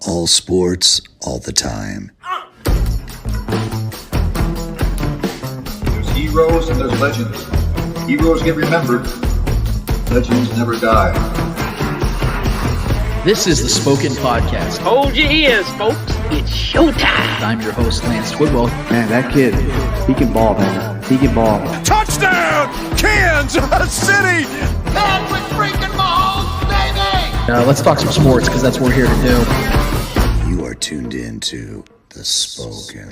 All sports, all the time. There's heroes and there's legends. Heroes get remembered. Legends never die. This is the Spoken Podcast. Hold your ears, folks. It's showtime. I'm your host, Lance Twidwell. Man, that kid, he can ball, man. He can ball. Touchdown, Kansas City! Patrick freaking Mahomes, baby! Let's talk some sports, because that's what we're here to do. You are tuned in to The Spoken.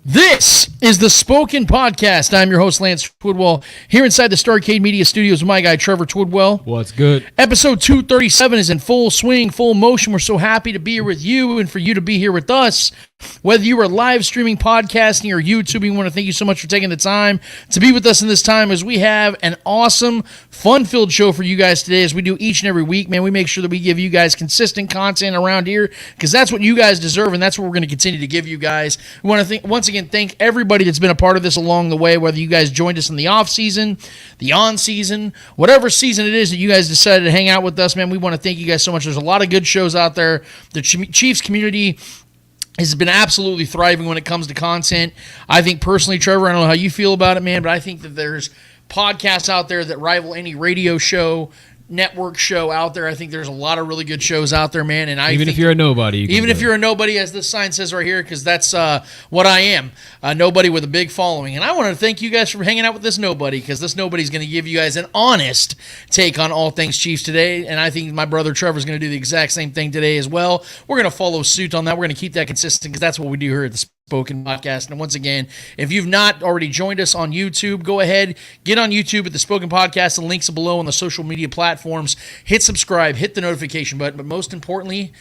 This is the Spoken Podcast. I'm your host, Lance Twidwell, here inside the Starcade Media Studios with my guy, Trevor Twidwell. What's good? Episode 237 is in full swing, full motion. We're so happy to be here with you and for you to be here with us. Whether you are live streaming, podcasting, or YouTubing, we want to thank you so much for taking the time to be with us in this time as we have an awesome, fun-filled show for you guys today as we do each and every week. Man, we make sure that we give you guys consistent content around here because that's what you guys deserve, and that's what we're going to continue to give you guys. We want to once again thank everybody that's been a part of this along the way, whether you guys joined us in the off-season, the on-season, whatever season it is that you guys decided to hang out with us, man, we want to thank you guys so much. There's a lot of good shows out there. The Chiefs community has been absolutely thriving when it comes to content. I think personally, Trevor, I don't know how you feel about it, man, but I think that there's podcasts out there that rival any radio show, network show out there. I think there's a lot of really good shows out there, man. And even if you're a nobody, you're a nobody, as this sign says right here, because that's what I am, a nobody with a big following. And I want to thank you guys for hanging out with this nobody, because this nobody's going to give you guys an honest take on all things Chiefs today. And I think my brother Trevor's going to do the exact same thing today as well. We're going to follow suit on that. We're going to keep that consistent because that's what we do here at the Spoken Podcast. And once again, if you've not already joined us on YouTube, go ahead, get on YouTube at the Spoken Podcast. The links are below on the social media platforms. Hit subscribe, hit the notification button, but most importantly,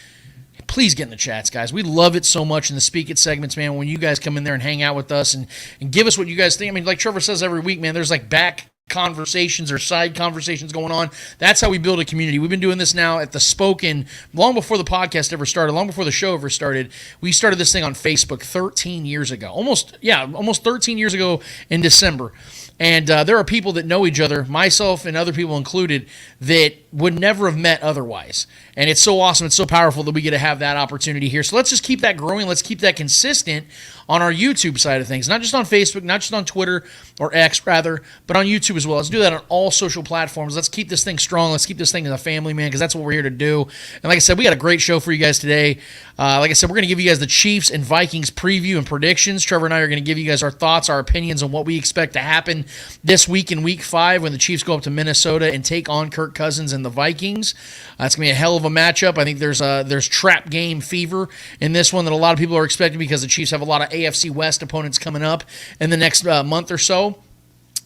please get in the chats, guys. We love it so much in the Speak It segments, man, when you guys come in there and hang out with us and give us what you guys think. I mean, like Trevor says every week, man, there's like back conversations or side conversations going on. That's how we build a community. We've been doing this now at the Spoken long before the podcast ever started, long before the show ever started. We started this thing on Facebook 13 years ago, almost 13 years ago in December. And there are people that know each other, myself and other people included, that would never have met otherwise. And it's so awesome, it's so powerful that we get to have that opportunity here. So let's just keep that growing. Let's keep that consistent on our YouTube side of things. Not just on Facebook, not just on Twitter, or X rather, but on YouTube as well. Let's do that on all social platforms. Let's keep this thing strong. Let's keep this thing as a family, man, because that's what we're here to do. And like I said, we got a great show for you guys today. Like I said, we're going to give you guys the Chiefs and Vikings preview and predictions. Trevor and I are going to give you guys our thoughts, our opinions on what we expect to happen this week in Week 5 when the Chiefs go up to Minnesota and take on Kirk Cousins and the Vikings. It's going to be a hell of a matchup. I think there's trap game fever in this one that a lot of people are expecting because the Chiefs have a lot of AFC West opponents coming up in the next month or so.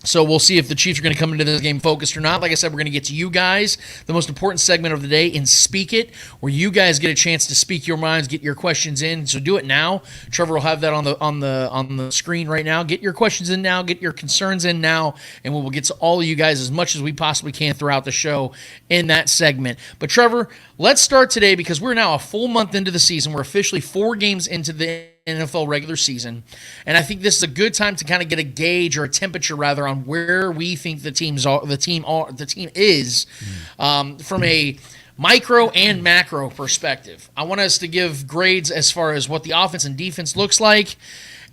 So we'll see if the Chiefs are going to come into this game focused or not. Like I said, we're going to get to you guys, the most important segment of the day in Speak It, where you guys get a chance to speak your minds, get your questions in. So do it now. Trevor will have that on the screen right now. Get your questions in now, get your concerns in now, and we will get to all of you guys as much as we possibly can throughout the show in that segment. But Trevor, let's start today because we're now a full month into the season. We're officially 4 games into the NFL regular season, and I think this is a good time to kind of get a gauge or a temperature rather on where we think the team is from a micro and macro perspective. I want us to give grades as far as what the offense and defense looks like,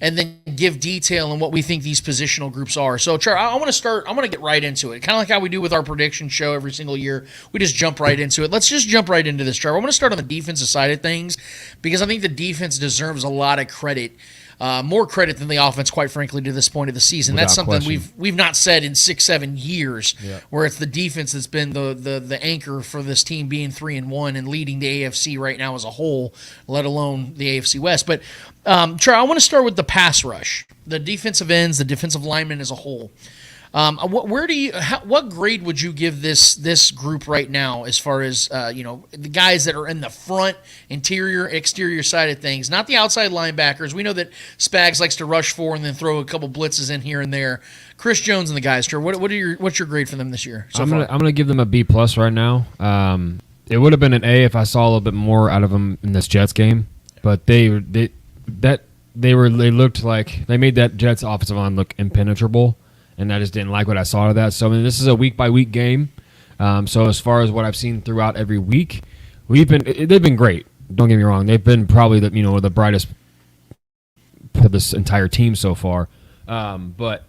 and then give detail on what we think these positional groups are. So, Trevor, I want to get right into it. Kind of like how we do with our prediction show every single year. We just jump right into it. Let's just jump right into this, Trevor. I want to start on the defensive side of things because I think the defense deserves a lot of credit. More credit than the offense, quite frankly, to this point of the season. That's something we've not said in 6-7 years, where it's the defense that's been the anchor for this team being 3-1 and leading the AFC right now as a whole, let alone the AFC West. But Trey, I want to start with the pass rush, the defensive ends, the defensive linemen as a whole. What grade would you give this group right now as far as the guys that are in the front, interior, exterior side of things, not the outside linebackers? We know that Spags likes to rush 4 and then throw a couple blitzes in here and there. Chris Jones and the guys, what's your grade for them this year? I'm gonna give them a B+ right now. It would have been an A if I saw a little bit more out of them in this Jets game, but they looked like they made that Jets offensive line look impenetrable, and I just didn't like what I saw of that. So I mean, this is a week by week game. So as far as what I've seen throughout every week, they've been great. Don't get me wrong; they've been probably the brightest for this entire team so far. But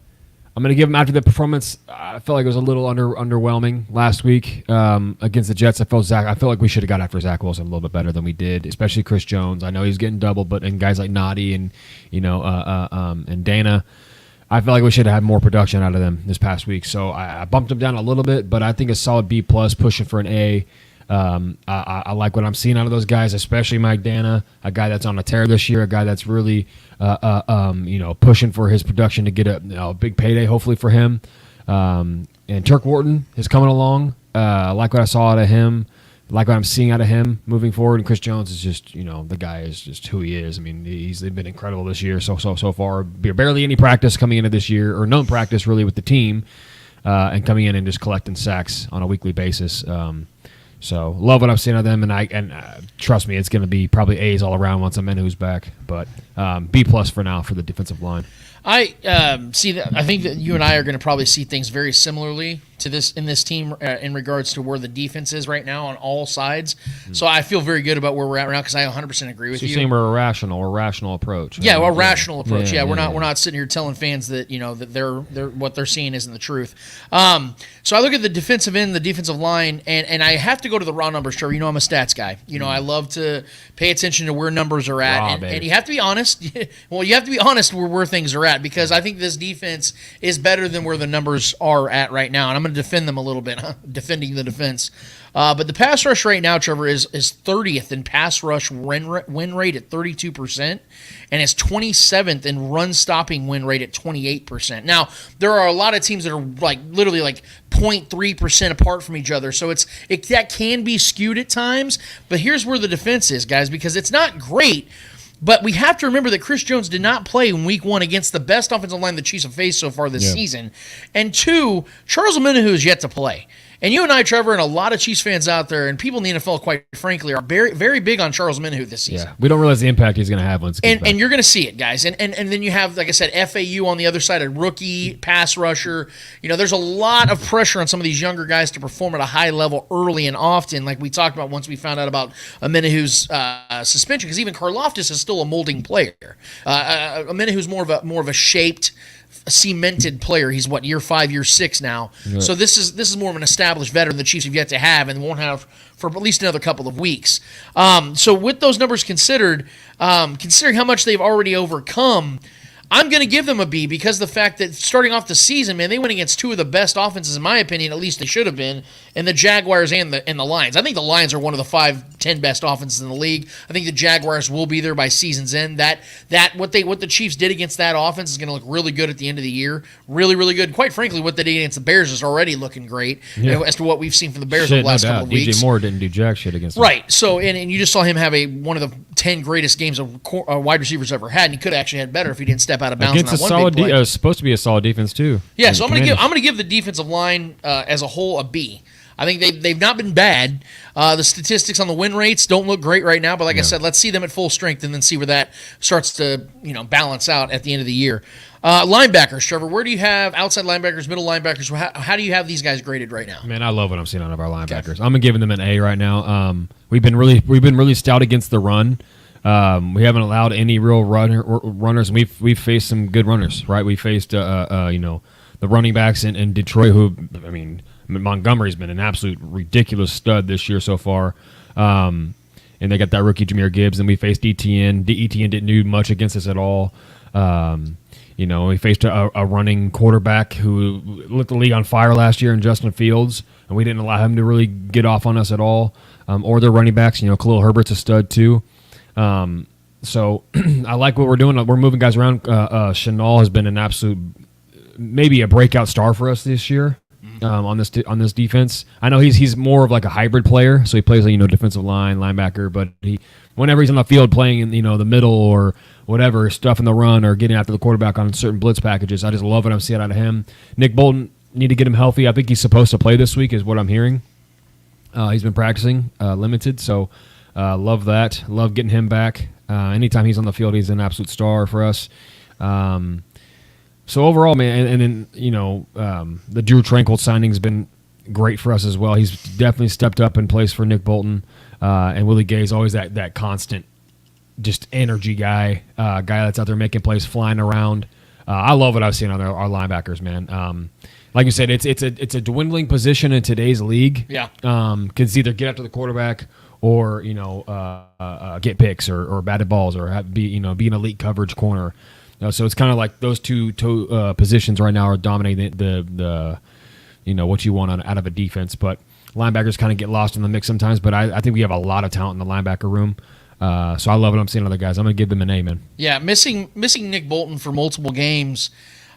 I'm going to give them, after the performance, I felt like it was a little underwhelming last week against the Jets. I felt like we should have got after Zach Wilson a little bit better than we did, especially Chris Jones. I know he's getting double, and guys like Noddy and and Dana, I felt like we should have had more production out of them this past week. So I bumped them down a little bit, but I think a solid B+, pushing for an A. I like what I'm seeing out of those guys, especially Mike Dana, a guy that's on a tear this year, a guy that's really pushing for his production to get a big payday, hopefully for him. And Turk Wharton is coming along. I like what I saw out of him. I like what I'm seeing out of him moving forward. And Chris Jones is just, the guy is just who he is. I mean, they've been incredible this year so far. Barely any practice coming into this year, or no practice really with the team, and coming in and just collecting sacks on a weekly basis. So love what I'm seeing of them, and trust me, it's going to be probably A's all around once Amenu's back. But B+ for now for the defensive line. I see that. I think that you and I are going to probably see things very similarly to this in this team in regards to where the defense is right now on all sides. So I feel very good about where we're at right now because I 100% agree with you. You're saying we're a rational approach. Yeah, well, rational approach. Yeah, we're not sitting here telling fans that that they're what they're seeing isn't the truth. So I look at the defensive end, the defensive line, and I have to go to the raw numbers. Trevor, I'm a stats guy. I love to pay attention to where numbers are at, and you have to be honest. Well, you have to be honest where things are at, because I think this defense is better than where the numbers are at right now, and I'm going to defend them a little bit, defending the defense. But the pass rush right now, Trevor, is 30th in pass rush win rate at 32%, and is 27th in run stopping win rate at 28%. Now, there are a lot of teams that are literally 0.3% apart from each other, so that can be skewed at times. But here's where the defense is, guys, because it's not great. But we have to remember that Chris Jones did not play in Week 1 against the best offensive line the Chiefs have faced so far this season. And 2, Charles Omenihu is yet to play. And you and I, Trevor, and a lot of Chiefs fans out there, and people in the NFL, quite frankly, are very, very big on Charles Omenihu this season. Yeah, we don't realize the impact he's going to have once he gets back. And you're going to see it, guys. And then you have, like I said, FAU on the other side, a rookie pass rusher. There's a lot of pressure on some of these younger guys to perform at a high level early and often, like we talked about once we found out about Omenihu's suspension, because even Karlaftis is still a molding player. Omenihu's more of a shaped, cemented player. He's year 5, year 6 now. Right. So this is more of an established veteran the Chiefs have yet to have and won't have for at least another couple of weeks. So with those numbers considered, considering how much they've already overcome, I'm going to give them a B because of the fact that starting off the season, man, they went against 2 of the best offenses, in my opinion, at least they should have been, and the Jaguars and the Lions. I think the Lions are one of the 5-10 best offenses in the league. I think the Jaguars will be there by season's end. What the Chiefs did against that offense is going to look really good at the end of the year. Really, really good. Quite frankly, what they did against the Bears is already looking great as to what we've seen from the Bears over the last couple of weeks. DJ Moore didn't do jack shit against them. Right. So, and you just saw him have one of the 10 greatest games of wide receivers ever had, and he could have actually had better if he didn't step out of bounds. Against a solid supposed to be a solid defense too. Yeah, so I'm going to give the defensive line as a whole a B. I think they've not been bad. The statistics on the win rates don't look great right now, but like I said, let's see them at full strength and then see where that starts to balance out at the end of the year. Linebackers, Trevor, where do you have outside linebackers, middle linebackers? How do you have these guys graded right now? Man, I love what I'm seeing out of our linebackers. Okay. I'm giving them an A right now. We've been really stout against the run. We haven't allowed any real runners. We've faced some good runners, right? We faced the running backs in Detroit, who Montgomery's been an absolute ridiculous stud this year so far. And they got that rookie Jahmyr Gibbs, and we faced ETN. ETN didn't do much against us at all. We faced a running quarterback who lit the league on fire last year in Justin Fields, and we didn't allow him to really get off on us at all. Or their running backs, Khalil Herbert's a stud too. So I like what we're doing. We're moving guys around. Chenal has been an absolute, maybe a breakout star for us this year. On this defense, I know he's more of like a hybrid player, so he plays defensive line, linebacker, but whenever he's on the field playing in the middle or whatever, stuff in the run or getting after the quarterback on certain blitz packages, I just love what I'm seeing out of him. Nick Bolton, need to get him healthy. I think he's supposed to play this week, is what I'm hearing. He's been practicing limited, so love that. Love getting him back. Anytime he's on the field, he's an absolute star for us. So overall, man, and then the Drew Tranquil signing's been great for us as well. He's definitely stepped up in place for Nick Bolton, and Willie Gay's always that constant, just energy guy that's out there making plays, flying around. I love what I've seen on our linebackers, man. Like you said, it's a dwindling position in today's league. Yeah, because either get after the quarterback or get picks or batted balls or be an elite coverage corner. So it's kind of like those two positions right now are dominating the what you want out of a defense. But linebackers kind of get lost in the mix sometimes. But I think we have a lot of talent in the linebacker room. So I love what I'm seeing other guys. I'm going to give them an A, man. Yeah, missing Nick Bolton for multiple games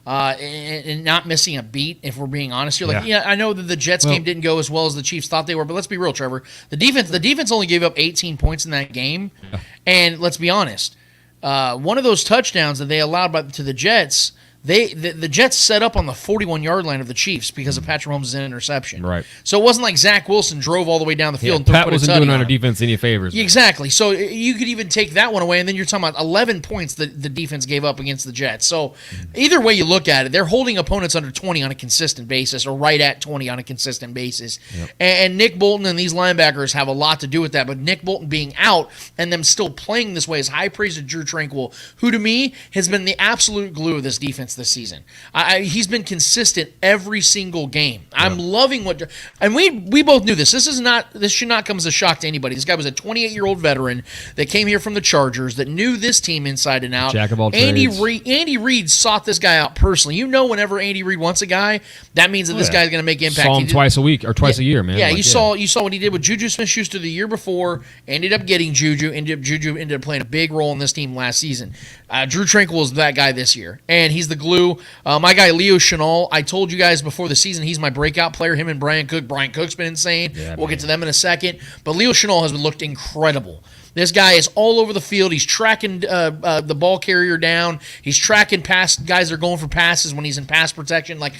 and not missing a beat, if we're being honest here. I know that the Jets game didn't go as well as the Chiefs thought they were, but let's be real, Trevor. The defense only gave up 18 points in that game. Yeah. And let's be honest, one of those touchdowns that they allowed to the Jets, the Jets set up on the 41-yard line of the Chiefs because of Patrick Mahomes' interception. Right. So it wasn't like Zach Wilson drove all the way down the field and Pat wasn't doing our defense any favors. Exactly. So you could even take that one away, and then you're talking about 11 points that the defense gave up against the Jets. So either way you look at it, they're holding opponents under 20 on a consistent basis, or right at 20 on a consistent basis. Yep. And Nick Bolton and these linebackers have a lot to do with that. But Nick Bolton being out and them still playing this way is high praise to Drew Tranquil, who to me has been the absolute glue of this defense this season. He's been consistent every single game. I'm loving and we both knew this. This should not come as a shock to anybody. This guy was a 28-year-old veteran that came here from the Chargers that knew this team inside and out. Jack of all trades. Andy Reid sought this guy out personally. Whenever Andy Reid wants a guy, that means that this guy's going to make impact. Saw him twice a week or twice a year, man. Yeah, you saw what he did with Juju Smith-Schuster the year before. Ended up getting Juju. Juju ended up playing a big role in this team last season. Drew Tranquil is that guy this year, and he's the glue. My guy Leo Chenal, I told you guys before the season, he's my breakout player. Him and Brian Cook. Brian Cook's been insane. Yeah, we'll get to them in a second. But Leo Chenal has looked incredible. This guy is all over the field. He's tracking the ball carrier down. He's tracking pass guys that are going for passes when he's in pass protection. What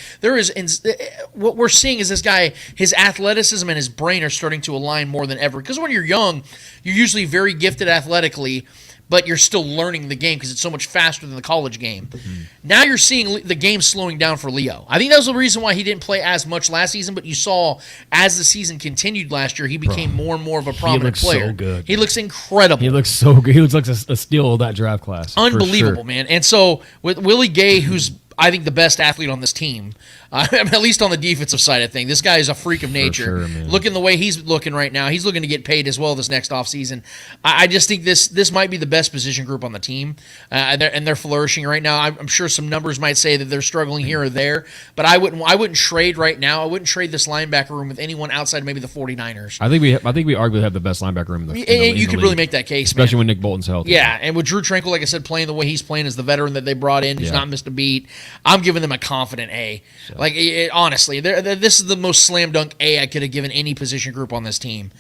we're seeing is this guy, his athleticism and his brain are starting to align more than ever. Because when you're young, you're usually very gifted athletically, but you're still learning the game because it's so much faster than the college game. Mm-hmm. Now you're seeing the game slowing down for Leo. I think that was the reason why he didn't play as much last season, but you saw as the season continued last year, he became more and more of a prominent player. He looks so good. He looks incredible. He looks so good. He looks like a steal of that draft class. Unbelievable, man. And so with Willie Gay, who's I think the best athlete on this team, at least on the defensive side of things. This guy is a freak of nature. Sure, looking the way he's looking right now, he's looking to get paid as well this next offseason. I just think this might be the best position group on the team, and they're flourishing right now. I'm sure some numbers might say that they're struggling here or there, but I wouldn't trade right now. I wouldn't trade this linebacker room with anyone outside maybe the 49ers. I think we arguably have the best linebacker room in the you could really make that case, especially when Nick Bolton's healthy. Yeah, and with Drew Tranquil, like I said, playing the way he's playing as the veteran that they brought in, who's not missed a beat, I'm giving them a confident A. So. Honestly, this is the most slam dunk A I could have given any position group on this team.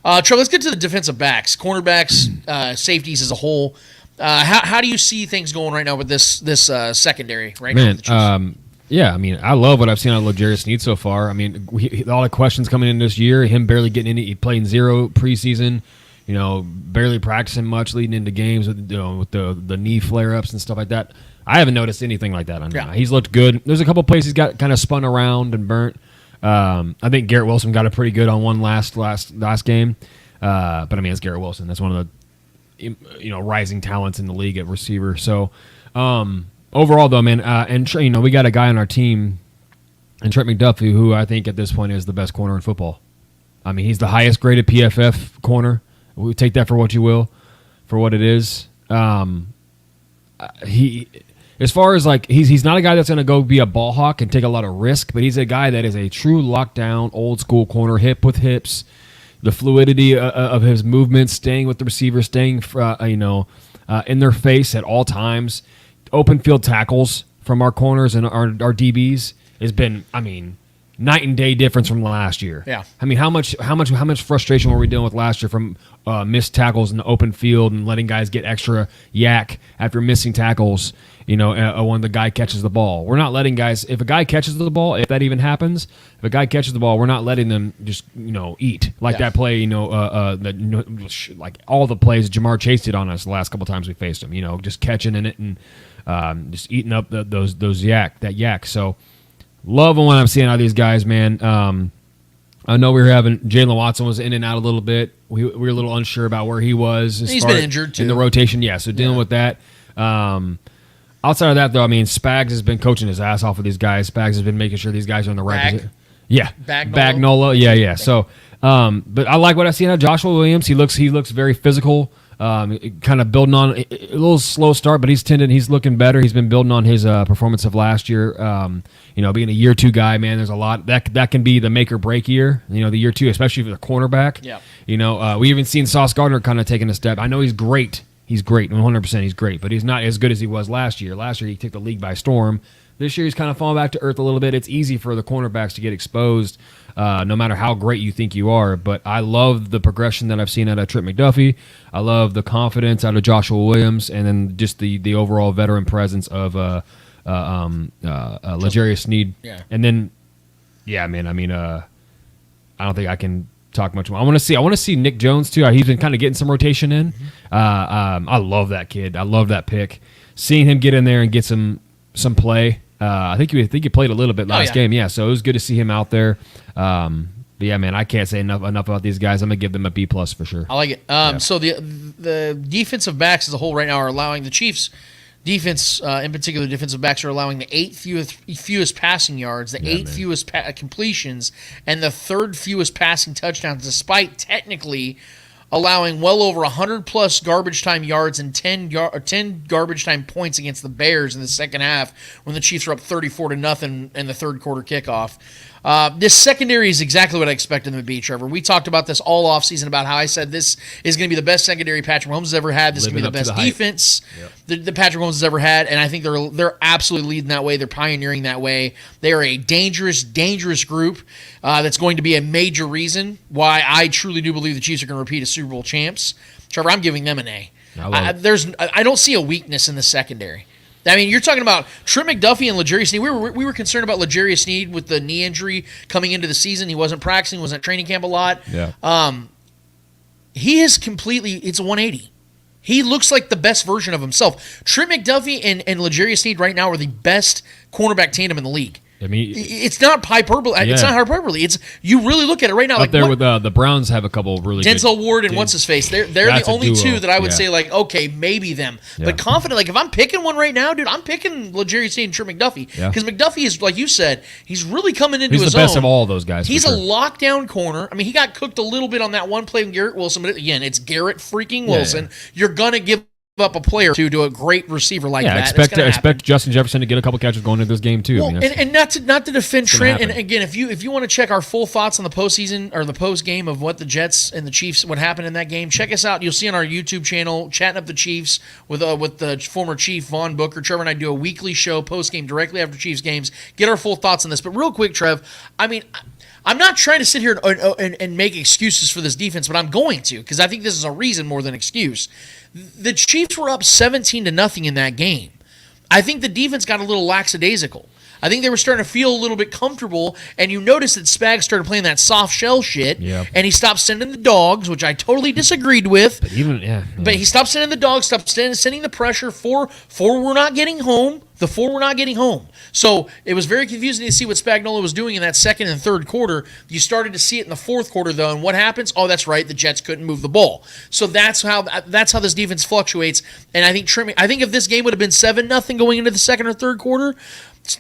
Trey, let's get to the defensive backs, cornerbacks, safeties as a whole. How do you see things going right now with this secondary right now? Yeah, I mean, I love what I've seen on L'Jarius Sneed so far. I mean, all the questions coming in this year, him barely getting in it, he played 0 preseason, barely practicing much leading into games with the knee flare-ups and stuff like that. I haven't noticed anything like that on him. He's looked good. There's a couple places he's got kind of spun around and burnt. I think Garrett Wilson got it pretty good on one last game. But I mean, it's Garrett Wilson. That's one of the rising talents in the league at receiver. So overall, though, man, we got a guy on our team, and Trent McDuffie, who I think at this point is the best corner in football. I mean, he's the highest graded PFF corner. We take that for what you will, for what it is. As far as he's not a guy that's going to go be a ball hawk and take a lot of risk, but he's a guy that is a true lockdown, old school corner, hip with hips, the fluidity of his movements, staying with the receiver, staying in their face at all times. Open field tackles from our corners and our DBs has been, night and day difference from last year. Yeah. I mean, how much frustration were we dealing with last year from missed tackles in the open field and letting guys get extra yak after missing tackles? when the guy catches the ball. We're not letting guys, if a guy catches the ball, if that even happens, if a guy catches the ball, we're not letting them just, eat. Like that play, like all the plays Jamar Chase did on us the last couple times we faced him, just catching in it and just eating up those yak. So love what I'm seeing out of these guys, man. I know we were having Jalen Watson was in and out a little bit. We were a little unsure about where he was. He's been injured too in the rotation. Yeah, so dealing with that. Outside of that, though, I mean, Spags has been coaching his ass off with these guys. Spags has been making sure these guys are in the right position. Yeah, Bagnola. Yeah. So, but I like what I see out of Joshua Williams. He looks very physical. Kind of building on a little slow start, but he's looking better. He's been building on his performance of last year. Being a year 2 guy, man, there's a lot that can be the make or break year. The year 2, especially for the cornerback. Yeah. We even seen Sauce Gardner kind of taking a step. I know he's great. He's great, 100%. He's great, but he's not as good as he was last year. Last year he took the league by storm. This year he's kind of falling back to earth a little bit. It's easy for the cornerbacks to get exposed, no matter how great you think you are. But I love the progression that I've seen out of Trent McDuffie. I love the confidence out of Joshua Williams, and then just the overall veteran presence of L'Jarius Sneed. Yeah. And then, yeah, man. I mean, I don't think I can talk much more. I want to see Nick Jones too. He's been kind of getting some rotation in. I love that kid. I love that pick. Seeing him get in there and get some play. I think he played a little bit last game. Yeah, so it was good to see him out there. But yeah, man, I can't say enough about these guys. I'm gonna give them a B+ for sure. I like it. So the defensive backs as a whole right now are allowing the Chiefs. Defense, in particular, defensive backs are allowing the 8th fewest passing yards, the 8th fewest completions, and the 3rd fewest passing touchdowns, despite technically allowing well over 100-plus garbage time yards and 10 garbage time points against the Bears in the second half when the Chiefs were up 34-0 in the third quarter kickoff. This secondary is exactly what I expected them to be, Trevor. We talked about this all offseason about how I said this is going to be the best secondary Patrick Mahomes has ever had. This is going to be the best defense that Patrick Mahomes has ever had, and I think they're absolutely leading that way. They're pioneering that way. They are a dangerous, dangerous group that's going to be a major reason why I truly do believe the Chiefs are going to repeat as Super Bowl champs. Trevor, I'm giving them an A. I don't see a weakness in the secondary. I mean, you're talking about Trent McDuffie and L'Jarius Sneed. We were concerned about L'Jarius Sneed with the knee injury coming into the season. He wasn't practicing, wasn't at training camp a lot. Yeah. He is completely – it's a 180. He looks like the best version of himself. Trent McDuffie and L'Jarius Sneed right now are the best cornerback tandem in the league. I mean, it's not hyperbole. Yeah. It's not hyperbole. It's you really look at it right now. Up there with the Browns have a couple of really Denzel good Ward and what's his face. They're the only two that I would say like okay maybe them. Yeah. But confident like if I'm picking one right now, dude, I'm picking L'Jarius Sneed and Trent McDuffie because McDuffie is like you said, he's really coming into his own. He's the best of all those guys. He's a lockdown corner. I mean, he got cooked a little bit on that one play with Garrett Wilson, but again, it's Garrett freaking Wilson. Yeah. You're gonna give up a player to a great receiver like that. Expect Justin Jefferson to get a couple catches going into this game too. Well, I mean, and not to defend Trent. And again, if you want to check our full thoughts on the postseason or the post game of what the Jets and the Chiefs, what happened in that game, check us out. You'll see on our YouTube channel, Chatting Up the Chiefs with the former Chief Vaughn Booker. Trevor and I do a weekly show post game directly after Chiefs games. Get our full thoughts on this. But real quick, Trev, I mean, I'm not trying to sit here and make excuses for this defense, but I'm going to because I think this is a reason more than excuse. The Chiefs were up 17-0 in that game. I think the defense got a little lackadaisical. I think they were starting to feel a little bit comfortable, and you notice that Spags started playing that soft shell shit, and he stopped sending the dogs, which I totally disagreed with. But he stopped sending the dogs, stopped sending the pressure. Four were not getting home. The 4 were not getting home. So it was very confusing to see what Spagnuolo was doing in that second and third quarter. You started to see it in the fourth quarter, though, and what happens? Oh, that's right, the Jets couldn't move the ball. So that's how this defense fluctuates. And I think if this game would have been 7-0 going into the second or third quarter,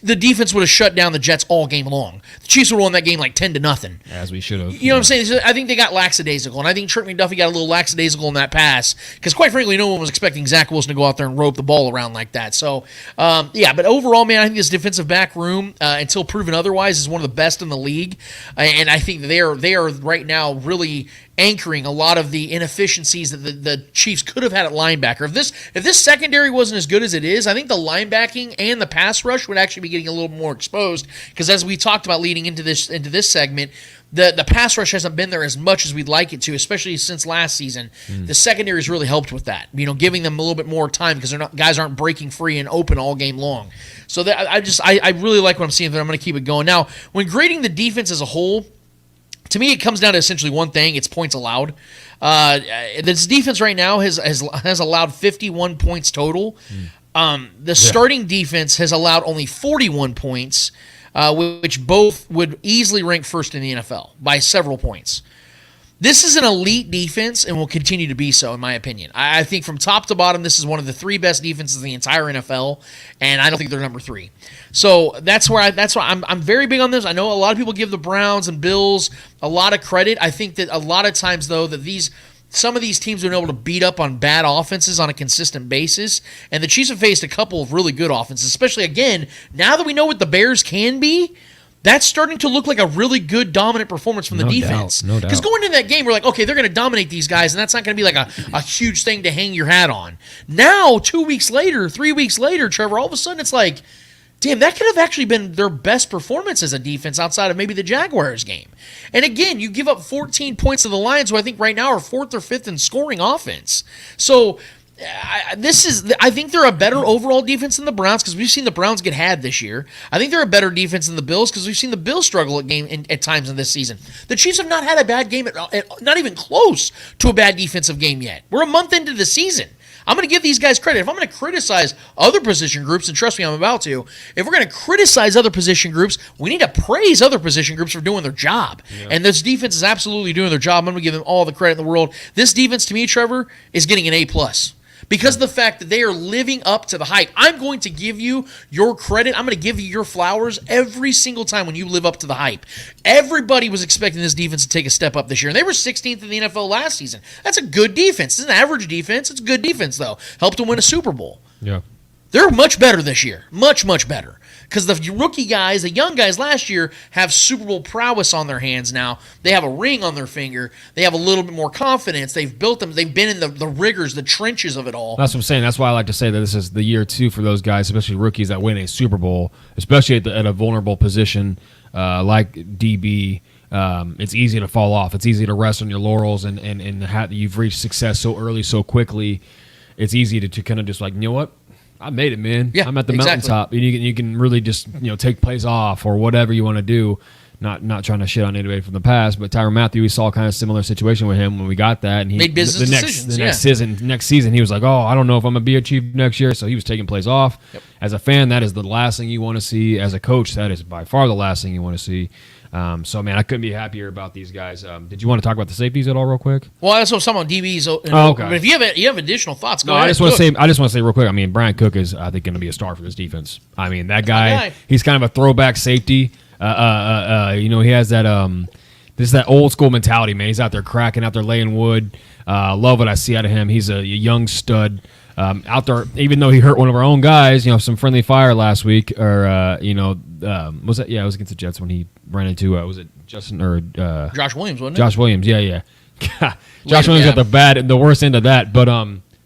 the defense would have shut down the Jets all game long. The Chiefs would have won that game like 10-0. As we should have. You know what I'm saying? So I think they got lackadaisical, and I think Trent McDuffie got a little lackadaisical in that pass because, quite frankly, no one was expecting Zach Wilson to go out there and rope the ball around like that. So, but overall, man, I think this defensive back room, until proven otherwise, is one of the best in the league, and I think they are right now really anchoring a lot of the inefficiencies that the Chiefs could have had at linebacker. If this secondary wasn't as good as it is, I think the linebacking and the pass rush would actually be getting a little more exposed, because as we talked about leading into this segment, the pass rush hasn't been there as much as we'd like it to, especially since last season. The secondary has really helped with that, giving them a little bit more time because guys aren't breaking free and open all game long. So I really like what I'm seeing there. I'm going to keep it going. Now, when grading the defense as a whole, to me, it comes down to essentially one thing: it's points allowed. This defense right now has allowed 51 points total. The starting defense has allowed only 41 points, which both would easily rank first in the NFL by several points. This is an elite defense and will continue to be so, in my opinion. I think from top to bottom, this is one of the 3 best defenses in the entire NFL, and I don't think they're number 3. So that's why I'm very big on this. I know a lot of people give the Browns and Bills a lot of credit. I think that a lot of times, though, that some of these teams have been able to beat up on bad offenses on a consistent basis, and the Chiefs have faced a couple of really good offenses, especially, again, now that we know what the Bears can be. That's starting to look like a really good dominant performance from the defense. No doubt. Because going into that game, we're like, okay, they're going to dominate these guys, and that's not going to be like a huge thing to hang your hat on. Now, 2 weeks later, 3 weeks later, Trevor, all of a sudden it's like, damn, that could have actually been their best performance as a defense outside of maybe the Jaguars game. And again, you give up 14 points to the Lions, who I think right now are 4th or 5th in scoring offense. So I think they're a better overall defense than the Browns, because we've seen the Browns get had this year. I think they're a better defense than the Bills, because we've seen the Bills struggle at times in this season. The Chiefs have not had a bad game, not even close to a bad defensive game yet. We're a month into the season. I'm going to give these guys credit. If I'm going to criticize other position groups, and trust me, I'm about to, if we're going to criticize other position groups, we need to praise other position groups for doing their job. Yeah. And this defense is absolutely doing their job. I'm going to give them all the credit in the world. This defense, to me, Trevor, is getting an A+. Because of the fact that they are living up to the hype. I'm going to give you your credit. I'm going to give you your flowers every single time when you live up to the hype. Everybody was expecting this defense to take a step up this year, and they were 16th in the NFL last season. That's a good defense. It's an average defense. It's a good defense, though. Helped them win a Super Bowl. Yeah. They're much better this year. Much, much better. Because the rookie guys, the young guys last year, have Super Bowl prowess on their hands now. They have a ring on their finger. They have a little bit more confidence. They've built them. They've been in the rigors, the trenches of it all. That's what I'm saying. That's why I like to say that this is the year 2 for those guys, especially rookies that win a Super Bowl, especially at a vulnerable position like DB. It's easy to fall off. It's easy to rest on your laurels, and you've reached success so early, so quickly. It's easy to kind of just like, you know what? I made it, man. Yeah, I'm at the exactly. mountaintop. And you can really just take plays off or whatever you want to do. Not trying to shit on anybody from the past, but Tyrann Mathieu, we saw kind of similar situation with him when we got that, and he made business decisions. Next season, he was like, "Oh, I don't know if I'm gonna be a Chief next year," so he was taking plays off. Yep. As a fan, that is the last thing you want to see. As a coach, that is by far the last thing you want to see. So, man, I couldn't be happier about these guys. Did you want to talk about the safeties at all, real quick? Well, that's what some on DBs. Okay. But if you have additional thoughts, go ahead. I just want to say real quick. I mean, Brian Cook is, I think, going to be a star for this defense. I mean, that guy. He's kind of a throwback safety. He has that that old school mentality, man. He's out there cracking, out there laying wood. Love what I see out of him. He's a young stud. Out there, even though he hurt one of our own guys, some friendly fire last week, or was that? Yeah, it was against the Jets when he ran into was it Justin or Josh Williams, wasn't it? Josh Williams, yeah. Josh Williams got the worst end of that, but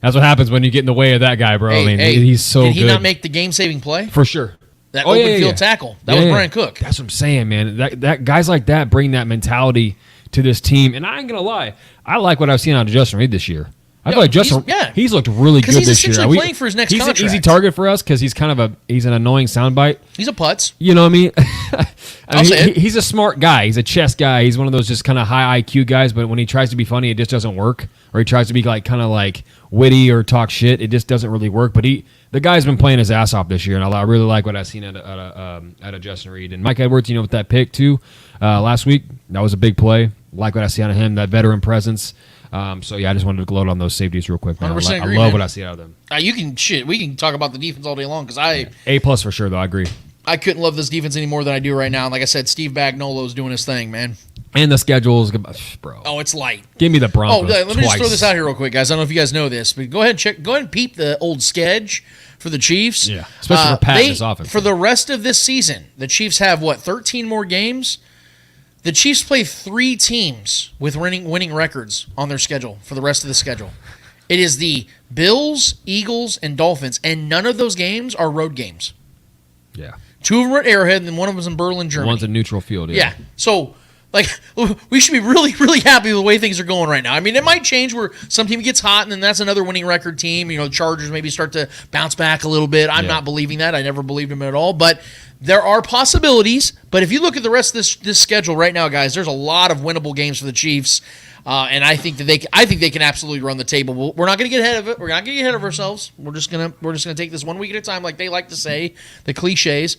that's what happens when you get in the way of that guy, bro. He's so good. Did he not make the game-saving play? For sure. That open field tackle. That was Brian Cook. That's what I'm saying, man. That guys like that bring that mentality to this team, and I ain't gonna lie, I like what I've seen out of Justin Reed this year. I feel like Justin, he's looked really good this year. Because he's essentially playing for his next contract. He's an easy target for us because he's kind of he's an annoying soundbite. He's a putz. You know what I mean? He's a smart guy. He's a chess guy. He's one of those just kind of high IQ guys, but when he tries to be funny, it just doesn't work. Or he tries to be kind of witty or talk shit, it just doesn't really work. But the guy's been playing his ass off this year, and I really like what I've seen out of Justin Reed. And Mike Edwards, with that pick too last week, that was a big play. Like what I see out of him, that veteran presence. I just wanted to gloat on those safeties real quick, man. 100% agree, I love what I see out of them. We can talk about the defense all day long because A+ for sure, though. I agree. I couldn't love this defense any more than I do right now. And like I said, Steve Bagnolo's doing his thing, man. And the schedule is, bro. Oh, it's light. Give me the Broncos. Let me just throw this out here real quick, guys. I don't know if you guys know this, but go ahead and peep the old sketch for the Chiefs. Yeah, especially for Pat this offense. For the rest of this season, the Chiefs have 13 more games. The Chiefs play 3 teams with winning records on their schedule for the rest of the schedule. It is the Bills, Eagles, and Dolphins, and none of those games are road games. Yeah. 2 of them are at Arrowhead, and then one of them is in Berlin, Germany. One's a neutral field. Yeah. So, we should be really, really happy with the way things are going right now. I mean, it might change where some team gets hot, and then that's another winning record team. The Chargers maybe start to bounce back a little bit. I'm not believing that. I never believed them at all. But there are possibilities. But if you look at the rest of this schedule right now, guys, there's a lot of winnable games for the Chiefs. And I think that they can absolutely run the table. We're not going to get ahead of it. We're not going to get ahead of ourselves. We're just gonna take this 1 week at a time, like they like to say, the cliches.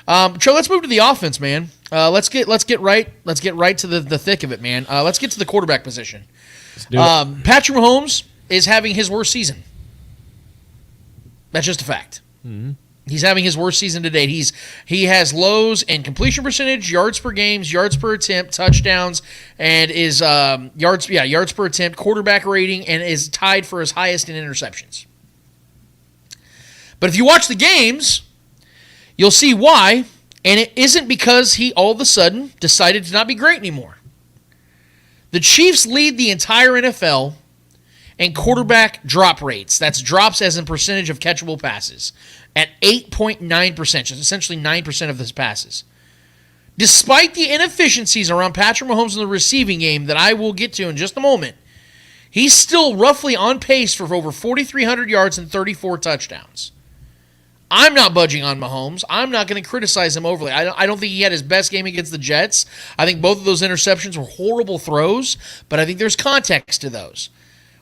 Joe, let's move to the offense, man. Let's get right to the thick of it, man. Let's get to the quarterback position. Patrick Mahomes is having his worst season. That's just a fact. Mm-hmm. He's having his worst season to date. He has lows in completion percentage, yards per games, yards per attempt, touchdowns, and is yards per attempt, quarterback rating, and is tied for his highest in interceptions. But if you watch the games, you'll see why, and it isn't because he all of a sudden decided to not be great anymore. The Chiefs lead the entire NFL in quarterback drop rates. That's drops as in percentage of catchable passes at 8.9%, essentially 9% of his passes. Despite the inefficiencies around Patrick Mahomes in the receiving game that I will get to in just a moment, he's still roughly on pace for over 4,300 yards and 34 touchdowns. I'm not budging on Mahomes. I'm not going to criticize him overly. I don't think he had his best game against the Jets. I think both of those interceptions were horrible throws, but I think there's context to those.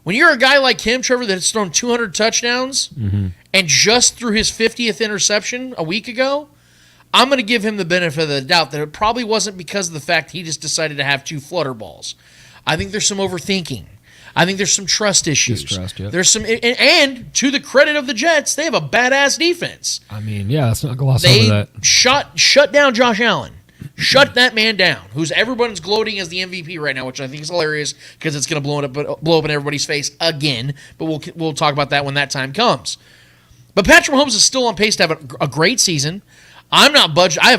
When you're a guy like him, Trevor, that's thrown 200 touchdowns and just threw his 50th interception a week ago, I'm going to give him the benefit of the doubt that it probably wasn't because of the fact he just decided to have 2 flutter balls. I think there's some overthinking. I think there's some trust issues. Distrust, yeah. There's some, and to the credit of the Jets, they have a badass defense. I mean, yeah, let's not gloss over that. Shut down Josh Allen. Shut that man down, who's everyone's gloating as the MVP right now, which I think is hilarious because it's going to blow up in everybody's face again. But we'll talk about that when that time comes. But Patrick Mahomes is still on pace to have a great season. I have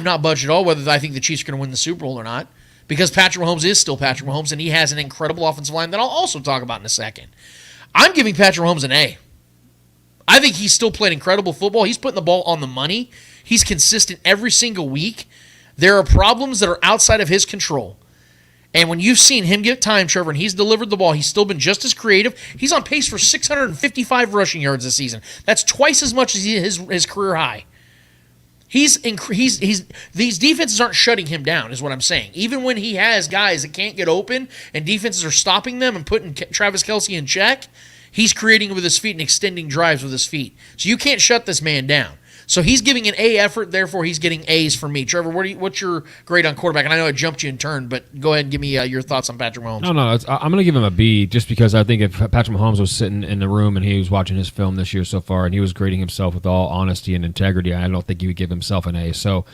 not budged at all whether I think the Chiefs are going to win the Super Bowl or not, because Patrick Mahomes is still Patrick Mahomes, and he has an incredible offensive line that I'll also talk about in a second. I'm giving Patrick Mahomes an A. I think he's still playing incredible football. He's putting the ball on the money. He's consistent every single week. There are problems that are outside of his control. And when you've seen him get time, Trevor, and he's delivered the ball, he's still been just as creative. He's on pace for 655 rushing yards this season. That's twice as much as his career high. These defenses aren't shutting him down, is what I'm saying. Even when he has guys that can't get open and defenses are stopping them and putting Travis Kelce in check, he's creating with his feet and extending drives with his feet. So you can't shut this man down. So he's giving an A effort, therefore he's getting A's from me. Trevor, what's your grade on quarterback? And I know I jumped you in turn, but go ahead and give me your thoughts on Patrick Mahomes. No, I'm going to give him a B just because I think if Patrick Mahomes was sitting in the room and he was watching his film this year so far and he was grading himself with all honesty and integrity, I don't think he would give himself an A. So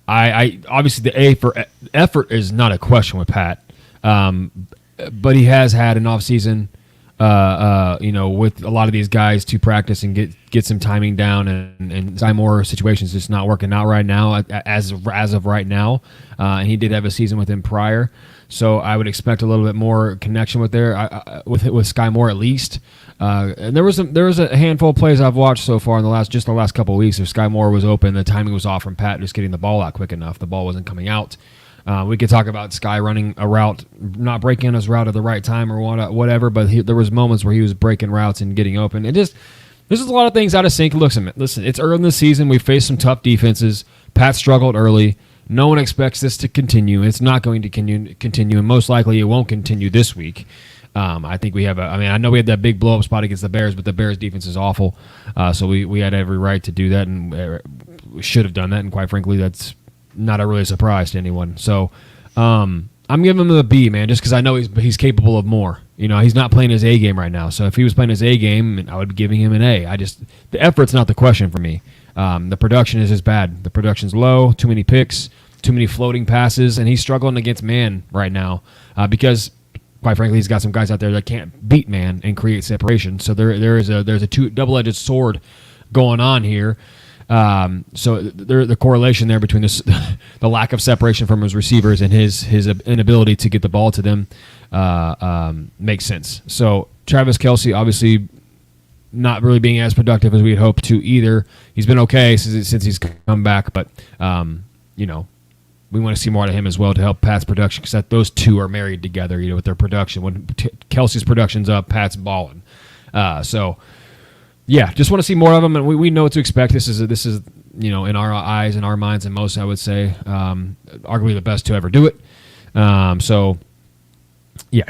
I obviously the A for effort is not a question with Pat, but he has had an offseason with a lot of these guys to practice and get some timing down, and Sky Moore situation's just not working out right now as of right now. And he did have a season with him prior, so I would expect a little bit more connection with Sky Moore at least. And there was a handful of plays I've watched so far in the last couple of weeks. If Sky Moore was open, the timing was off from Pat just getting the ball out quick enough. The ball wasn't coming out. We could talk about Sky running a route, not breaking his route at the right time or whatever, but there was moments where he was breaking routes and getting open. There's just a lot of things out of sync. Listen, it's early in the season. We faced some tough defenses. Pat struggled early. No one expects this to continue. It's not going to continue, and most likely it won't continue this week. I think we have I know we had that big blow-up spot against the Bears, but the Bears' defense is awful. So we had every right to do that, and we should have done that, and quite frankly, that's not a really surprise to anyone. So I'm giving him a B, man, just because I know he's capable of more. He's not playing his A game right now. So if he was playing his A game, I would be giving him an A. The effort's not the question for me. The production is just bad. The production's low, too many picks, too many floating passes, and he's struggling against man right now because, quite frankly, he's got some guys out there that can't beat man and create separation. So there's a double-edged sword going on here. So the correlation there between this, the lack of separation from his receivers and his inability to get the ball to them makes sense. So Travis Kelce, obviously not really being as productive as we had hoped to either. He's been okay since he's come back, but we want to see more out of him as well to help Pat's production, because those two are married together, with their production. When Kelsey's production's up, Pat's balling. Just want to see more of them, and we know what to expect. This is in our eyes and our minds, and most, I would say, arguably the best to ever do it.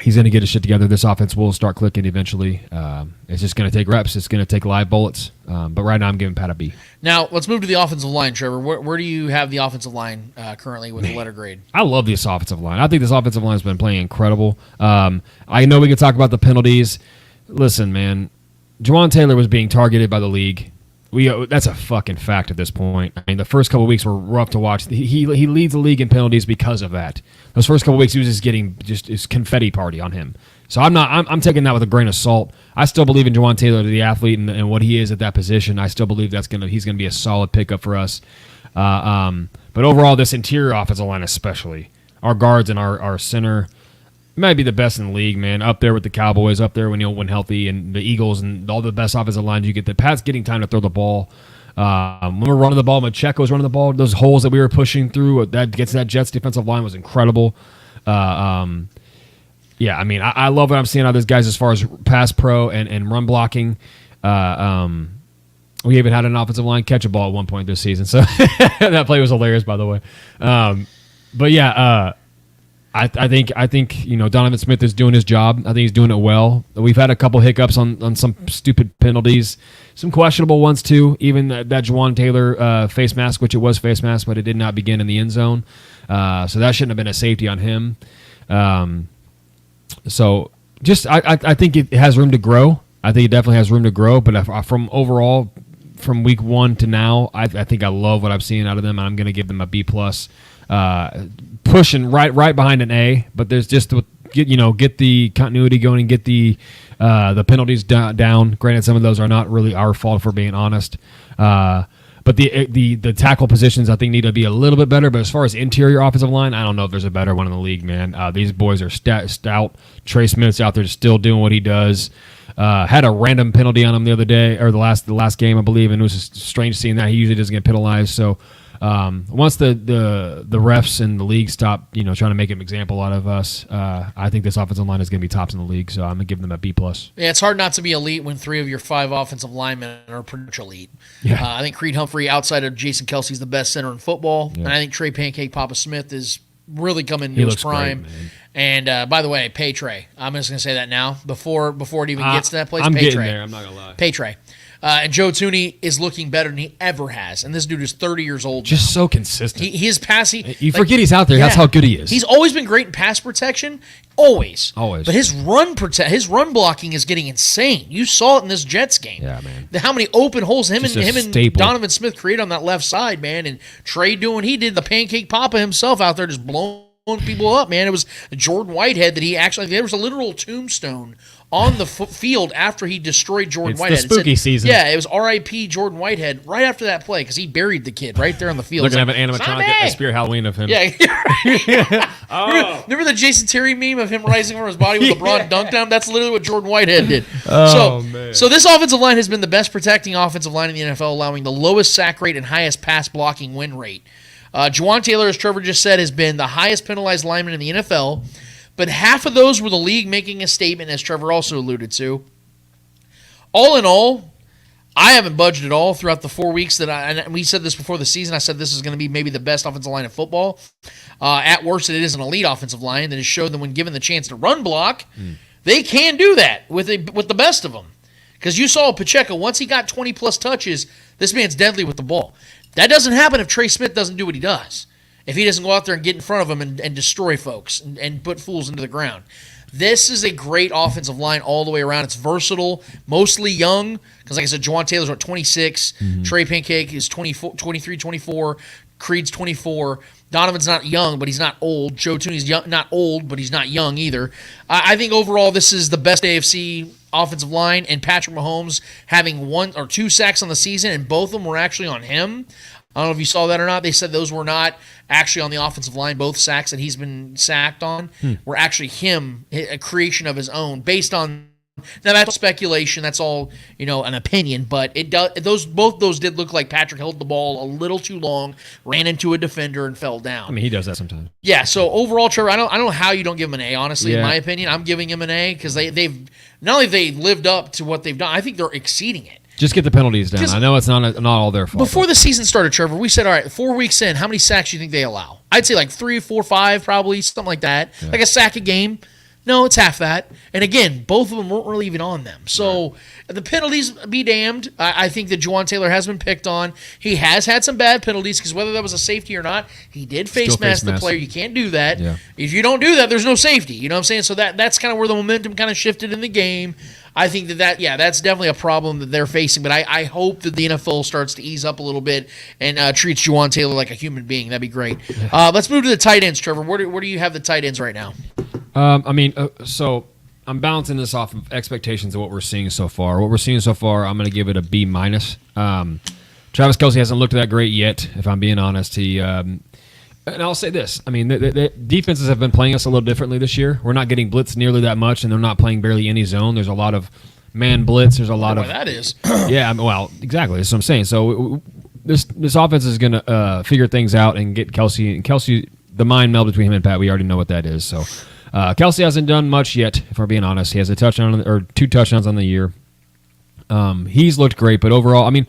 He's going to get his shit together. This offense will start clicking eventually. It's just going to take reps. It's going to take live bullets. But right now I'm giving Pat a B. Now, let's move to the offensive line, Trevor. Where do you have the offensive line currently with the letter grade? I love this offensive line. I think this offensive line has been playing incredible. I know we can talk about the penalties. Listen, man, Juwan Taylor was being targeted by the league. That's a fucking fact at this point. I mean, the first couple of weeks were rough to watch. He leads the league in penalties because of that. Those first couple of weeks, he was just getting his confetti party on him. So I'm taking that with a grain of salt. I still believe in Juwan Taylor, the athlete, and what he is at that position. I still believe he's gonna be a solid pickup for us. But overall, this interior offensive line, especially our guards and our center, might be the best in the league, man. Up there with the Cowboys, up there when healthy, and the Eagles, and all the best offensive lines you get. The Pat's getting time to throw the ball. When we're running the ball, Macheco's running the ball. Those holes that we were pushing through, that gets that Jets defensive line was incredible. I love what I'm seeing out of these guys as far as pass pro and run blocking. We even had an offensive line catch a ball at one point this season, so that play was hilarious, by the way. I think Donovan Smith is doing his job. I think he's doing it well. We've had a couple hiccups on some stupid penalties, some questionable ones too. Even that Juwan Taylor face mask, which it was face mask, but it did not begin in the end zone. So that shouldn't have been a safety on him. I think it has room to grow. I think it definitely has room to grow. But from week one to now, I think I love what I'm seeing out of them. And I'm going to give them a B+. Pushing right behind an A, but there's just get the continuity going and get the penalties down. Granted, some of those are not really our fault, for being honest. But the tackle positions, I think, need to be a little bit better. But as far as interior offensive line, I don't know if there's a better one in the league, man. These boys are stout. Trey Smith's out there still doing what he does. Had a random penalty on him the other day, or the last game, I believe, and it was just strange seeing that. He usually doesn't get penalized, so. Once the refs and the league stop, trying to make an example out of us, I think this offensive line is going to be tops in the league. So I'm going to give them a B+. Yeah, it's hard not to be elite when 3 of your 5 offensive linemen are pretty much elite. Yeah. I think Creed Humphrey, outside of Jason Kelsey, is the best center in football, and I think Trey Pancake Papa Smith is really coming into his prime. Great, man. And by the way, pay Trey. I'm just going to say that now before it even gets to that place. I'm pay getting Trey. there. I'm not going to lie. Pay Trey. And Joe Tooney is looking better than he ever has. And this dude is 30 years old Just now. so consistent. His passing. You forget he's out there. Yeah. That's how good he is. He's always been great in pass protection. Always. But his run blocking is getting insane. You saw it in this Jets game. Yeah, man. How many open holes him Just and Donovan Smith created on that left side, man. And Trey doing he did the pancake papa himself out there just blowing people up, man. It was Jordan Whitehead that there was a literal tombstone on the field after he destroyed Jordan Whitehead. It's the spooky season. Yeah, it was R.I.P. Jordan Whitehead right after that play because he buried the kid right there on the field. Looking at an animatronic Spirit Halloween of him. Yeah. Remember the Jason Terry meme of him rising from his body with LeBron dunked on him? That's literally what Jordan Whitehead did. Man. So this offensive line has been the best protecting offensive line in the NFL, allowing the lowest sack rate and highest pass blocking win rate. Juwan Taylor, as Trevor just said, has been the highest penalized lineman in the NFL, but half of those were the league making a statement, as Trevor also alluded to. All in all, I haven't budged at all throughout the 4 weeks and we said this before the season. I said this is going to be maybe the best offensive line in football. At worst, it is an elite offensive line that has shown that when given the chance to run block, they can do that with the best of them. Because you saw Pacheco, once he got 20-plus touches, this man's deadly with the ball. That doesn't happen if Trey Smith doesn't do what he does. If he doesn't go out there and get in front of them and destroy folks and put fools into the ground. This is a great offensive line all the way around. It's versatile, mostly young, because like I said, Juwan Taylor's 26, Trey Pancake is 24, 23, 24, Creed's 24. Donovan's not young, but he's not old. Joe Tooney's not old, but he's not young either. I think overall this is the best AFC offensive line and Patrick Mahomes having 1 or 2 sacks on the season, and both of them were actually on him. I don't know if you saw that or not. They said those were not actually on the offensive line. Both sacks that he's been sacked on were actually him, a creation of his own, based on. Now that's speculation. That's all an opinion. But it does. Both those did look like Patrick held the ball a little too long, ran into a defender, and fell down. I mean, he does that sometimes. Yeah. So overall, Trevor, I don't know how you don't give him an A. Honestly, Yeah. in my opinion, I'm giving him an A because they've not only have they lived up to what they've done. I think they're exceeding it. Just get the penalties down. I know it's not all their fault. Before the season started, Trevor, we said, all right, 4 weeks in, how many sacks do you think they allow? I'd say like 3, 4, 5, probably, something like that. Yeah. Like a sack a game. No, it's half that. And again, both of them weren't really even on them. So the penalties be damned. I think that Juwan Taylor has been picked on. He has had some bad penalties because whether that was a safety or not, he did face mask the player. You can't do that. Yeah. If you don't do that, there's no safety. You know what I'm saying? So that's kind of where the momentum kind of shifted in the game. I think that's definitely a problem that they're facing. But I hope that the NFL starts to ease up a little bit and treats Juwan Taylor like a human being. That'd be great. Let's move to the tight ends, Trevor. Where do you have the tight ends right now? So I'm balancing this off of expectations of what we're seeing so far. What we're seeing so far, I'm going to give it a B-. Travis Kelce hasn't looked that great yet, if I'm being honest. And I'll say this. I mean, the defenses have been playing us a little differently this year. We're not getting blitzed nearly that much, and they're not playing barely any zone. There's a lot of man blitz. There's a lot of that is. Yeah, well, exactly. That's what I'm saying. So this offense is going to figure things out and get Kelce. And Kelce, the mind meld between him and Pat, we already know what that is. So Kelce hasn't done much yet, if we're being honest. He has a touchdown or 2 touchdowns on the year. He's looked great, but overall, I mean,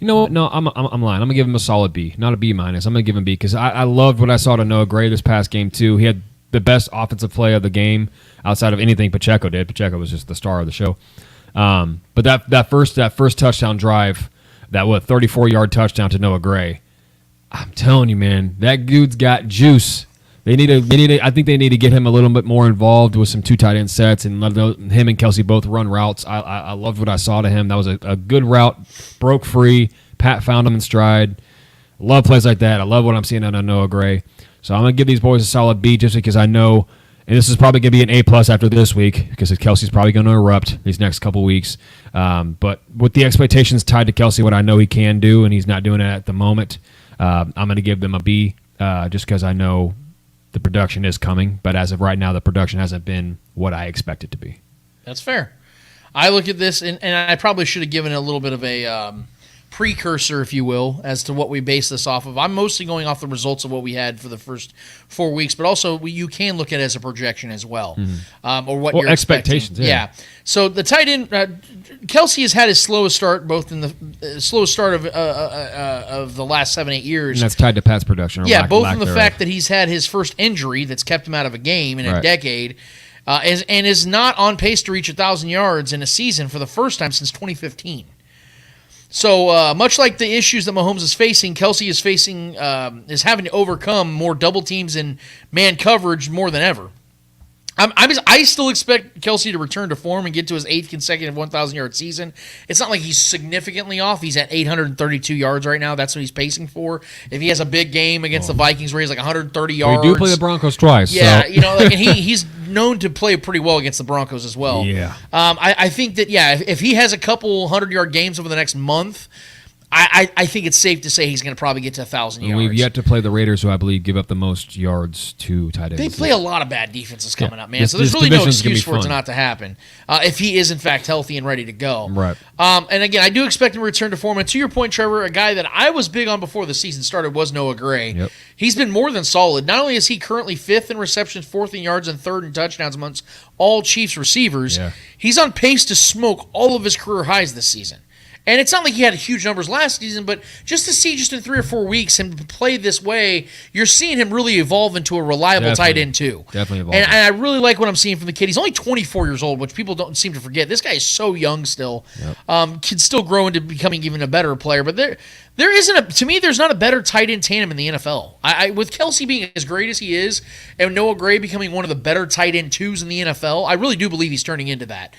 you know what? No, I'm lying. I'm going to give him a solid B, not a B-. I'm going to give him B because I loved what I saw to Noah Gray this past game, too. He had the best offensive play of the game outside of anything Pacheco did. Pacheco was just the star of the show. But that first touchdown drive, that 34-yard touchdown to Noah Gray, I'm telling you, man, that dude's got juice. I think they need to get him a little bit more involved with some 2 tight end sets and let him and Kelce both run routes. I loved what I saw to him. That was a good route, broke free. Pat found him in stride. Love plays like that. I love what I'm seeing out of Noah Gray. So I'm going to give these boys a solid B just because I know, and this is probably going to be an A+ after this week because Kelce's probably going to erupt these next couple weeks. But with the expectations tied to Kelce, what I know he can do, and he's not doing it at the moment, I'm going to give them a B just because I know the production is coming, but as of right now, the production hasn't been what I expect it to be. That's fair. I look at this, and I probably should have given it a little bit of a precursor, if you will, as to what we base this off of. I'm mostly going off the results of what we had for the first 4 weeks, but also you can look at it as a projection as well, or what you're expectations. Expecting. Yeah. So the tight end, Kelce has had his slowest start, both in the slowest start of the last 7-8 years. And that's tied to Pat's production. Yeah, both in the fact that he's had his first injury that's kept him out of a game in a decade, and is not on pace to reach 1,000 yards in a season for the first time since 2015. So much like the issues that Mahomes is facing, Kelce is having to overcome more double teams and man coverage more than ever. I still expect Kelce to return to form and get to his 8th consecutive 1,000-yard season. It's not like he's significantly off. He's at 832 yards right now. That's what he's pacing for. If he has a big game against the Vikings where he's like 130 yards. We do play the Broncos twice. Yeah, so. and he's known to play pretty well against the Broncos as well. Yeah. I think that, if he has a couple 100-yard games over the next month, I think it's safe to say he's going to probably get to 1,000 yards. We've yet to play the Raiders, who I believe give up the most yards to tight ends. They play a lot of bad defenses coming up, man. So there's really no excuse for it to not to happen if he is, in fact, healthy and ready to go. Right. And again, I do expect him to return to form. And to your point, Trevor, a guy that I was big on before the season started was Noah Gray. Yep. He's been more than solid. Not only is he currently 5th in receptions, 4th in yards, and 3rd in touchdowns amongst all Chiefs receivers, he's on pace to smoke all of his career highs this season. And it's not like he had huge numbers last season, but just to see in 3 or 4 weeks him play this way, you're seeing him really evolve into a reliable tight end too. Definitely evolve. And I really like what I'm seeing from the kid. He's only 24 years old, which people don't seem to forget. This guy is so young still. Yep. Can still grow into becoming even a better player. But there isn't to me, there's not a better tight end tandem in the NFL. With Kelce being as great as he is, and Noah Gray becoming one of the better tight end 2s in the NFL, I really do believe he's turning into that.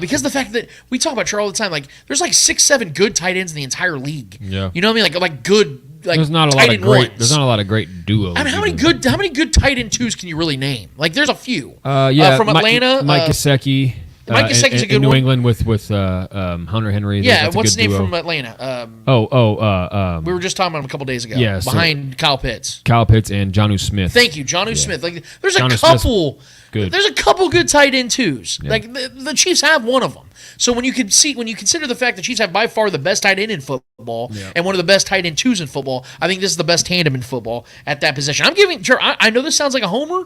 Because the fact that we talk about Charles all the time, like there's like 6-7 good tight ends in the entire league. Yeah. You know what I mean? Like good. Like there's not a lot of great. There's not a lot of great duos. I mean, how many good tight end 2s can you really name? Like there's a few. From Atlanta, Mike Gesicki. Mike Gesicki's a good in New one. England with Hunter Henry. Yeah, that's a what's his good name duo. from Atlanta? We We were just talking about him a couple days ago. Yeah, so- behind Kyle Pitts. Kyle Pitts and Jonnu Smith. Thank you, Jonnu Smith. Like, there's a Jonnu couple. good. There's a couple good tight end twos. Like the Chiefs have one of them. So when you consider the fact the Chiefs have by far the best tight end in football and one of the best tight end twos in football, I think this is the best tandem in football at that position. I'm giving. I know this sounds like a homer.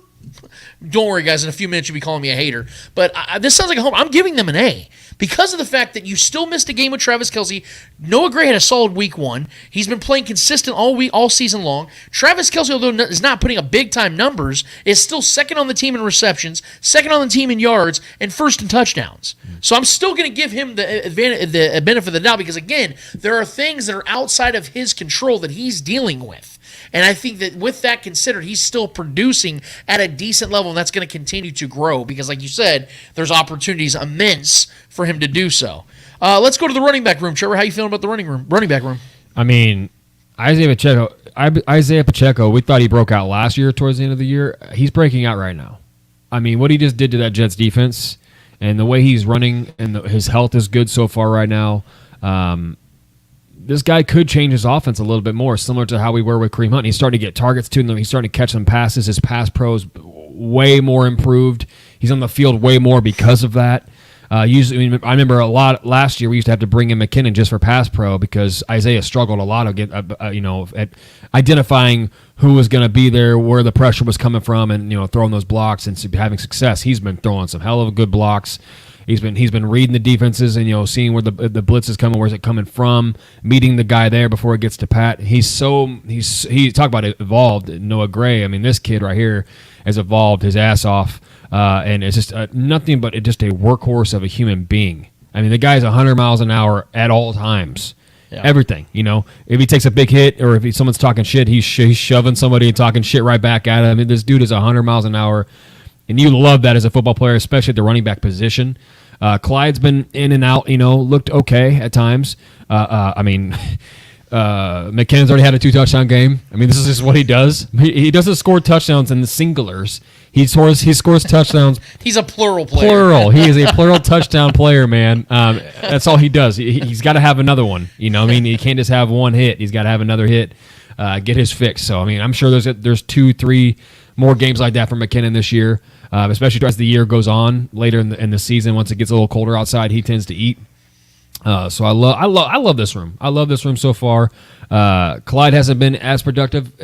Don't worry, guys. In a few minutes, you'll be calling me a hater. But this sounds like a homer. I'm giving them an A because of the fact that you still missed a game with Travis Kelce. Noah Gray had a solid week 1. He's been playing consistent all season long. Travis Kelce, although is not putting up big-time numbers, is still second on the team in receptions, second on the team in yards, and first in touchdowns. So I'm still going to give him the benefit of the doubt because, again, there are things that are outside of his control that he's dealing with. And I think that with that considered, he's still producing at a decent level, and that's going to continue to grow because, like you said, there's opportunities immense for him to do so. Let's go to the running back room. Trevor, how you feeling about the running back room? I mean, Isaiah Pacheco, we thought he broke out last year towards the end of the year. He's breaking out right now. I mean, what he just did to that Jets defense and the way he's running and his health is good so far right now. This guy could change his offense a little bit more, similar to how we were with Kareem Hunt. He's starting to get targets to him. He's starting to catch some passes. His pass pro is way more improved. He's on the field way more because of that. Usually, I remember a lot last year we used to have to bring in McKinnon just for pass pro because Isaiah struggled a lot at identifying who was going to be there, where the pressure was coming from, and throwing those blocks and having success. He's been throwing some hell of good blocks. He's been reading the defenses and seeing where the blitz is coming, where's it coming from, meeting the guy there before it gets to Pat. He talk about it evolved. Noah Gray. I mean, this kid right here has evolved his ass off, and it's just nothing but just a workhorse of a human being. I mean, the guy's 100 miles an hour at all times. Yeah. Everything, if he takes a big hit or if someone's talking shit, he's shoving somebody and talking shit right back at him. I mean, this dude is 100 miles an hour. And you love that as a football player, especially at the running back position. Clyde's been in and out, looked okay at times. McKinnon's already had a 2-touchdown game. I mean, this is just what he does. He doesn't score touchdowns in the singulars. He scores touchdowns. He's a plural player. Plural. He is a plural touchdown player, man. That's all he does. He's got to have another one. He can't just have one hit. He's got to have another hit, get his fix. So, I mean, I'm sure there's 2-3 more games like that for McKinnon this year, especially as the year goes on later in the season. Once it gets a little colder outside, he tends to eat. So I love this room. I love this room so far. Clyde hasn't been as productive.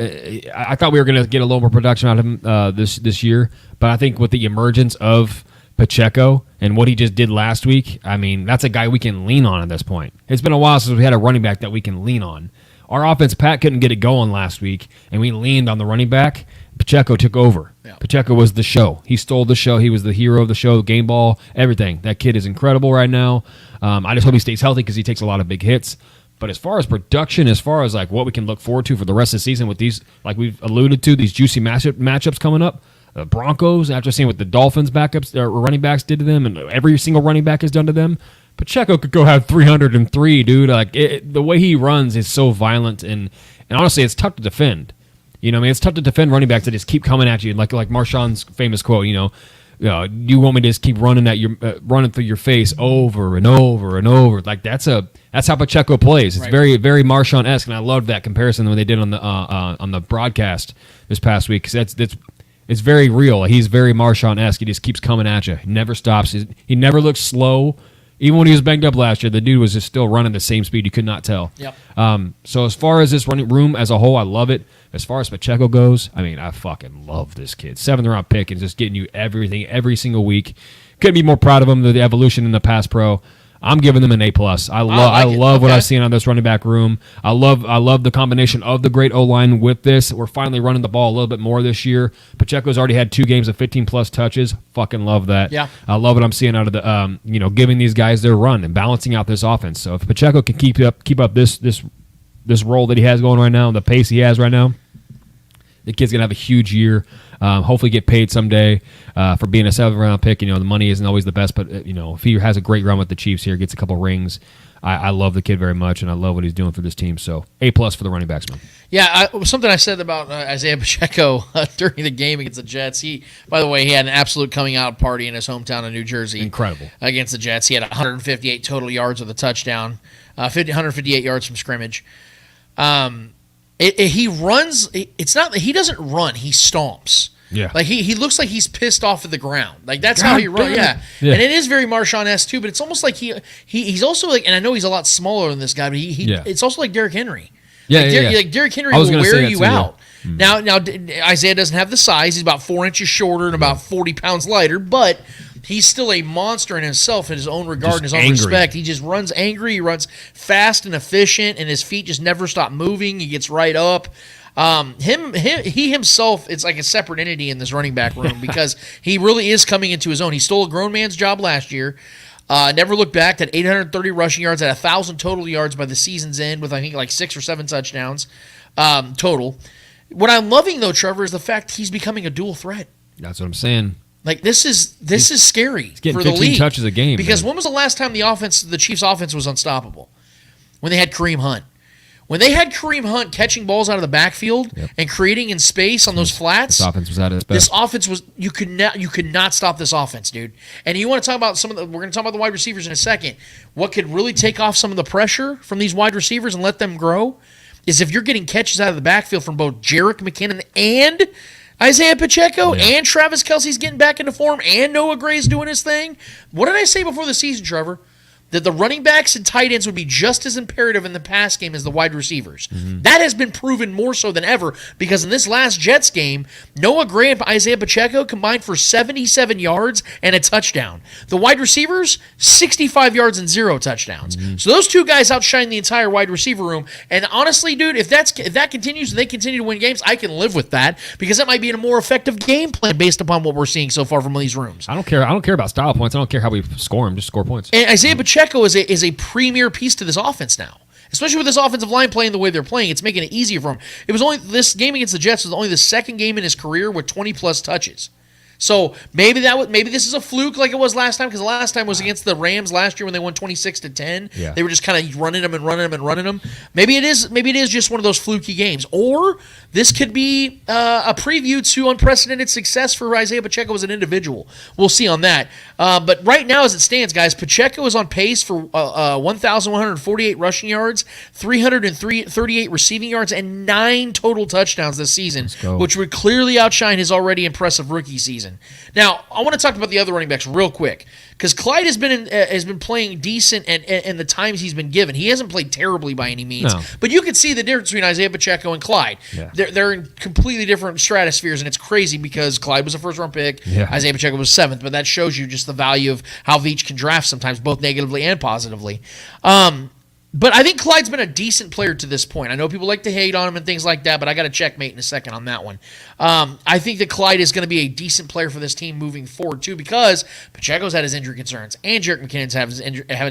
I thought we were going to get a little more production out of him this year, but I think with the emergence of Pacheco and what he just did last week, I mean, that's a guy we can lean on at this point. It's been a while since we had a running back that we can lean on. Our offense, Pat couldn't get it going last week, and we leaned on the running back. Pacheco took over. Yeah. Pacheco was the show. He stole the show. He was the hero of the show, game ball, everything. That kid is incredible right now. I just hope he stays healthy because he takes a lot of big hits. But as far as production, as far as like what we can look forward to for the rest of the season with these, like we've alluded to, these juicy matchups coming up, the Broncos, after seeing what the Dolphins backups or running backs did to them, and every single running back has done to them, Pacheco could go have 303, dude. Like the way he runs is so violent, and honestly, it's tough to defend. It's tough to defend running backs that just keep coming at you, like Marshawn's famous quote. You want me to just keep running at your running through your face over and over and over. Like that's how Pacheco plays. It's very very Marshawn-esque, and I loved that comparison when they did on the broadcast this past week because it's very real. He's very Marshawn-esque. He just keeps coming at you. He never stops. He never looks slow. Even when he was banged up last year, the dude was just still running the same speed. You could not tell. Yep. So as far as this running room as a whole, I love it. As far as Pacheco goes, I mean, I fucking love this kid. 7th-round pick and just getting you everything every single week. Couldn't be more proud of him. The evolution in the pass pro. I'm giving them an A+. I love what I've seen on this running back room. I love the combination of the great O-line with this. We're finally running the ball a little bit more this year. Pacheco's already had 2 games of 15+ touches. Fucking love that. Yeah. I love what I'm seeing out of the giving these guys their run and balancing out this offense. So if Pacheco can keep up this role that he has going right now, the pace he has right now, The kid's going to have a huge year. Hopefully get paid someday for being a 7th-round pick. The money isn't always the best, but, if he has a great run with the Chiefs here, gets a couple rings, I love the kid very much, and I love what he's doing for this team. So, A+ for the running backs, man. Yeah, something I said about Isaiah Pacheco during the game against the Jets. By the way, he had an absolute coming out party in his hometown of New Jersey. Incredible. Against the Jets. He had 158 total yards with a touchdown, 158 yards from scrimmage. He runs. It's not that he doesn't run. He stomps. Yeah. Like he looks like he's pissed off at the ground. Like that's how he runs. Yeah. And it is very Marshawn-esque too, but it's almost like he's also like, and I know he's a lot smaller than this guy, but it's also like Derrick Henry. Like Derrick Henry will wear you out. Now Isaiah doesn't have the size. He's about 4 inches shorter and about 40 pounds lighter, but he's still a monster in himself, in his own regard, in his own respect. He just runs angry. He runs fast and efficient, and his feet just never stop moving. He gets right up. He himself, it's like a separate entity in this running back room because he really is coming into his own. He stole a grown man's job last year. Never looked back. Had 830 rushing yards, at 1,000 total yards by the season's end, with I think like 6 or 7 touchdowns total. What I'm loving though, Trevor, is the fact he's becoming a dual threat. That's what I'm saying. Like this is scary he's getting for the 15 league. touches a game. Because when was the last time the Chiefs' offense was unstoppable? When they had Kareem Hunt. When they had Kareem Hunt catching balls out of the backfield and creating in space on those flats, this offense was at its best. This offense was you could not stop this offense, dude. And you want to talk about we're going to talk about the wide receivers in a second. What could really take off some of the pressure from these wide receivers and let them grow is if you're getting catches out of the backfield from both Jerick McKinnon and Isaiah Pacheco and Travis Kelce's getting back into form and Noah Gray's doing his thing. What did I say before the season, Trevor? That the running backs and tight ends would be just as imperative in the pass game as the wide receivers. Mm-hmm. That has been proven more so than ever because in this last Jets game, Noah Gray and Isaiah Pacheco combined for 77 yards and a touchdown. The wide receivers, 65 yards and 0 touchdowns. Mm-hmm. So those two guys outshine the entire wide receiver room. And honestly, dude, if that continues and they continue to win games, I can live with that because that might be a more effective game plan based upon what we're seeing so far from these rooms. I don't care about style points. I don't care how we score them. Just score points. And Isaiah Pacheco is a premier piece to this offense now. Especially with this offensive line playing the way they're playing, it's making it easier for him. It was only this game against the Jets was only the second game in his career with 20-plus touches. So maybe this is a fluke like it was last time because the last time was against the Rams last year when they won 26-10. Yeah. They were just kind of running them. Maybe it is just one of those fluky games. Or this could be a preview to unprecedented success for Isaiah Pacheco as an individual. We'll see on that. But right now as it stands, guys, Pacheco is on pace for 1,148 rushing yards, 338 receiving yards, and 9 total touchdowns this season, which would clearly outshine his already impressive rookie season. Now, I want to talk about the other running backs real quick because Clyde has been playing decent and the times he's been given. He hasn't played terribly by any means, but you can see the difference between Isaiah Pacheco and Clyde. Yeah. They're in completely different stratospheres, and it's crazy because Clyde was a first-round pick, Isaiah Pacheco was 7th, but that shows you just the value of how each can draft sometimes, both negatively and positively. But I think Clyde's been a decent player to this point. I know people like to hate on him and things like that, but I got to checkmate in a second on that one. I think that Clyde is going to be a decent player for this team moving forward, too, because Pacheco's had his injury concerns and Jerick McKinnon's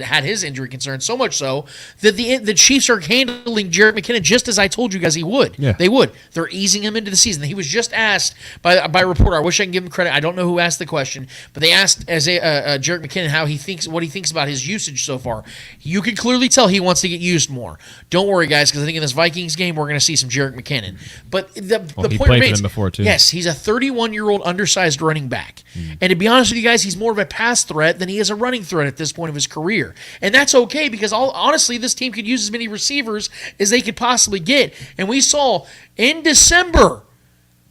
had his injury concerns, so much so that the Chiefs are handling Jerick McKinnon just as I told you guys he would. Yeah. They would. They're easing him into the season. He was just asked by a reporter. I wish I can give him credit. I don't know who asked the question, but they asked Jerick McKinnon what he thinks about his usage so far. You can clearly tell he wants to get used more. Don't worry, guys, because I think in this Vikings game we're going to see some Jerick McKinnon. But the point remains, too. Yes, he's a 31-year-old undersized running back. And to be honest with you guys, he's more of a pass threat than he is a running threat at this point of his career. And that's okay because honestly, this team could use as many receivers as they could possibly get. And we saw in December,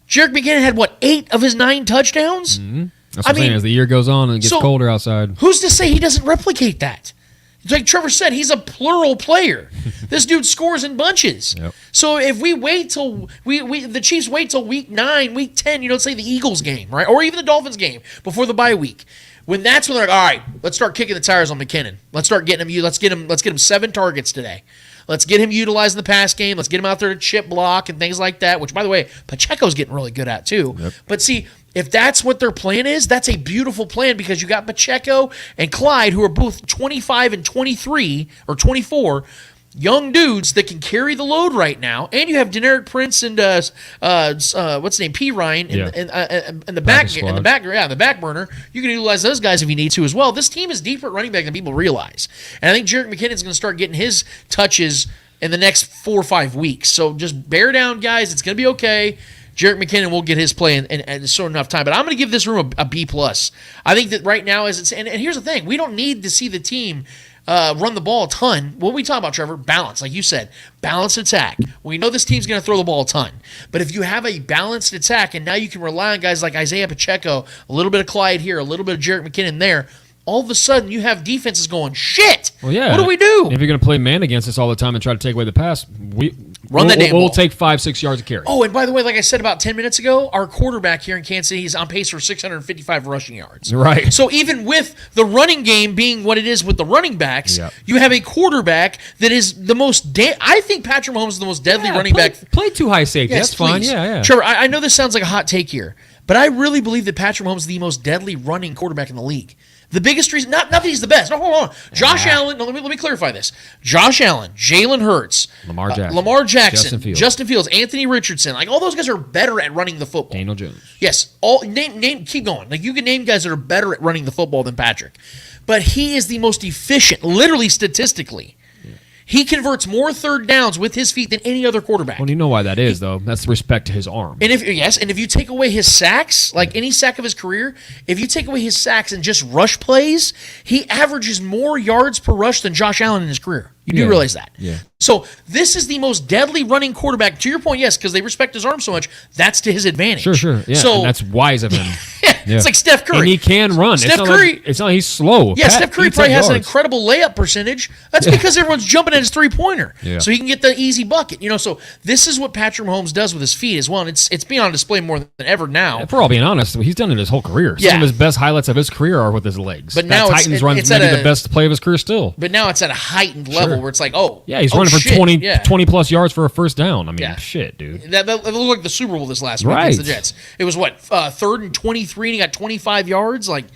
Jerick McKinnon had 8 of his 9 touchdowns? Mm-hmm. That's what I'm saying. As the year goes on and it gets colder outside. Who's to say he doesn't replicate that? Like Trevor said, he's a plural player. This dude scores in bunches. Yep. So if we wait till the Chiefs wait till week 9, week 10, say the Eagles game, right, or even the Dolphins game before the bye week, that's when they're like, all right, let's start kicking the tires on McKinnon. Let's start getting him. Let's get him 7 targets today. Let's get him utilizing the pass game. Let's get him out there to chip block and things like that, which, by the way, Pacheco's getting really good at too. Yep. But see, if that's what their plan is, that's a beautiful plan because you got Pacheco and Clyde, who are both 25 and 23 or 24. young dudes that can carry the load right now, and you have Deneric Prince and what's his name, P. Ryan in the back burner. You can utilize those guys if you need to as well. This team is deeper at running back than people realize, and I think Jerick McKinnon's going to start getting his touches in the next 4 or 5 weeks. So just bear down, guys. It's going to be okay. Jerick McKinnon will get his play in soon enough time. But I'm going to give this room a B+. I think that right now, and here's the thing. We don't need to see the team run the ball a ton. What we talk about, Trevor, balance. Like you said, balanced attack. We know this team's going to throw the ball a ton. But if you have a balanced attack, and now you can rely on guys like Isaiah Pacheco, a little bit of Clyde here, a little bit of Jerick McKinnon there, all of a sudden you have defenses going, shit, well, yeah. What do we do? If you're going to play man against us all the time and try to take away the pass, we'll take 5-6 yards of carry. Oh, and by the way, like I said about 10 minutes ago, our quarterback here in Kansas City is on pace for 655 rushing yards. Right. So even with the running game being what it is with the running backs, you have a quarterback that is the most I think Patrick Mahomes is the most deadly running back. Play too high safety. Yes, that's fine. Please. Yeah. Trevor, I know this sounds like a hot take here, but I really believe that Patrick Mahomes is the most deadly running quarterback in the league. The biggest reason, not that he's the best. No, hold on. Josh Allen, let me clarify this. Josh Allen, Jalen Hurts, Lamar Jackson, Justin Fields, Anthony Richardson, like all those guys are better at running the football. Daniel Jones. Yes. Keep going. Like you can name guys that are better at running the football than Patrick. But he is the most efficient, literally statistically. He converts more third downs with his feet than any other quarterback. Well, you know why that is, though. That's respect to his arm. And if you take away his sacks, like any sack of his career, if you take away his sacks and just rush plays, he averages more yards per rush than Josh Allen in his career. You do realize that. Yeah. So this is the most deadly running quarterback. To your point, yes, because they respect his arm so much, that's to his advantage. Sure. Yeah, so, and that's wise of him. It's like Steph Curry. And he can run. Steph Curry. It's not like he's slow. Yeah, Steph Curry probably has an incredible layup percentage. That's because everyone's jumping at his three-pointer. Yeah. So he can get the easy bucket. So this is what Patrick Mahomes does with his feet as well, and it's being on display more than ever now. If we're all being honest, he's done it his whole career. Some of his best highlights of his career are with his legs. But now Titans runs maybe the best play of his career still. But now it's at a heightened level where it's like, he's running for 20-plus yards for a first down. I mean, shit, dude. That looked like the Super Bowl this last week against the Jets. It was, 3rd and 23, and he got 25 yards? Like,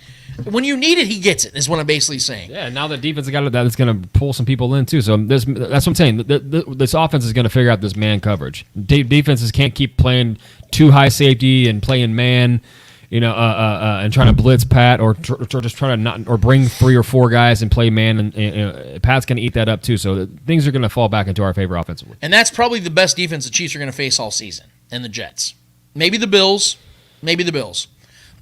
when you need it, he gets it, is what I'm basically saying. Yeah, now the defense got it, that's going to pull some people in, too. So that's what I'm saying. This offense is going to figure out this man coverage. Defenses can't keep playing too high safety and playing man, and trying to blitz Pat or just try to not or bring 3 or 4 guys and play man. And Pat's going to eat that up too. So things are going to fall back into our favor offensively. And that's probably the best defense the Chiefs are going to face all season. And the Jets, maybe the Bills.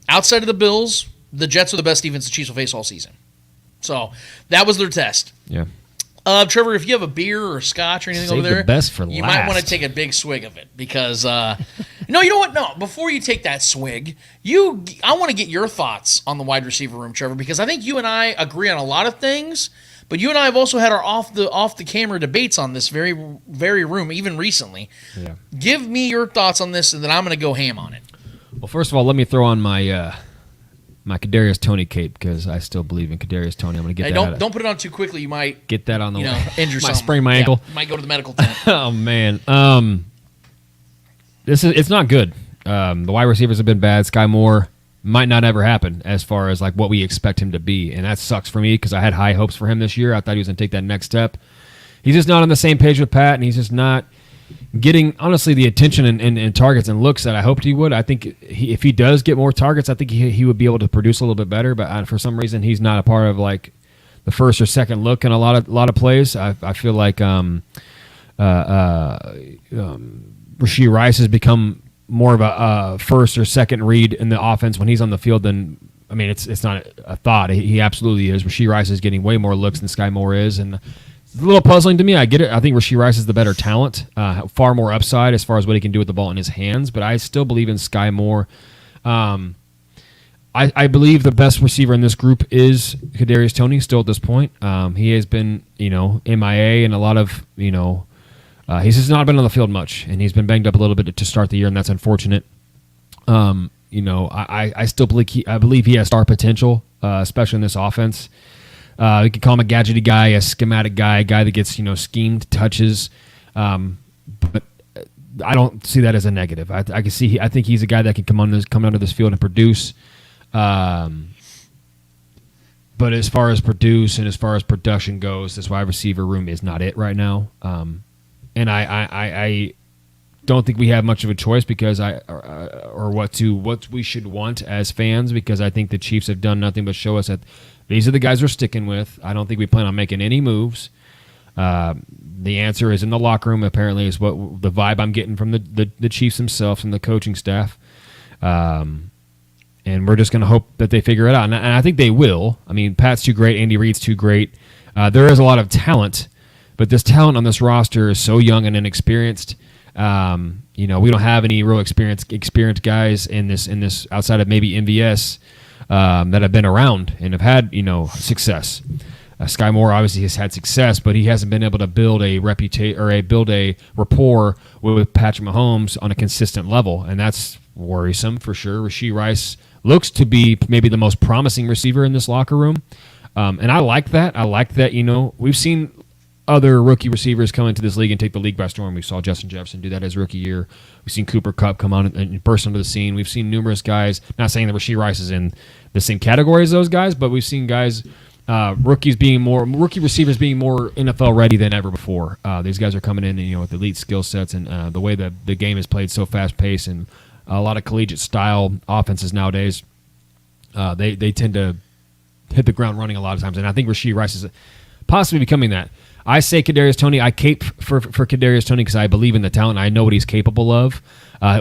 Outside of the Bills, the Jets are the best defense the Chiefs will face all season. So that was their test. Yeah. Trevor, if you have a beer or scotch or anything over there, you might want to take a big swig of it because no, you know what? No, before you take that swig, I want to get your thoughts on the wide receiver room, Trevor, because I think you and I agree on a lot of things, but you and I have also had our off the camera debates on this very very room even recently. Yeah. Give me your thoughts on this, and then I'm going to go ham on it. Well, first of all, let me throw on my my Kadarius Toney cape because I still believe in Kadarius Toney. I'm going to get that. Don't put it on too quickly. You might get that on the way. Injure might sprain my ankle. Might go to the medical tent. Oh man, it's not good. The wide receivers have been bad. Sky Moore might not ever happen as far as like what we expect him to be, and that sucks for me because I had high hopes for him this year. I thought he was going to take that next step. He's just not on the same page with Pat, and he's just not getting, honestly, the attention and targets and looks that I hoped he would. I think if he does get more targets, I think he would be able to produce a little bit better. But for some reason, he's not a part of like the first or second look in a lot of plays. I feel like Rashee Rice has become more of a first or second read in the offense when he's on the field than. I mean, it's not a thought. He absolutely is. Rashee Rice is getting way more looks than Sky Moore is, and it's a little puzzling to me. I get it. I think Rashee Rice is the better talent, far more upside as far as what he can do with the ball in his hands. But I still believe in Sky Moore. I believe the best receiver in this group is Kadarius Toney still at this point. He has been, MIA and a lot of, he's just not been on the field much, and he's been banged up a little bit to start the year, and that's unfortunate. I still believe he has star potential, especially in this offense. We could call him a gadgety guy, a schematic guy, a guy that gets schemed touches, but I don't see that as a negative. I can see. I think he's a guy that can come onto this field and produce. But as far as produce and as far as production goes, this wide receiver room is not it right now. And I don't think we have much of a choice because what we should want as fans, because I think the Chiefs have done nothing but show us that these are the guys we're sticking with. I don't think we plan on making any moves. The answer is in the locker room, apparently, is what the vibe I'm getting from the Chiefs themselves and the coaching staff. And we're just going to hope that they figure it out. And I think they will. I mean, Pat's too great. Andy Reid's too great. There is a lot of talent, but this talent on this roster is so young and inexperienced. We don't have any real experienced guys in this outside of maybe MVS that have been around and have had success. Sky Moore obviously has had success, but he hasn't been able to build a reputation or build a rapport with Patrick Mahomes on a consistent level, and that's worrisome for sure. Rashee Rice looks to be maybe the most promising receiver in this locker room, and I like that. We've seen other rookie receivers come into this league and take the league by storm. We saw Justin Jefferson do that his rookie year. We've seen Cooper Kupp come on and burst onto the scene. We've seen numerous guys, not saying that Rashee Rice is in the same category as those guys, but we've seen guys, rookie receivers being more NFL ready than ever before. These guys are coming in, with elite skill sets and the way that the game is played so fast paced and a lot of collegiate style offenses nowadays. They tend to hit the ground running a lot of times, and I think Rashee Rice is possibly becoming that. I say Kadarius Toney. I cape for Kadarius Toney because I believe in the talent. I know what he's capable of.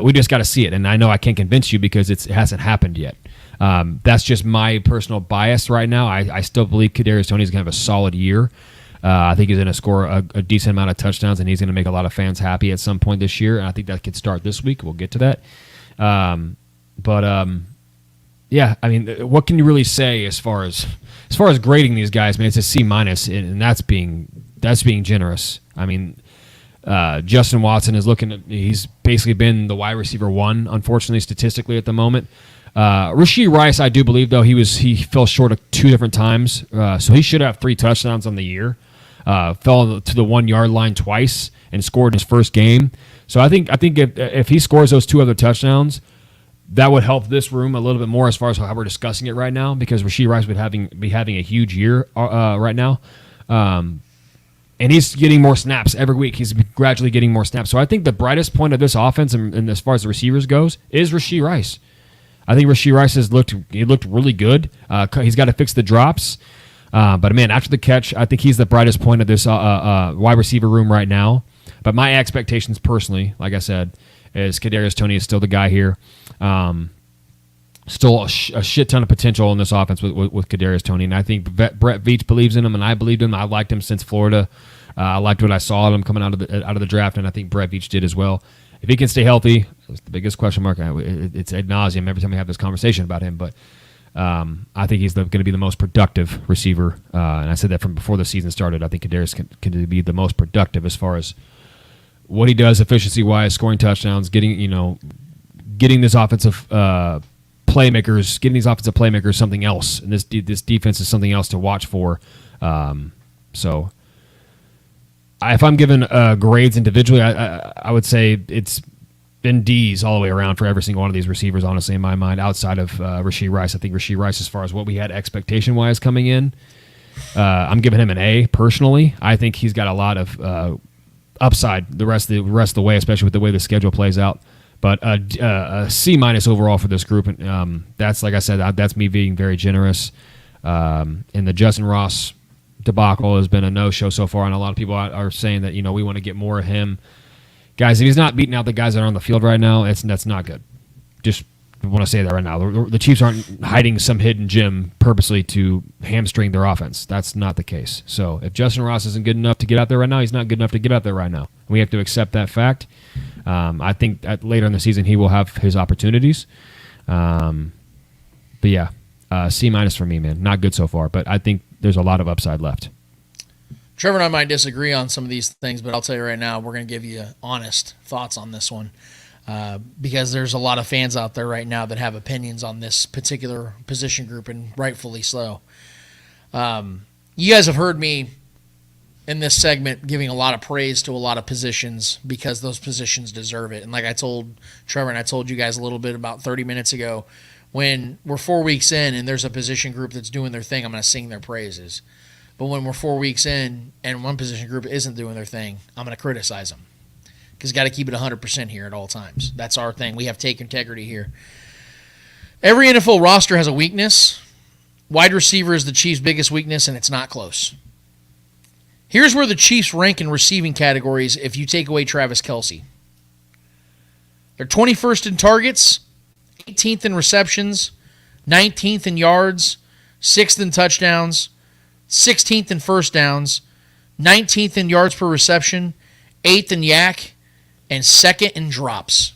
We just got to see it, and I know I can't convince you because it hasn't happened yet. That's just my personal bias right now. I still believe Kadarius Toney is going to have a solid year. I think he's going to score a decent amount of touchdowns, and he's going to make a lot of fans happy at some point this year. And I think that could start this week. We'll get to that. Yeah. I mean, what can you really say as far as grading these guys? Man, it's a C-, and that's being generous. I mean, Justin Watson he's basically been the wide receiver one, unfortunately, statistically at the moment. Rashee Rice, I do believe, though, he fell short of 2 different times, so he should have 3 touchdowns on the year. Fell to the 1-yard line twice and scored in his first game. So I think if he scores those 2 other touchdowns, that would help this room a little bit more as far as how we're discussing it right now, because Rashee Rice would be having a huge year right now. And he's getting more snaps every week. He's gradually getting more snaps. So I think the brightest point of this offense, and as far as the receivers goes, is Rashee Rice. I think Rashee Rice looked really good. He's got to fix the drops. But, man, after the catch, I think he's the brightest point of this wide receiver room right now. But my expectations personally, like I said, is Kadarius Toney is still the guy here. Still a shit ton of potential in this offense with Kadarius Toney. And I think Brett Veach believes in him, and I believed him. I liked him since Florida. I liked what I saw of him coming out of the draft, and I think Brett Veach did as well. If he can stay healthy, it's the biggest question mark. It's ad nauseum every time we have this conversation about him. But I think he's going to be the most productive receiver. And I said that from before the season started. I think Kadarius can be the most productive as far as what he does efficiency-wise, scoring touchdowns, getting this offensive playmakers, getting these offensive playmakers something else. And this defense is something else to watch for. So if I'm given grades individually, I would say it's been D's all the way around for every single one of these receivers, honestly, in my mind, outside of Rashee Rice. I think Rashee Rice, as far as what we had expectation-wise coming in, I'm giving him an A personally. I think he's got a lot of upside the rest of the way, especially with the way the schedule plays out. But a C- overall for this group, and that's, like I said, that's me being very generous. And the Justin Ross debacle has been a no-show so far, and a lot of people are saying that we want to get more of him. Guys, if he's not beating out the guys that are on the field right now, that's not good. Just want to say that right now. The Chiefs aren't hiding some hidden gem purposely to hamstring their offense. That's not the case. So if Justin Ross isn't good enough to get out there right now, he's not good enough to get out there right now. We have to accept that fact. I think that later in the season he will have his opportunities. But yeah, C- for me, man. Not good so far, but I think there's a lot of upside left. Trevor and I might disagree on some of these things, but I'll tell you right now, we're going to give you honest thoughts on this one. Because there's a lot of fans out there right now that have opinions on this particular position group, and rightfully so. You guys have heard me in this segment giving a lot of praise to a lot of positions because those positions deserve it. And like I told Trevor and I told you guys a little bit about 30 minutes ago, When we're 4 weeks in and there's a position group that's doing their thing, I'm going to sing their praises. But when we're 4 weeks in and one position group isn't doing their thing, I'm going to criticize them. Because got to keep it 100% here at all times. That's our thing. We have take integrity here. Every NFL roster has a weakness. Wide receiver is the Chiefs' biggest weakness, and it's not close. Here's where the Chiefs rank in receiving categories if you take away Travis Kelce. They're 21st in targets, 18th in receptions, 19th in yards, 6th in touchdowns, 16th in first downs, 19th in yards per reception, 8th in yak, and 2nd in drops.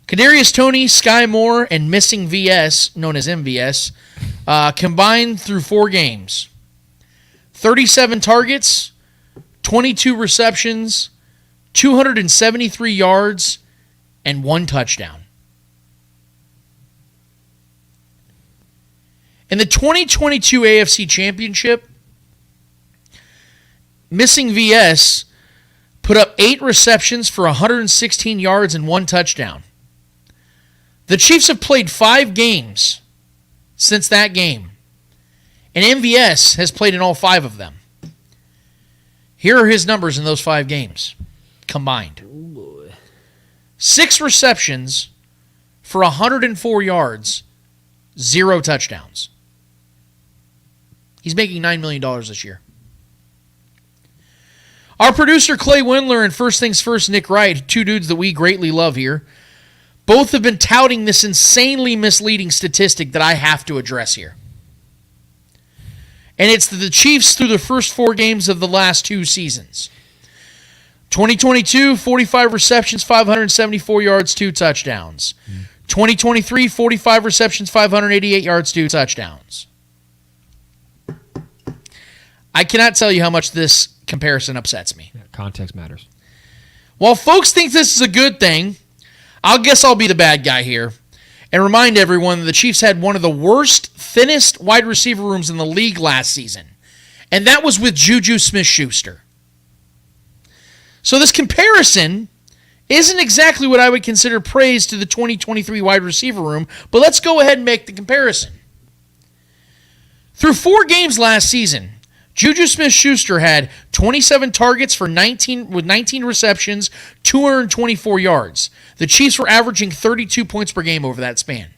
Kadarius Toney, Sky Moore, and missing VS, known as MVS, combined through 4 games. 37 targets, 22 receptions, 273 yards, and 1 touchdown. In the 2022 AFC Championship, missing VS put up 8 receptions for 116 yards and 1 touchdown. The Chiefs have played 5 games since that game, and MVS has played in all 5 of them. Here are his numbers in those 5 games combined. 6 receptions for 104 yards, 0 touchdowns. He's making $9 million this year. Our producer Clay Windler and First Things First Nick Wright, 2 dudes that we greatly love here, both have been touting this insanely misleading statistic that I have to address here. And it's the Chiefs through the first 4 games of the last 2 seasons. 2022, 45 receptions, 574 yards, 2 touchdowns. 2023, 45 receptions, 588 yards, 2 touchdowns. I cannot tell you how much this comparison upsets me. Yeah, context matters. While folks think this is a good thing, I guess I'll be the bad guy here and remind everyone that the Chiefs had one of the worst, thinnest wide receiver rooms in the league last season, and that was with Juju Smith-Schuster. So this comparison isn't exactly what I would consider praise to the 2023 wide receiver room, but let's go ahead and make the comparison. Through 4 games last season, Juju Smith-Schuster had 27 targets with 19 receptions, 224 yards. The Chiefs were averaging 32 points per game over that span.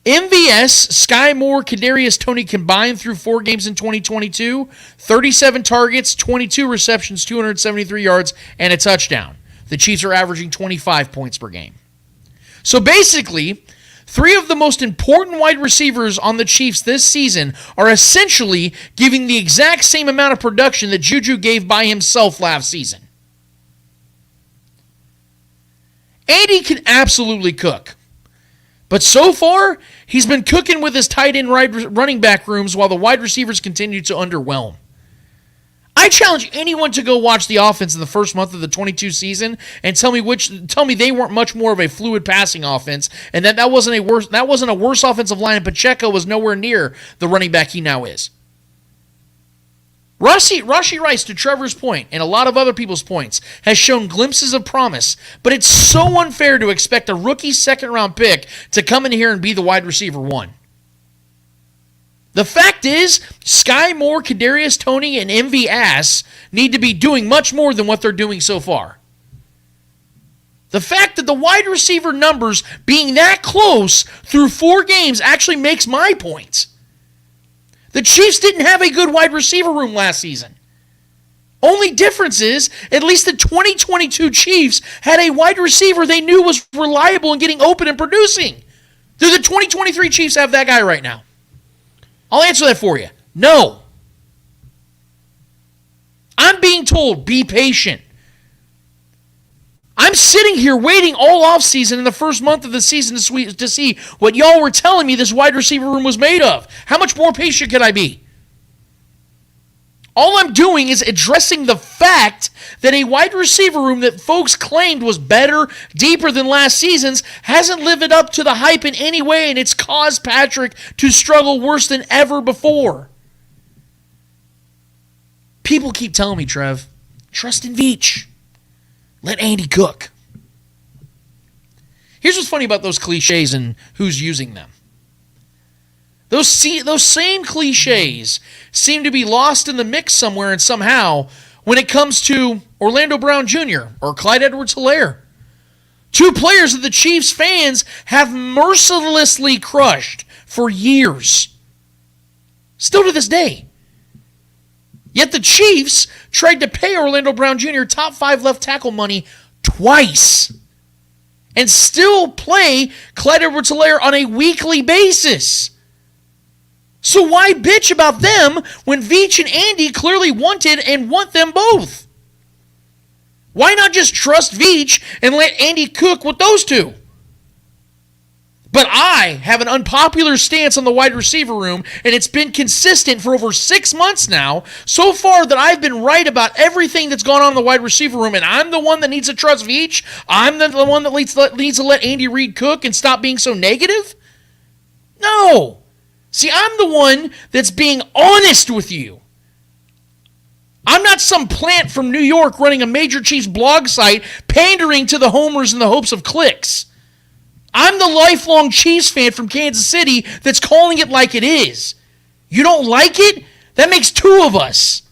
MVS, Sky Moore, Kadarius Toney combined through 4 games in 2022, 37 targets, 22 receptions, 273 yards, and a touchdown. The Chiefs are averaging 25 points per game. So basically, 3 of the most important wide receivers on the Chiefs this season are essentially giving the exact same amount of production that Juju gave by himself last season. Andy can absolutely cook. But so far, he's been cooking with his tight end running back rooms while the wide receivers continue to underwhelm. I challenge anyone to go watch the offense in the first month of the 22 season and tell me they weren't much more of a fluid passing offense, and that wasn't a worse offensive line, and Pacheco was nowhere near the running back he now is. Rashee Rice, to Trevor's point and a lot of other people's points, has shown glimpses of promise, but it's so unfair to expect a rookie second-round pick to come in here and be the wide receiver 1. The fact is, Sky Moore, Kadarius Toney, and MVS need to be doing much more than what they're doing so far. The fact that the wide receiver numbers being that close through 4 games actually makes my point. The Chiefs didn't have a good wide receiver room last season. Only difference is, at least the 2022 Chiefs had a wide receiver they knew was reliable and getting open and producing. Do the 2023 Chiefs have that guy right now? I'll answer that for you. No. I'm being told, be patient. I'm sitting here waiting all offseason in the first month of the season to see what y'all were telling me this wide receiver room was made of. How much more patient could I be? All I'm doing is addressing the fact that a wide receiver room that folks claimed was better, deeper than last season's hasn't lived up to the hype in any way, and it's caused Patrick to struggle worse than ever before. People keep telling me, Trev, trust in Veach. Let Andy cook. Here's what's funny about those cliches and who's using them. Those same cliches seem to be lost in the mix somewhere and somehow when it comes to Orlando Brown Jr. or Clyde Edwards-Helaire. Two players that the Chiefs fans have mercilessly crushed for years. Still to this day. Yet the Chiefs tried to pay Orlando Brown Jr. top 5 left tackle money twice and still play Clyde Edwards-Helaire on a weekly basis. So why bitch about them when Veach and Andy clearly wanted and want them both? Why not just trust Veach and let Andy cook with those two? But I have an unpopular stance on the wide receiver room, and it's been consistent for over 6 months now, so far that I've been right about everything that's gone on in the wide receiver room, and I'm the one that needs to trust Veach? I'm the one that needs to let Andy Reid cook and stop being so negative? No. See, I'm the one that's being honest with you. I'm not some plant from New York running a major Chiefs blog site pandering to the homers in the hopes of clicks. I'm the lifelong Chiefs fan from Kansas City that's calling it like it is. You don't like it? That makes two of us.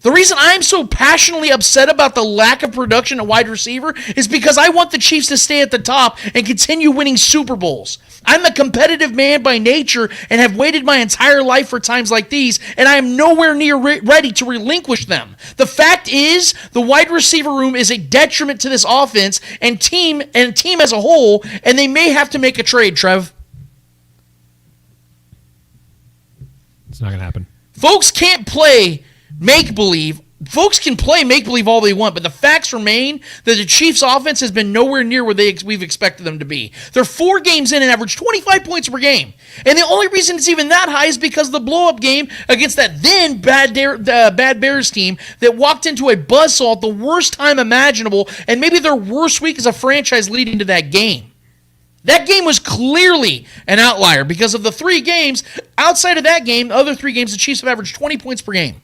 The reason I'm so passionately upset about the lack of production at wide receiver is because I want the Chiefs to stay at the top and continue winning Super Bowls. I'm a competitive man by nature and have waited my entire life for times like these, and I am nowhere near ready to relinquish them. The fact is, the wide receiver room is a detriment to this offense and team as a whole, and they may have to make a trade, Trev. It's not going to happen. Folks can't play make-believe. Folks can play make-believe all they want, but the facts remain that the Chiefs' offense has been nowhere near where we've expected them to be. They're 4 games in and average 25 points per game. And the only reason it's even that high is because of the blow-up game against that then bad Bears team that walked into a buzzsaw at the worst time imaginable and maybe their worst week as a franchise leading to that game. That game was clearly an outlier because of the 3 games. Outside of that game, the other 3 games, the Chiefs have averaged 20 points per game.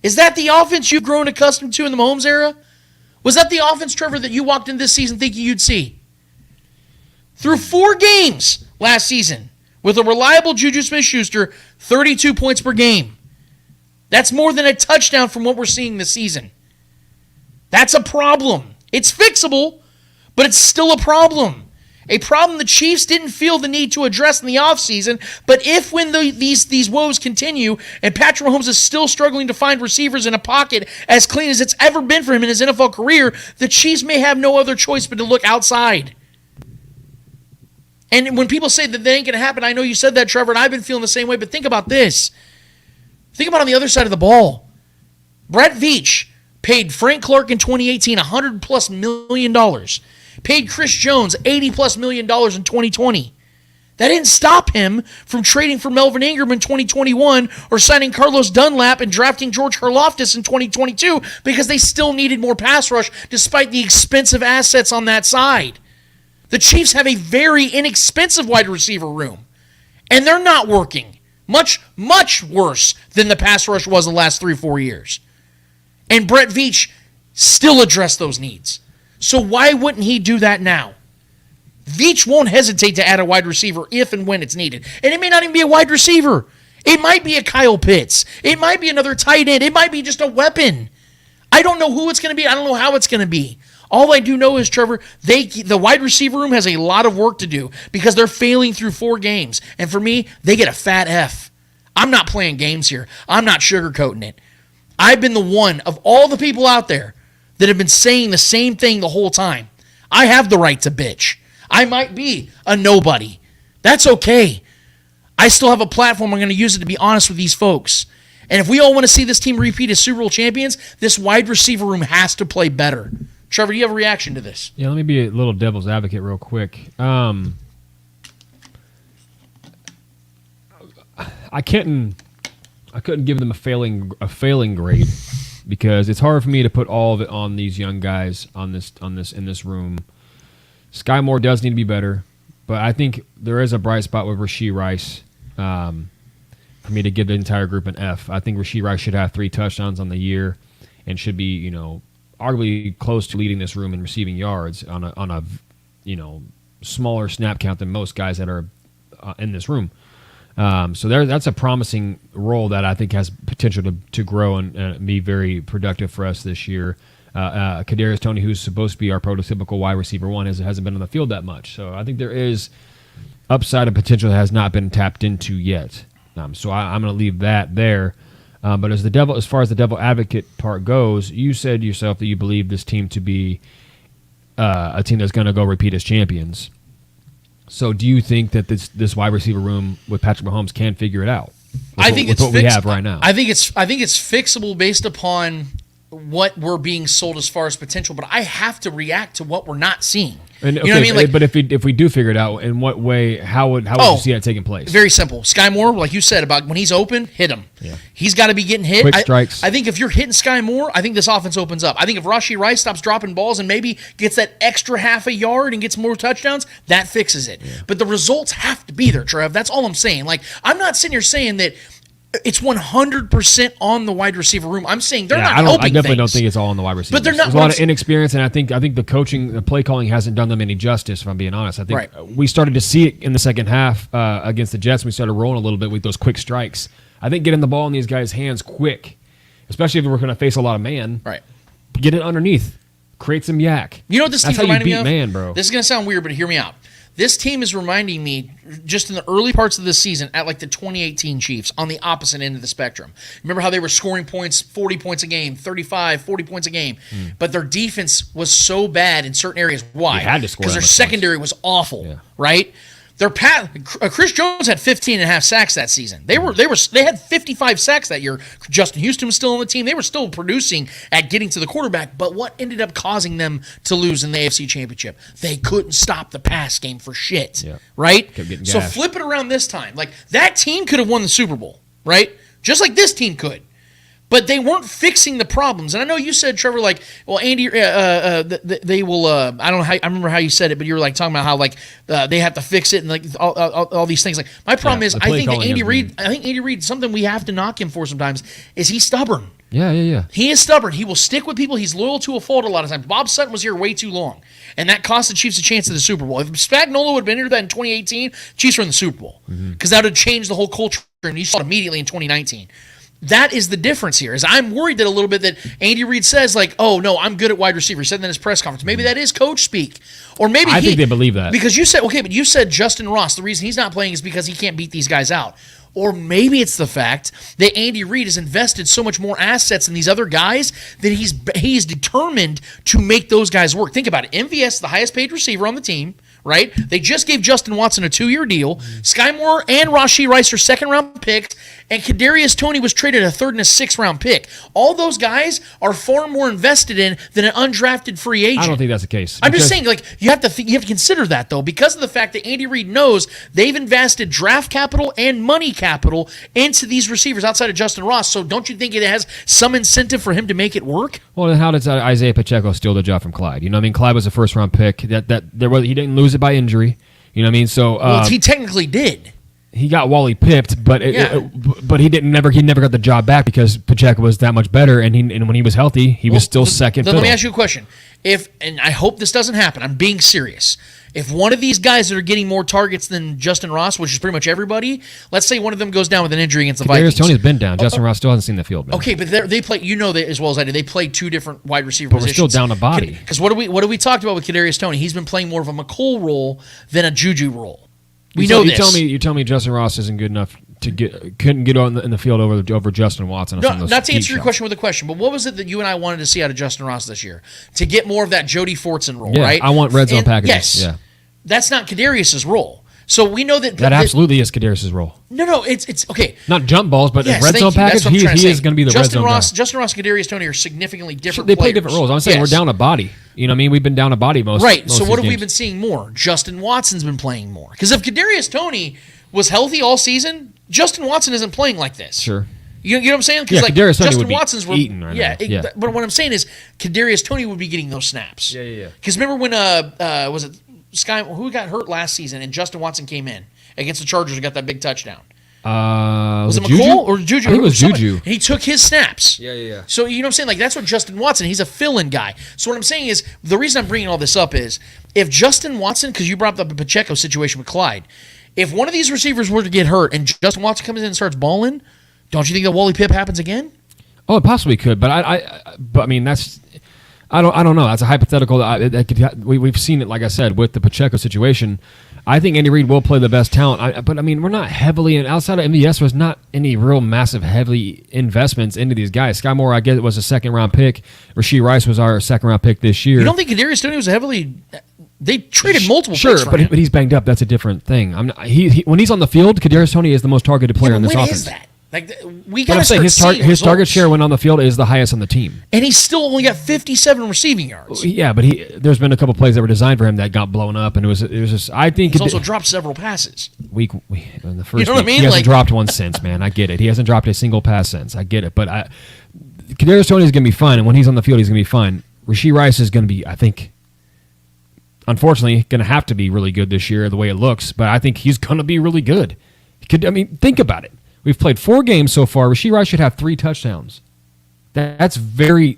Is that the offense you've grown accustomed to in the Mahomes era? Was that the offense, Trevor, that you walked in this season thinking you'd see? Through 4 games last season, with a reliable Juju Smith-Schuster, 32 points per game. That's more than a touchdown from what we're seeing this season. That's a problem. It's fixable, but it's still a problem. A problem the Chiefs didn't feel the need to address in the offseason, but if when these woes continue and Patrick Mahomes is still struggling to find receivers in a pocket as clean as it's ever been for him in his NFL career, the Chiefs may have no other choice but to look outside. And when people say that ain't going to happen, I know you said that, Trevor, and I've been feeling the same way, but think about this. Think about on the other side of the ball. Brett Veach paid Frank Clark in 2018 $100+ million. Paid Chris Jones $80+ million in 2020. That didn't stop him from trading for Melvin Ingram in 2021 or signing Carlos Dunlap and drafting George Karlaftis in 2022 because they still needed more pass rush despite the expensive assets on that side. The Chiefs have a very inexpensive wide receiver room, and they're not working. Much, much worse than the pass rush was the last 3-4 years. And Brett Veach still addressed those needs. So why wouldn't he do that now? Veach won't hesitate to add a wide receiver if and when it's needed. And it may not even be a wide receiver. It might be a Kyle Pitts. It might be another tight end. It might be just a weapon. I don't know who it's going to be. I don't know how it's going to be. All I do know is, Trevor, the wide receiver room has a lot of work to do because they're failing through 4 games. And for me, they get a fat F. I'm not playing games here. I'm not sugarcoating it. I've been the one of all the people out there that have been saying the same thing the whole time. I have the right to bitch. I might be a nobody. That's okay. I still have a platform. I'm going to use it to be honest with these folks. And if we all want to see this team repeat as Super Bowl champions, this wide receiver room has to play better. Trevor, do you have a reaction to this? Yeah, let me be a little devil's advocate real quick. I couldn't give them a failing grade because it's hard for me to put all of it on these young guys in this room. Sky Moore does need to be better, but I think there is a bright spot with Rashee Rice for me to give the entire group an F. I think Rashee Rice should have 3 touchdowns on the year and should be, arguably close to leading this room in receiving yards on a smaller snap count than most guys that are in this room. So that's a promising role that I think has potential to grow and be very productive for us this year. Kadarius Toney, who's supposed to be our prototypical wide receiver one, hasn't been on the field that much. So I think there is upside and potential that has not been tapped into yet. So I'm going to leave that there. But as far as the devil advocate part goes, you said yourself that you believe this team to be a team that's going to go repeat as champions. So do you think that this wide receiver room with Patrick Mahomes can figure it out? I think it's what we have right now. I think it's fixable based upon what we're being sold as far as potential, but I have to react to what we're not seeing. And, you know what I mean? Like, but if we do figure it out, in what way? How would you see that taking place? Very simple. Sky Moore, like you said, about when he's open, hit him. Yeah. He's got to be getting hit. Quick strikes. I think if you're hitting Sky Moore, I think this offense opens up. I think if Rashee Rice stops dropping balls and maybe gets that extra half a yard and gets more touchdowns, that fixes it. Yeah. But the results have to be there, Trev. That's all I'm saying. Like, I'm not sitting here saying that it's 100% on the wide receiver room. I'm saying they're not helping I definitely don't things. think it's all on the wide receiver. But they're not. There's a lot of inexperience, and I think the coaching, the play calling hasn't done them any justice, if I'm being honest. I think we started to see it in the second half against the Jets. We started rolling a little bit with those quick strikes. I think getting the ball in these guys' hands quick, especially if we're going to face a lot of man, get it underneath, create some yak. You know what this team's reminding me of? Man, bro. This is going to sound weird, but hear me out. This team is reminding me, just in the early parts of this season, at like the 2018 Chiefs on the opposite end of the spectrum. Remember how they were scoring points, 40 points a game, 35, 40 points a game, but their defense was so bad in certain areas. Why? You had to score because their secondary was awful, right? Chris Jones had 15 and a half sacks that season. They had 55 sacks that year. Justin Houston was still on the team. They were still producing at getting to the quarterback. But what ended up causing them to lose in the AFC Championship? They couldn't stop the pass game for shit. Right? So flip it around this time. Like, that team could have won the Super Bowl, right? Just like this team could. But they weren't fixing the problems. And I know you said, Trevor, like, well, Andy, they will, I don't know how, I remember how you said it, but you were like talking about how, like, they have to fix it and like all these things. Like, my problem is, I think Andy Reid, something we have to knock him for sometimes is he's stubborn. Yeah. He is stubborn. He will stick with people. He's loyal to a fault a lot of times. Bob Sutton was here way too long, and that cost the Chiefs a chance at the Super Bowl. If Spagnuolo had been here that in 2018, Chiefs were in the Super Bowl because that would have changed the whole culture, and you saw it immediately in 2019. That is the difference here. Is I'm worried that a little bit that Andy Reid says, like, oh, no, I'm good at wide receiver. He said that in his press conference. Maybe that is coach speak. Or maybe I think they believe that. Because you said, okay, but you said Justin Ross, the reason he's not playing is because he can't beat these guys out. Or maybe it's the fact that Andy Reid has invested so much more assets in these other guys that he's determined to make those guys work. Think about it. MVS, the highest paid receiver on the team, right? They just gave Justin Watson a 2-year deal. Sky Moore and Rashee Rice are second-round picks, and Kadarius Toney was traded a third and a sixth-round pick. All those guys are far more invested in than an undrafted free agent. I don't think that's the case. I'm just saying, like, you have to consider that, though, because of the fact that Andy Reid knows they've invested draft capital and money capital into these receivers outside of Justin Ross. So don't you think it has some incentive for him to make it work? Well, then how did Isaiah Pacheco steal the job from Clyde? You know what I mean? Clyde was a first-round pick. He didn't lose it by injury. You know what I mean? So he technically did. He got Wally pipped, but he never got the job back because Pacheco was that much better, and when he was healthy, he was still second. Let me ask you a question. And I hope this doesn't happen. I'm being serious. If one of these guys that are getting more targets than Justin Ross, which is pretty much everybody, let's say one of them goes down with an injury against the Vikings. Tony's been down. Justin Ross still hasn't seen the field. Man. Okay, but they play. You know that as well as I do. They play two different wide receiver positions. We're still down a body. Because what do we talked about with Kadarius Toney? He's been playing more of a McColl role than a Juju role. We know this. You tell me Justin Ross isn't good enough couldn't get on in the field over Justin Watson. Not to answer your question with a question, but what was it that you and I wanted to see out of Justin Ross this year to get more of that Jody Fortson role? Right? I want red zone packages. Yes, yeah. That's not Kadarius's role. So we know that absolutely is Kadarius's role. No, it's okay. Not jump balls, but red zone package. He is going to be the red zone guy. Justin Ross and Kadarius Toney are significantly different. They play different roles. I'm saying we're down a body. You know what I mean? We've been down a body most. Right. Most so what have we games. been seeing more? Justin Watson's been playing more. Because if Kadarius Toney was healthy all season, Justin Watson isn't playing like this. Sure. You know what I'm saying? Because Kadarius Toney Justin would be Watson's eaten right now. But what I'm saying is Kadarius Toney would be getting those snaps. Yeah. Because remember when was it who got hurt last season and Justin Watson came in against the Chargers and got that big touchdown? Was it Juju? McColl or Juju? I think it was Somebody. Juju. And he took his snaps. Yeah. So, you know what I'm saying? Like, that's what Justin Watson, he's a fill-in guy. So what I'm saying is, the reason I'm bringing all this up is, if Justin Watson, because you brought up the Pacheco situation with Clyde, if one of these receivers were to get hurt and Justin Watson comes in and starts balling, don't you think that Wally Pipp happens again? Oh, it possibly could, but I mean, that's... I don't know. That's a hypothetical. We've seen it, like I said, with the Pacheco situation. I think Andy Reid will play the best talent. But, I mean, we're not heavily... outside of MVS, was not any real massive, heavy investments into these guys. Sky Moore, I guess, was a second-round pick. Rasheed Rice was our second-round pick this year. You don't think Kadarius Toney was a heavily... They traded multiple picks for but him. He's banged up. That's a different thing. When he's on the field, Kadarius Toney is the most targeted player in this when offense. is that? Like, we But got I'm to saying start seeing his target results. share when on the field is the highest on the team. And he's still only got 57 receiving yards. Yeah, but there's been a couple plays that were designed for him that got blown up, and it was just. I think He's also dropped several passes. in the first You know what I week, mean? he hasn't Like- dropped one since, man. I get it. He hasn't dropped a single pass since. I get it, but Kadarius Toney is going to be fine, and when he's on the field, he's going to be fine. Rasheed Rice is going to be, I think, unfortunately, going to have to be really good this year the way it looks, but I think he's going to be really good. Think about it. We've played 4 games so far. Rasheed Rice should have 3 touchdowns. That's very...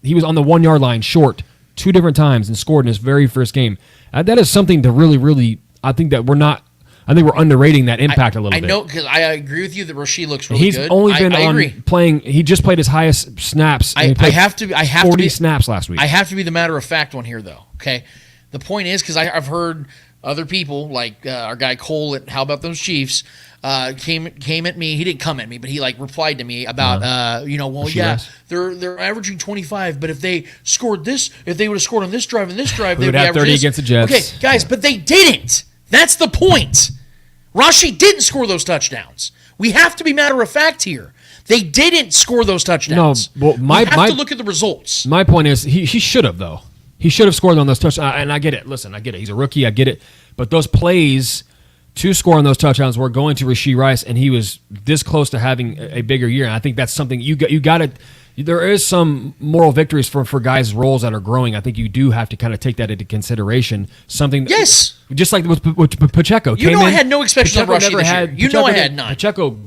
He was on the 1-yard line short 2 different times and scored in his very first game. That is something to really, really... I think we're underrating that impact a little bit. I know, because I agree with you that Rasheed looks really He's good. only been I agree. playing... He just played his highest snaps. and he I played have to 40 be snaps last week. I have to be the matter of fact one here, though. Okay, the point is, because I've heard other people like our guy Cole at How About Those Chiefs came at me. He didn't come at me, but he replied to me about Rice? they're averaging 25, but if they scored this, if they would have scored on this drive and this drive, We they would would have average 30 this. against the Jets. Okay, guys, but they didn't. That's the point. Rashi didn't score those touchdowns. We have to be matter of fact here. They didn't score those touchdowns. No, well, we have to look at the results. My point is, he should have, though. He should have scored on those touchdowns. And I get it. Listen, I get it. He's a rookie. I get it. But those plays to score on those touchdowns were going to Rasheed Rice, and he was this close to having a bigger year. And I think that's something you got to. There is some moral victories for guys' roles that are growing. I think you do have to kind of take that into consideration. Something. Yes. Just like with Pacheco. You know I had no expectations of Rasheed this year. You know I had none. Pacheco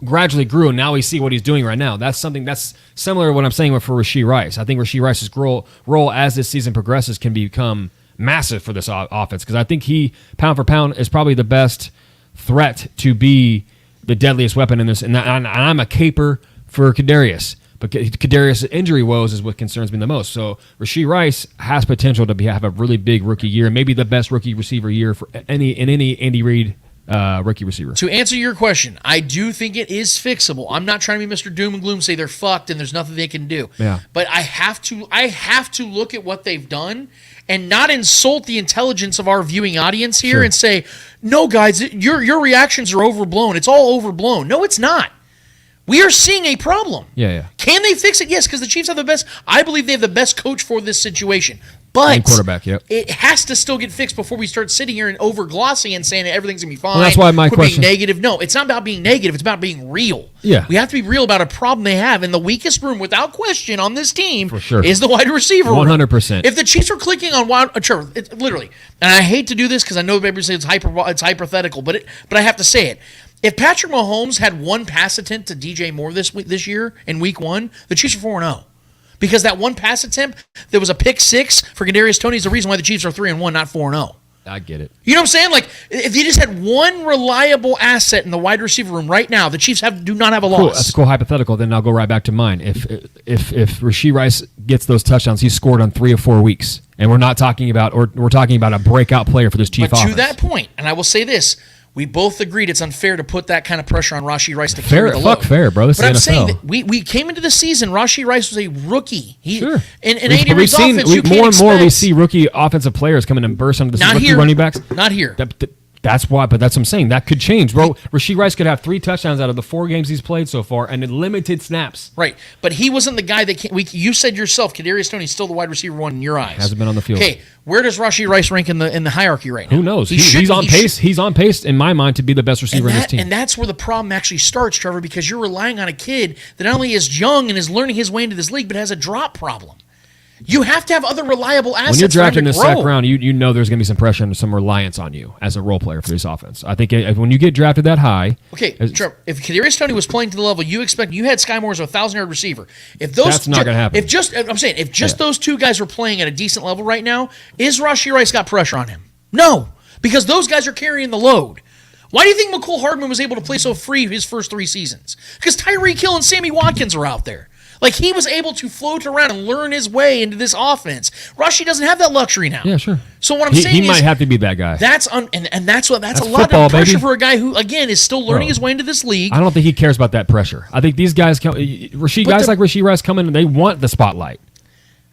gradually grew, and now we see what he's doing right now. That's something that's similar to what I'm saying for Rasheed Rice. I think Rasheed Rice's role as this season progresses can become massive for this offense, because I think he, pound for pound, is probably the best threat to be the deadliest weapon in this. And I'm a caper for Kadarius, but Kadarius' injury woes is what concerns me the most. So Rasheed Rice has potential to have a really big rookie year, maybe the best rookie receiver year for any Andy Reid rookie receiver. To answer your question, I do think it is fixable. I'm not trying to be Mr. Doom and Gloom, say they're fucked and there's nothing they can do. Yeah. But I have to look at what they've done and not insult the intelligence of our viewing audience here and say, no, guys, your reactions are overblown. It's all overblown. No, it's not. We are seeing a problem. Yeah. Can they fix it? Yes, because the Chiefs have the best. I believe they have the best coach for this situation. But and quarterback, yep. It has to still get fixed before we start sitting here and over-glossing and saying that everything's going to be fine. Well, that's why my Quit question... being negative. No, it's not about being negative. It's about being real. Yeah. We have to be real about a problem they have. And the weakest room, without question, on this team For sure. is the wide receiver room. 100%. If the Chiefs are clicking on literally, and I hate to do this because I know everybody says it's hypothetical, but I have to say it. If Patrick Mahomes had one pass attempt to DJ Moore this year in Week 1, the Chiefs are 4-0. Because that one pass attempt, there was a pick 6 for Kadarius Toney is the reason why the Chiefs are 3-1, not 4-0. I get it. You know what I'm saying? Like, if you just had one reliable asset in the wide receiver room right now, the Chiefs do not have a loss. Cool. That's a cool hypothetical. Then I'll go right back to mine. If Rasheed Rice gets those touchdowns, he's scored on 3 or 4 weeks, and we're talking about a breakout player for this Chief offense. But to that point, and I will say this. We both agreed it's unfair to put that kind of pressure on Rasheed Rice to carry the load. Fuck fair, bro. This but I'm is the saying NFL. that we came into the season, Rasheed Rice was a rookie. Sure. In Andy Reid's offense, you can't more and more we expect- see rookie offensive players coming and burst onto the Not rookie here. running backs. Not here. That's why, but that's what I'm saying. That could change, bro. Rasheed Rice could have 3 touchdowns out of the 4 games he's played so far, and in limited snaps. Right, but he wasn't the guy that you said yourself. Kadarius Toney's still the wide receiver 1 in your eyes. Hasn't been on the field. Okay, where does Rasheed Rice rank in the hierarchy right now? Who knows? He's on pace. He's on pace in my mind to be the best receiver in this team. And that's where the problem actually starts, Trevor, because you're relying on a kid that not only is young and is learning his way into this league, but has a drop problem. You have to have other reliable assets. When you're drafting for in him the to grow. second round, you know there's going to be some pressure and some reliance on you as a role player for this offense. I think when you get drafted that high, Okay, Trevor, if Kadarius Toney was playing to the level you expect, you had Sky Moore as a 1,000-yard receiver. If those That's not gonna happen. If just those two guys were playing at a decent level right now, is Rashee Rice got pressure on him? No, because those guys are carrying the load. Why do you think McCole Hardman was able to play so free his first 3 seasons? Because Tyreek Hill and Sammy Watkins are out there. Like, he was able to float around and learn his way into this offense. Rashee doesn't have that luxury now. yeah, sure. So what I'm saying he is might have to be that guy. that's a lot football, of pressure baby. for a guy who, again, is still learning Bro. his way into this league. I don't think he cares about that pressure. I think these guys like Rashee Rice come in and they want the spotlight.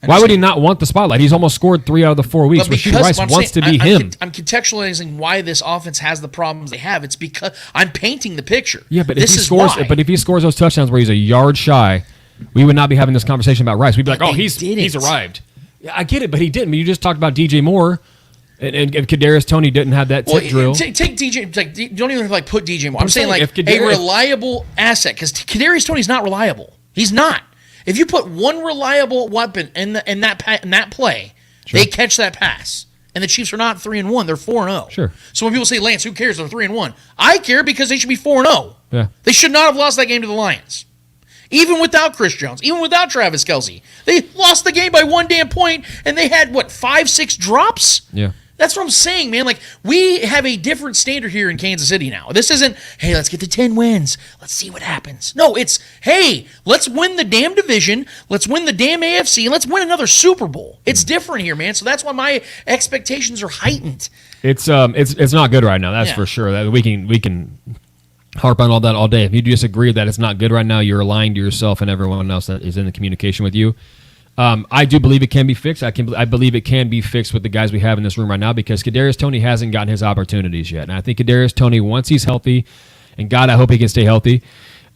Why would he not want the spotlight? He's almost scored 3 out of the 4 weeks. But Rashee Rice wants to be him. I'm contextualizing why this offense has the problems they have. It's because I'm painting the picture. Yeah, but this if he is why. if he scores those touchdowns where he's a yard shy, we would not be having this conversation about Rice. We'd be like, But they he's didn't. arrived. Yeah, I get it, but he didn't. But you just talked about DJ Moore, and if Kadarius Toney didn't have that tip drill. Take DJ. Like, you don't even put DJ Moore. I'm saying saying like if Kadarius- a reliable asset, because Kadarius Toney's not reliable. He's not. If you put one reliable weapon in that play, they catch that pass. And the Chiefs are not 3-1; they're 4-0. Sure. So when people say, Lance, who cares? They're 3-1. I care because they should be 4-0. Yeah. They should not have lost that game to the Lions. Even without Chris Jones, even without Travis Kelce. They lost the game by 1 damn point, and they had, 5-6 drops? Yeah. That's what I'm saying, man. Like, we have a different standard here in Kansas City now. This isn't, hey, let's get to 10 wins. Let's see what happens. No, it's, hey, let's win the damn division. Let's win the damn AFC, and let's win another Super Bowl. It's different here, man. So that's why my expectations are heightened. It's not good right now. That's for sure. That we can harp on all that all day. If you disagree that it's not good right now, you're lying to yourself and everyone else that is in the communication with you. I do believe it can be fixed. I believe it can be fixed with the guys we have in this room right now because Kadarius Toney hasn't gotten his opportunities yet. And I think Kadarius Toney, once he's healthy, and God, I hope he can stay healthy,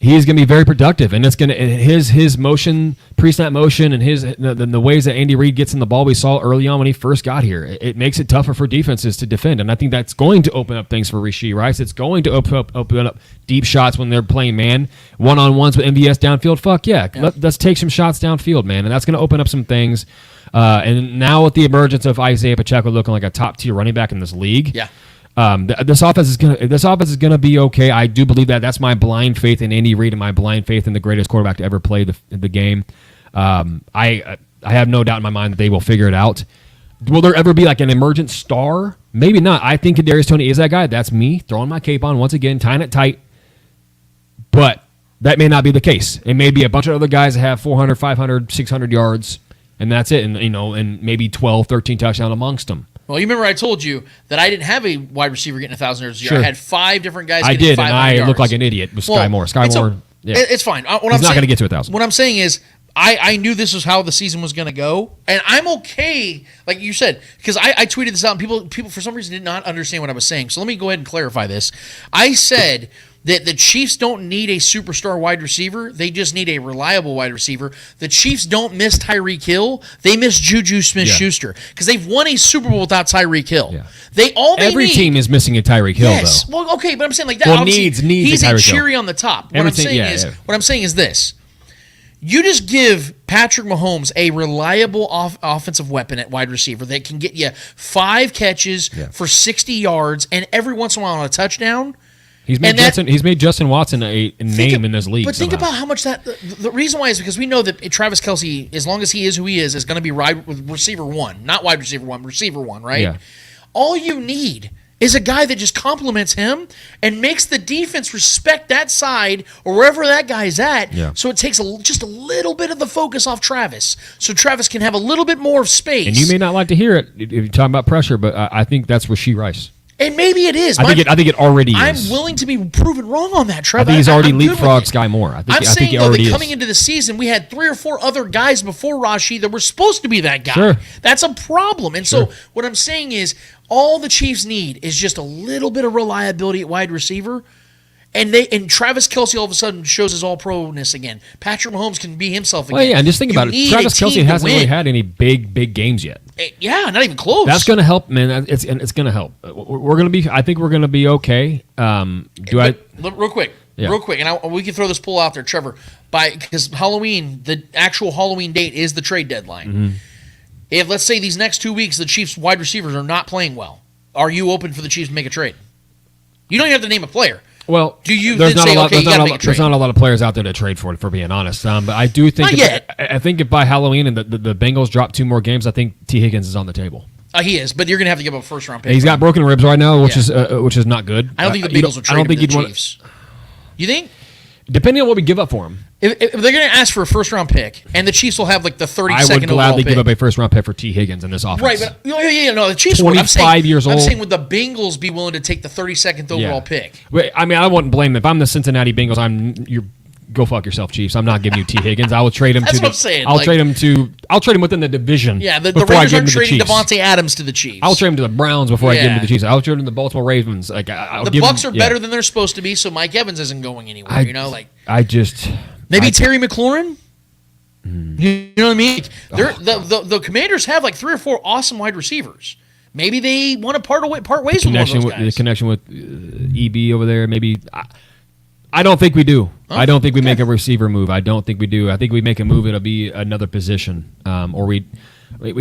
he's going to be very productive. And it's going to his motion, pre-snap motion, and the ways that Andy Reid gets in the ball we saw early on when he first got here. It makes it tougher for defenses to defend. And I think that's going to open up things for Rashee Rice. It's going to open up deep shots when they're playing man one-on-ones with MVS downfield. Fuck yeah. Let's take some shots downfield, man. And that's going to open up some things. And now with the emergence of Isaiah Pacheco looking like a top-tier running back in this league, this offense is gonna be okay. I do believe that. That's my blind faith in Andy Reid and my blind faith in the greatest quarterback to ever play the game. I have no doubt in my mind that they will figure it out. Will there ever be like an emergent star? Maybe not. I think Kadarius Toney is that guy. That's me throwing my cape on once again, tying it tight. But that may not be the case. It may be a bunch of other guys that have 400, 500, 600 yards, and that's it. And maybe 12, 13 touchdowns amongst them. Well, you remember I told you that I didn't have a wide receiver getting 1,000 yards a year. Sure. I had 5 different guys I getting did, 500 and I yards. look like an idiot with Sky Moore. Sky Moore, It's fine. He's not going to get to 1,000. What I'm saying is I knew this was how the season was going to go, and I'm okay, like you said, because I tweeted this out, and people for some reason did not understand what I was saying. So let me go ahead and clarify this. I said that the Chiefs don't need a superstar wide receiver. They just need a reliable wide receiver. The Chiefs don't miss Tyreek Hill. They miss Juju Smith-Schuster because they've won a Super Bowl without Tyreek Hill. Yeah. Every team is missing a Tyreek Hill, though. Well, okay, but I'm saying like that. Well, needs he's a a Tyreek Hill. cherry on the top. What Everything- I'm saying is this. You just give Patrick Mahomes a reliable offensive weapon at wide receiver that can get you 5 catches for 60 yards and every once in a while on a touchdown. He's made Justin Watson a name in this league. But think about how much that the reason why is because we know that Travis Kelce, as long as he is who he is going to be receiver one, not wide receiver one, receiver one, right? Yeah. All you need is a guy that just complements him and makes the defense respect that side or wherever that guy's at. Yeah. So it takes just a little bit of the focus off Travis, so Travis can have a little bit more of space. And you may not like to hear it if you're talking about pressure, but I think that's Rashee Rice. And maybe it is. I think it already is. I'm willing to be proven wrong on that, Trevor. I think he's already I'm good with leapfrogged it. Sky Moore. I I'm think saying, he though, already that is. coming into the season, we had 3 or 4 other guys before Rashee that were supposed to be that guy. Sure. That's a problem. And so what I'm saying is all the Chiefs need is just a little bit of reliability at wide receiver. And Travis Kelce all of a sudden shows his all-pro-ness again. Patrick Mahomes can be himself again. Well, yeah, and just think about it. need Travis a team Kelce to hasn't really win. had any big games yet. Yeah, not even close. That's going to help, man. It's going to help. We're going to be. I think we're going to be okay. Real quick, and we can throw this poll out there, Trevor. Because Halloween, the actual Halloween date is the trade deadline. Mm-hmm. If, let's say, these next 2 weeks, the Chiefs wide receivers are not playing well, are you open for the Chiefs to make a trade? You don't even have to name a player. Well, do you then say, okay, you got to make a trade? There's not a lot of players out there to trade for being honest. But I do think I think if by Halloween and the Bengals drop 2 more games, I think T. Higgins is on the table. He is, but you're going to have to give up a first-round pick. He's got broken ribs right now, which is not good. I don't think the Bengals will trade him to the Chiefs. You think? Depending on what we give up for him. If they're going to ask for a first-round pick, and the Chiefs will have like the 32nd overall pick. I would gladly give up a first-round pick for T. Higgins in this offense. Right, but no, the Chiefs 25 years old. I'm saying would the Bengals be willing to take the 32nd overall pick? Wait, I mean, I wouldn't blame them. If I'm the Cincinnati Bengals, go fuck yourself, Chiefs. I'm not giving you T. Higgins. I will trade him. That's what I'm saying. I'll trade him within the division. Yeah, the Raiders aren't trading Devontae Adams to the Chiefs. I'll trade him to the Browns before I give him to the Chiefs. I'll trade him to the Baltimore Ravens. Like the Bucks are better than they're supposed to be, so Mike Evans isn't going anywhere. Maybe Terry McLaurin. You know what I mean? The Commanders have like 3 or 4 awesome wide receivers. Maybe they want to part ways with one of those guys. The connection with EB over there. Maybe. I don't think we do. I don't think we make a receiver move. I don't think we do. I think we make a move. It'll be another position, or we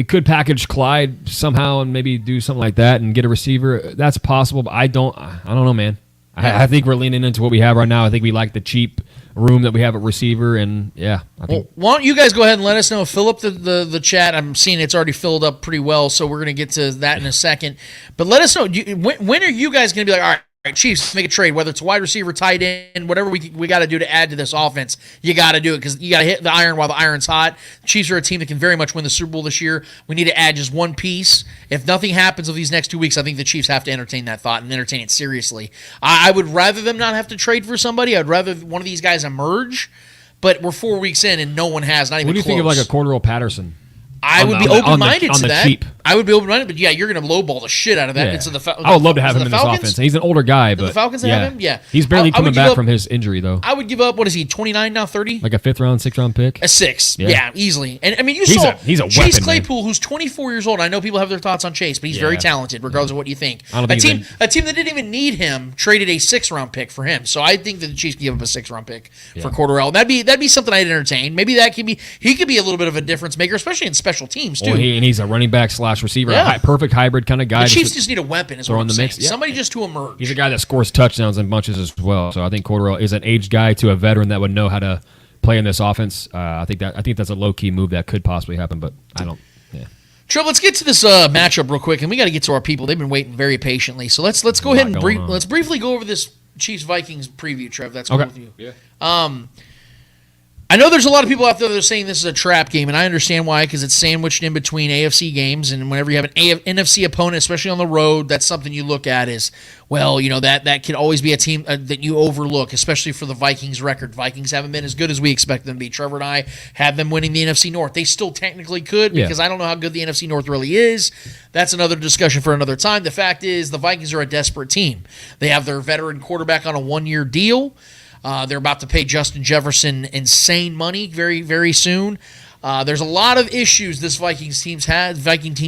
could package Clyde somehow and maybe do something like that and get a receiver. That's possible, but I don't know, man. I think we're leaning into what we have right now. I think we like the cheap room that we have at receiver, and why don't you guys go ahead and let us know? Fill up the chat. I'm seeing it's already filled up pretty well, so we're going to get to that in a second. But let us know, when are you guys going to be like, all right, Chiefs, make a trade, whether it's a wide receiver, tight end, whatever we got to do to add to this offense. You got to do it because you got to hit the iron while the iron's hot. The Chiefs are a team that can very much win the Super Bowl this year. We need to add just one piece. If nothing happens over these next 2 weeks, I think the Chiefs have to entertain that thought and entertain it seriously. I would rather them not have to trade for somebody. I'd rather one of these guys emerge, but we're 4 weeks in and no one has, not even close. What do you think of like a Cordero Patterson? I would be open-minded to that. Cheap. I would be open-minded, but you're going to lowball the shit out of that. Yeah. I would love to have him in this offense. He's an older guy, but the Falcons have him. Yeah, he's barely coming back from his injury though. I would give up. What is he? 29 now? 30? Like a 5th round, 6th round pick. A 6. Yeah, easily. And I mean, saw he's a Chase weapon, Claypool, man. Who's 24 years old. I know people have their thoughts on Chase, but he's very talented, regardless of what you think. A team that didn't even need him traded a 6th round pick for him. So I think that the Chiefs give up a 6th round pick for Cordero. That'd be something I'd entertain. Maybe he could be a little bit of a difference maker, especially in special teams too. And he's a running back / receiver, perfect hybrid kind of guy. The Chiefs just need a weapon, is what I'm saying. Somebody just to emerge. He's a guy that scores touchdowns in bunches as well. So I think Cordero is an aged guy to a veteran that would know how to play in this offense. I think that's a low key move that could possibly happen, but I don't. Yeah. Trev, let's get to this matchup real quick, and we got to get to our people. They've been waiting very patiently. So let's go ahead and let's briefly go over this Chiefs Vikings preview. Trev, that's cool with you. Yeah. I know there's a lot of people out there that are saying this is a trap game, and I understand why, because it's sandwiched in between AFC games, and whenever you have an NFC opponent, especially on the road, that's something you look at is, well, that could always be a team that you overlook, especially for the Vikings record. Vikings haven't been as good as we expect them to be. Trevor and I have them winning the NFC North. They still technically could, because I don't know how good the NFC North really is. That's another discussion for another time. The fact is the Vikings are a desperate team. They have their veteran quarterback on a 1-year deal. They're about to pay Justin Jefferson insane money very, very soon. There's a lot of issues this Viking team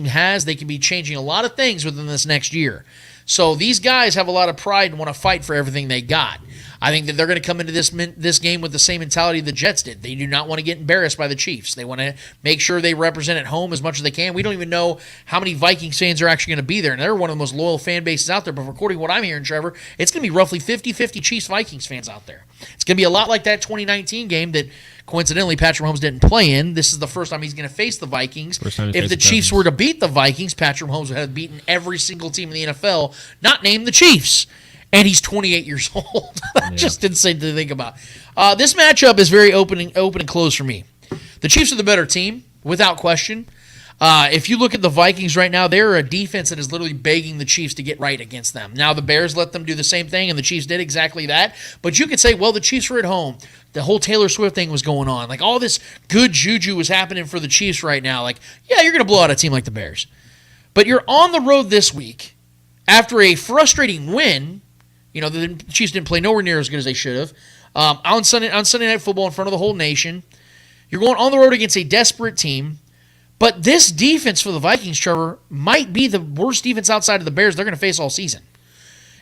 has. They can be changing a lot of things within this next year. So these guys have a lot of pride and want to fight for everything they got. I think that they're going to come into this game with the same mentality the Jets did. They do not want to get embarrassed by the Chiefs. They want to make sure they represent at home as much as they can. We don't even know how many Vikings fans are actually going to be there, and they're one of the most loyal fan bases out there. But according to what I'm hearing, Trevor, it's going to be roughly 50-50 Chiefs-Vikings fans out there. It's going to be a lot like that 2019 game that, coincidentally, Patrick Mahomes didn't play in. This is the first time he's going to face the Vikings. If the Chiefs were to beat the Vikings, Patrick Mahomes would have beaten every single team in the NFL, not named the Chiefs. And he's 28 years old. Just insane to think about. This matchup is very open and close for me. The Chiefs are the better team, without question. If you look at the Vikings right now, they're a defense that is literally begging the Chiefs to get right against them. Now, the Bears let them do the same thing, and the Chiefs did exactly that. But you could say, well, the Chiefs were at home. The whole Taylor Swift thing was going on. Like, all this good juju was happening for the Chiefs right now. Like, yeah, you're going to blow out a team like the Bears. But you're on the road this week after a frustrating win. You know, the Chiefs didn't play nowhere near as good as they should have. On Sunday Night Football in front of the whole nation. You're going on the road against a desperate team. But this defense for the Vikings, Trevor, might be the worst defense outside of the Bears they're going to face all season.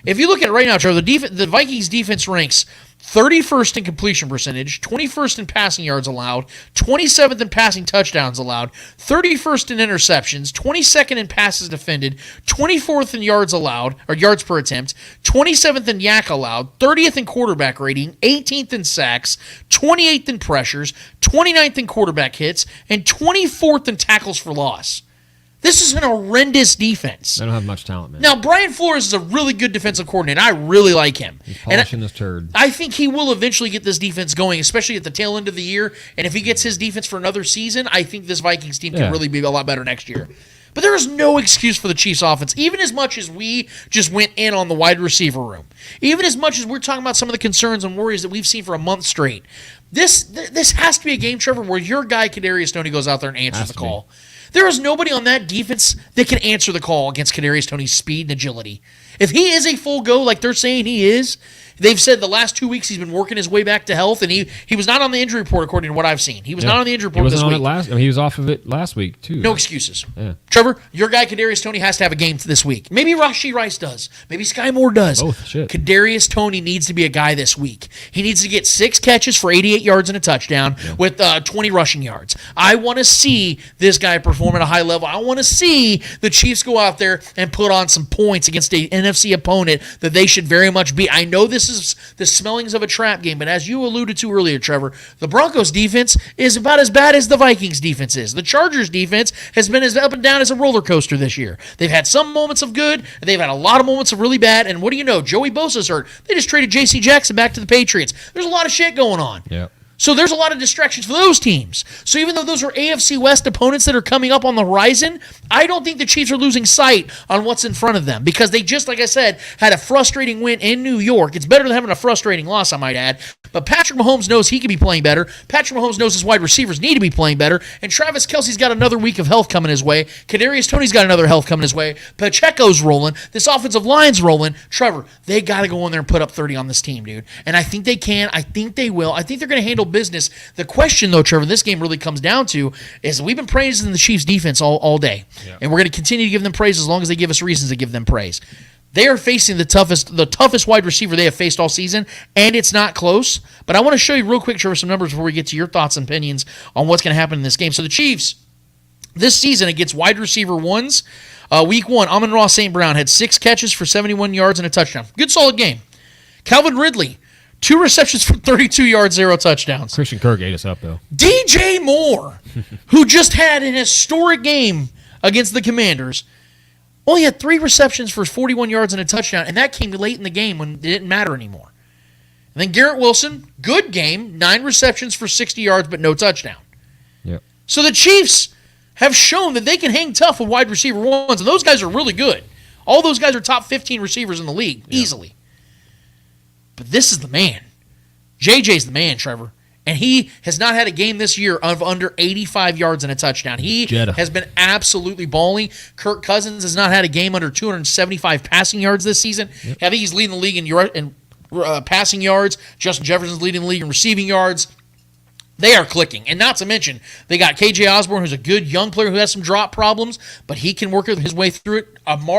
If you look at it right now, Trevor, the Vikings defense ranks 31st in completion percentage, 21st in passing yards allowed, 27th in passing touchdowns allowed, 31st in interceptions, 22nd in passes defended, 24th in yards allowed, or yards per attempt, 27th in yak allowed, 30th in quarterback rating, 18th in sacks, 28th in pressures, 29th in quarterback hits, and 24th in tackles for loss. This is an horrendous defense. They don't have much talent, man. Now, Brian Flores is a really good defensive coordinator. I really like him. He's polishing this turd. I think he will eventually get this defense going, especially at the tail end of the year. And if he gets his defense for another season, I think this Vikings team can really be a lot better next year. But there is no excuse for the Chiefs offense, even as much as we just went in on the wide receiver room. Even as much as we're talking about some of the concerns and worries that we've seen for a month straight. This has to be a game, Trevor, where your guy, Kadarius Toney, goes out there and answers the call. There is nobody on that defense that can answer the call against Kadarius Toney's speed and agility. If he is a full go like they're saying he is, they've said the last 2 weeks he's been working his way back to health, and he was not on the injury report according to what I've seen. He was not on the injury report this week. He was off of it last week, too. No excuses. Yeah. Trevor, your guy Kadarius Toney has to have a game this week. Maybe Rashee Rice does. Maybe Sky Moore does. Both, shit. Kadarius Toney needs to be a guy this week. He needs to get 6 catches for 88 yards and a touchdown with 20 rushing yards. I want to see this guy perform at a high level. I want to see the Chiefs go out there and put on some points against an NFC opponent that they should very much beat. I know this is the smellings of a trap game, but as you alluded to earlier, Trevor, the Broncos defense is about as bad as the Vikings defense is. The Chargers defense has been as up and down as a roller coaster this year. They've had some moments of good, and they've had a lot of moments of really bad, and what do you know? Joey Bosa's hurt. They just traded J.C. Jackson back to the Patriots. There's a lot of shit going on. Yeah. So there's a lot of distractions for those teams. So even though those are AFC West opponents that are coming up on the horizon, I don't think the Chiefs are losing sight on what's in front of them because they just, like I said, had a frustrating win in New York. It's better than having a frustrating loss, I might add. But Patrick Mahomes knows he can be playing better. Patrick Mahomes knows his wide receivers need to be playing better. And Travis Kelce's got another week of health coming his way. Kadarius Toney's got another health coming his way. Pacheco's rolling. This offensive line's rolling. Trevor, they got to go in there and put up 30 on this team, dude. And I think they can. I think they will. I think they're going to handle business. The question, though, Trevor, this game really comes down to is we've been praising the Chiefs' defense all day. Yep. And we're going to continue to give them praise as long as they give us reasons to give them praise. They are facing the toughest wide receiver they have faced all season, and it's not close. But I want to show you real quick, Trevor, some numbers before we get to your thoughts and opinions on what's going to happen in this game. So the Chiefs, this season against wide receiver ones, week 1, Amon-Ra St. Brown had 6 catches for 71 yards and a touchdown. Good, solid game. Calvin Ridley, 2 receptions for 32 yards, 0 touchdowns. Christian Kirk ate us up, though. DJ Moore, who just had an historic game against the Commanders, only had 3 receptions for 41 yards and a touchdown, and that came late in the game when it didn't matter anymore. And then Garrett Wilson, good game, 9 receptions for 60 yards, but no touchdown. Yep. So the Chiefs have shown that they can hang tough with wide receiver ones, and those guys are really good. All those guys are top 15 receivers in the league, easily. But this is the man. JJ's the man, Trevor. And he has not had a game this year of under 85 yards and a touchdown. He has been absolutely balling. Kirk Cousins has not had a game under 275 passing yards this season. Yep. I think he's leading the league in passing yards. Justin Jefferson's leading the league in receiving yards. They are clicking. And not to mention, they got KJ Osborne, who's a good young player who has some drop problems, but he can work his way through it.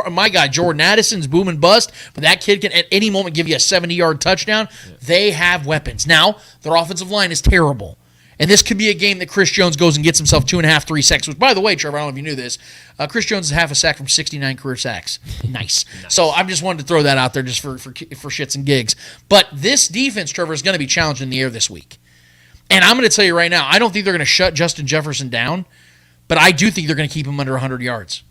My guy, Jordan Addison's boom and bust, but that kid can at any moment give you a 70-yard touchdown. Yeah. They have weapons. Now, their offensive line is terrible. And this could be a game that Chris Jones goes and gets himself 2.5, 3 sacks, which, by the way, Trevor, I don't know if you knew this, Chris Jones is half a sack from 69 career sacks. Nice. So I just wanted to throw that out there just for shits and gigs. But this defense, Trevor, is going to be challenged in the air this week. And I'm going to tell you right now, I don't think they're going to shut Justin Jefferson down, but I do think they're going to keep him under 100 yards.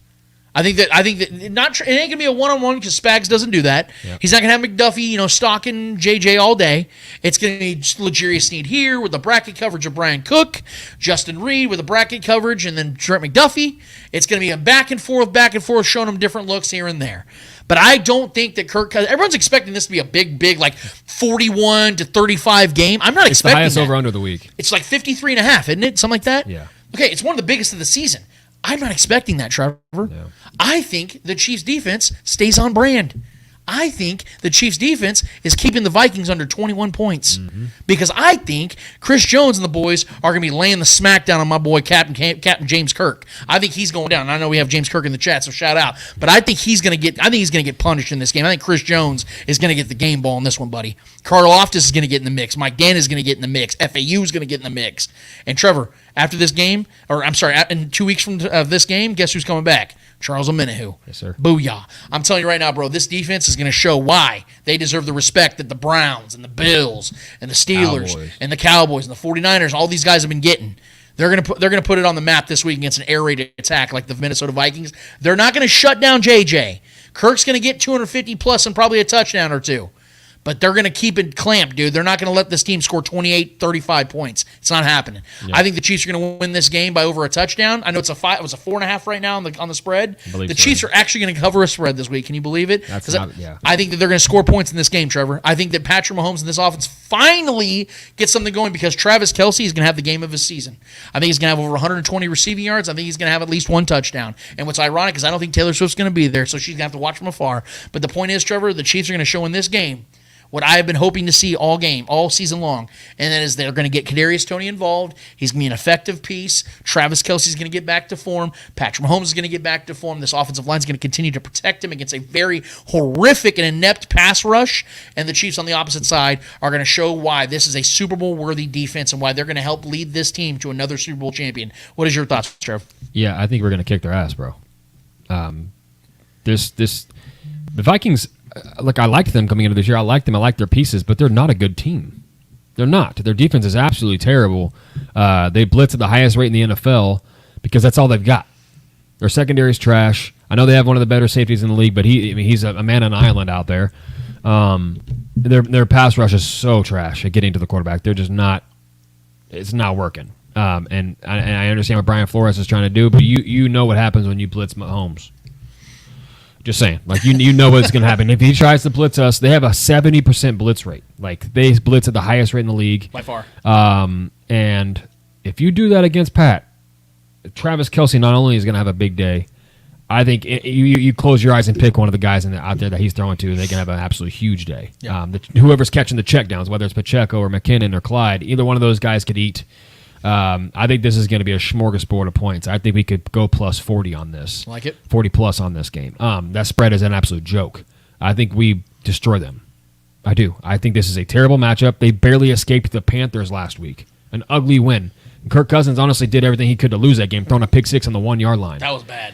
I think that it ain't going to be a one-on-one because Spags doesn't do that. Yep. He's not going to have McDuffie, stalking JJ all day. It's going to be L'Jarius Sneed here with the bracket coverage of Brian Cook, Justin Reed with the bracket coverage, and then Trent McDuffie. It's going to be a back and forth, showing them different looks here and there. But I don't think that Kirk Cousins, everyone's expecting this to be a big, like 41-35 game. I'm not expecting that. It's the highest over-under of the week. It's like 53.5, isn't it? Something like that? Yeah. Okay, it's one of the biggest of the season. I'm not expecting that, Trevor. Yeah. I think the Chiefs' defense stays on brand. I think the Chiefs defense is keeping the Vikings under 21 points because I think Chris Jones and the boys are going to be laying the smackdown on my boy Captain James Kirk. I think he's going down. I know we have James Kirk in the chat, so shout out. But I think he's going to get punished in this game. I think Chris Jones is going to get the game ball in this one, buddy. Carl Loftus is going to get in the mix. Mike Gann is going to get in the mix. FAU is going to get in the mix. And Trevor, after this game, in 2 weeks from this game, guess who's coming back? Charles Omenihu. Yes, sir. Booyah. I'm telling you right now, bro, this defense is going to show why they deserve the respect that the Browns and the Bills and the Steelers and the Cowboys and the 49ers, all these guys have been getting. They're going to put it on the map this week against an air raid attack like the Minnesota Vikings. They're not going to shut down JJ. Kirk's going to get 250 plus and probably a touchdown or two. But they're going to keep it clamped, dude. They're not going to let this team score 28, 35 points. It's not happening. Yeah. I think the Chiefs are going to win this game by over a touchdown. I know it was a 4.5 right now on the spread. The Chiefs are actually going to cover a spread this week. Can you believe it? I think that they're going to score points in this game, Trevor. I think that Patrick Mahomes and this offense finally get something going because Travis Kelce is going to have the game of his season. I think he's going to have over 120 receiving yards. I think he's going to have at least one touchdown. And what's ironic is I don't think Taylor Swift's going to be there, so she's going to have to watch from afar. But the point is, Trevor, the Chiefs are going to show in this game what I have been hoping to see all season long, and that is they're going to get Kadarius Toney involved. He's going to be an effective piece. Travis Kelce's going to get back to form. Patrick Mahomes is going to get back to form. This offensive line is going to continue to protect him against a very horrific and inept pass rush, and the Chiefs on the opposite side are going to show why this is a Super Bowl-worthy defense and why they're going to help lead this team to another Super Bowl champion. What is your thoughts, Trev? Yeah, I think we're going to kick their ass, bro. The Vikings... Look, I liked them coming into this year. I liked them. I liked their pieces, but they're not a good team. They're not. Their defense is absolutely terrible. They blitz at the highest rate in the NFL because that's all they've got. Their secondary is trash. I know they have one of the better safeties in the league, but he's a man on an island out there. Their pass rush is so trash at getting to the quarterback. They're just not. It's not working. And I understand what Brian Flores is trying to do, but you know what happens when you blitz Mahomes. Just saying, like you know what's going to happen. If he tries to blitz us, they have a 70% blitz rate. Like they blitz at the highest rate in the league by far. And if you do that against Pat, Travis Kelce not only is going to have a big day, I think you close your eyes and pick one of the guys out there that he's throwing to, and they can have an absolutely huge day. Yeah. Whoever's catching the checkdowns, whether it's Pacheco or McKinnon or Clyde, either one of those guys could eat. I think this is going to be a smorgasbord of points. I think we could go plus 40 on this. Like it? 40 plus on this game. That spread is an absolute joke. I think we destroy them. I do. I think this is a terrible matchup. They barely escaped the Panthers last week. An ugly win. And Kirk Cousins honestly did everything he could to lose that game, throwing a pick six on the 1 yard line. That was bad.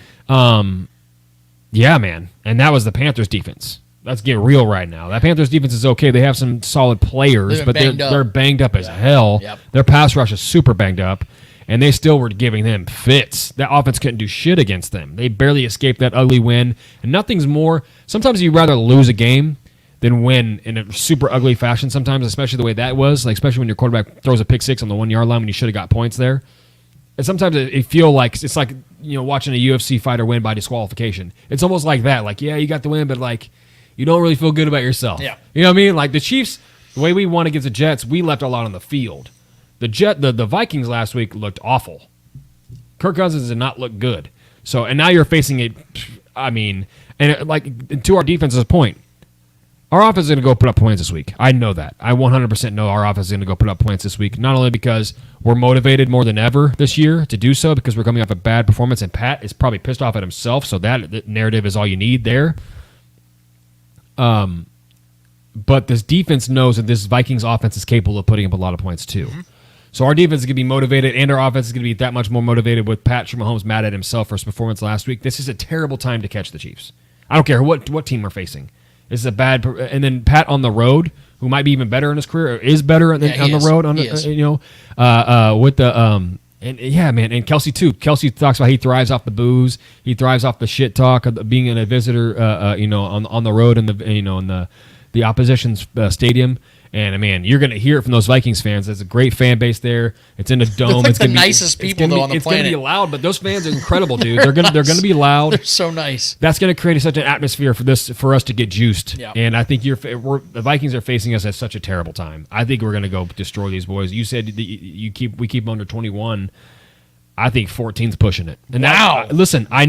Yeah, man. And that was the Panthers defense. Let's get real right now. That Panthers defense is okay. They have some solid players, but they're banged up as hell. Yep. Their pass rush is super banged up, and they still were giving them fits. That offense couldn't do shit against them. They barely escaped that ugly win, and nothing's more. Sometimes you'd rather lose a game than win in a super ugly fashion sometimes, especially the way that was, like especially when your quarterback throws a pick six on the 1 yard line when you should have got points there. And sometimes it feel like it's like watching a UFC fighter win by disqualification. It's almost like that. Like, yeah, you got the win, but like you don't really feel good about yourself. Yeah. You know what I mean? Like the Chiefs, the way we won against the Jets, we left a lot on the field. The Vikings last week looked awful. Kirk Cousins did not look good. So, and now you're facing it. I mean, to our defense's point, our offense is going to go put up points this week. I know that. I 100% know our offense is going to go put up points this week. Not only because we're motivated more than ever this year to do so, because we're coming off a bad performance, and Pat is probably pissed off at himself. So that narrative is all you need there. But this defense knows that this Vikings offense is capable of putting up a lot of points too. Mm-hmm. So our defense is going to be motivated, and our offense is going to be that much more motivated with Patrick Mahomes mad at himself for his performance last week. This is a terrible time to catch the Chiefs. I don't care what team we're facing. This is a bad, and then Pat on the road, who might be even better in his career, or is better on the road. With the and yeah, man, and Kelce too. Kelce talks about he thrives off the booze. He thrives off the shit talk of being in a visitor, on the road in the opposition's stadium. And man, you're gonna hear it from those Vikings fans. There's a great fan base there. It's in a dome. It's the nicest people though on the planet. It's gonna be loud, but those fans are incredible, dude. They're gonna be loud. They're so nice. That's gonna create such an atmosphere for us to get juiced. Yeah. And I think the Vikings are facing us at such a terrible time. I think we're gonna go destroy these boys. You said we keep them under 21. I think 14's pushing it. And Wow. Listen, I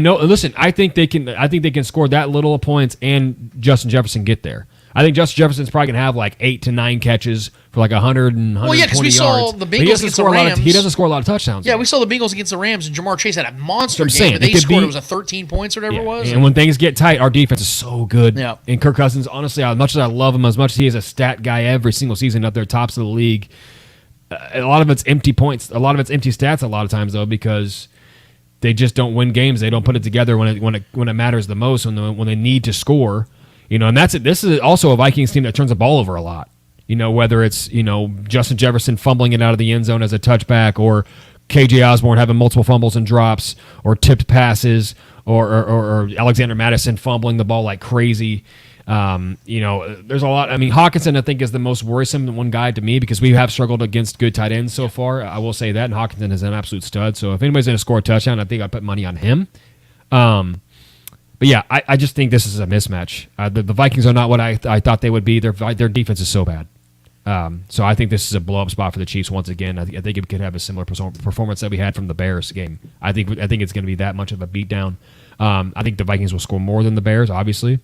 think they can score that little of points and Justin Jefferson get there. I think Justin Jefferson's probably going to have like 8 to 9 catches for like 100 and 120 Well, yeah, because we saw yards. the But he Bengals doesn't against the score a lot of- Rams. He doesn't score a lot of touchdowns. Yeah, we saw the Bengals against the Rams, and Jamar Chase had a monster I'm game. saying, But they it could scored, be- it was a 13 points or whatever it was. And when things get tight, our defense is so good. Yeah. And Kirk Cousins, honestly, as much as I love him, as much as he is a stat guy every single season up there, tops of the league, a lot of it's empty points. A lot of it's empty stats a lot of times, though, because they just don't win games. They don't put it together when it matters the most, when they need to score. And that's it. This is also a Vikings team that turns the ball over a lot. Whether it's, Justin Jefferson fumbling it out of the end zone as a touchback, or KJ Osborne having multiple fumbles and drops, or tipped passes, or Alexander Madison fumbling the ball like crazy. There's a lot. I mean, Hawkinson, I think, is the most worrisome one guy to me because we have struggled against good tight ends so far. I will say that, and Hawkinson is an absolute stud. So if anybody's going to score a touchdown, I think I'd put money on him. But yeah, I just think this is a mismatch. The Vikings are not what I thought they would be. Their defense is so bad. So I think this is a blow-up spot for the Chiefs once again. I think it could have a similar performance that we had from the Bears game. I think it's going to be that much of a beatdown. I think the Vikings will score more than the Bears, obviously.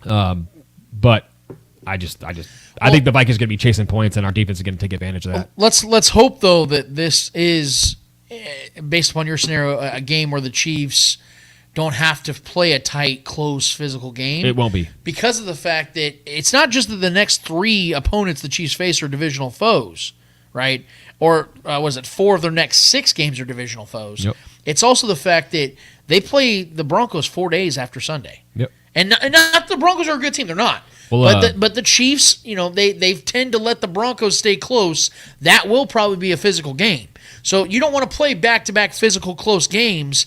But I think the Vikings are going to be chasing points, and our defense is going to take advantage of that. Let's hope, though, that this is, based upon your scenario, a game where the Chiefs don't have to play a tight, close, physical game. It won't be. Because of the fact that it's not just that the next 3 opponents the Chiefs face are divisional foes, right? Or was it 4 of their next 6 games are divisional foes? Yep. It's also the fact that they play the Broncos 4 days after Sunday. Yep. And not the Broncos are a good team. They're not. Well, but the Chiefs, they tend to let the Broncos stay close. That will probably be a physical game. So you don't want to play back-to-back physical close games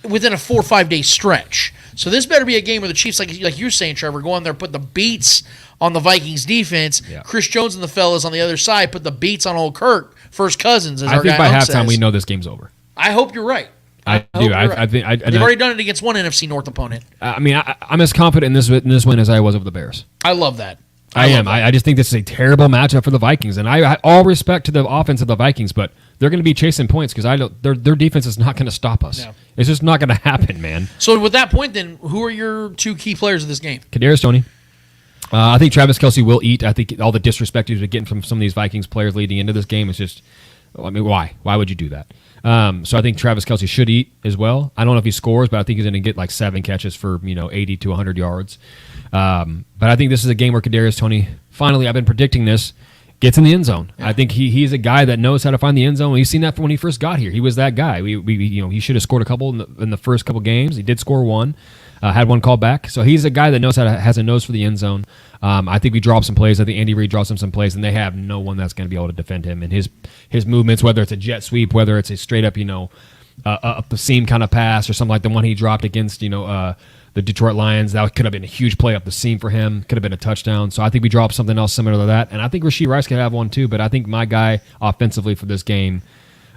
within a 4 or 5 day stretch. So this better be a game where the Chiefs, like you're saying, Trevor, go on there, put the beats on the Vikings defense. Yeah. Chris Jones and the fellas on the other side put the beats on old Kirk, First Cousins, as our guy I think by halftime says. we know this game's over. I hope you're right. I do. I think they've already done it against one NFC North opponent. I mean, I'm as confident in this win as I was over the Bears. I love that. I am. I just think this is a terrible matchup for the Vikings, and I all respect to the offense of the Vikings, but they're going to be chasing points because their defense is not going to stop us. No. It's just not going to happen, man. So with that point, then, who are your 2 key players of this game? Kadarius Toney. I think Travis Kelce will eat. I think all the disrespect he's getting from some of these Vikings players leading into this game is just, I mean, why? Why would you do that? So I think Travis Kelce should eat as well. I don't know if he scores, but I think he's going to get like 7 catches for 80 to 100 yards. But I think this is a game where Kadarius Toney, finally, I've been predicting this, gets in the end zone. Yeah. I think he's a guy that knows how to find the end zone. We've seen that from when he first got here. He was that guy. He should have scored a couple in the first couple games. He did score one, had one called back. So he's a guy that has a nose for the end zone. I think we drop some plays. I think Andy Reid draws him some plays, and they have no one that's going to be able to defend him. And his movements, whether it's a jet sweep, whether it's a straight up up the seam kind of pass, or something like the one he dropped against the Detroit Lions, that could have been a huge play up the seam for him. Could have been a touchdown. So I think we drop something else similar to that. And I think Rashee Rice could have one too. But I think my guy offensively for this game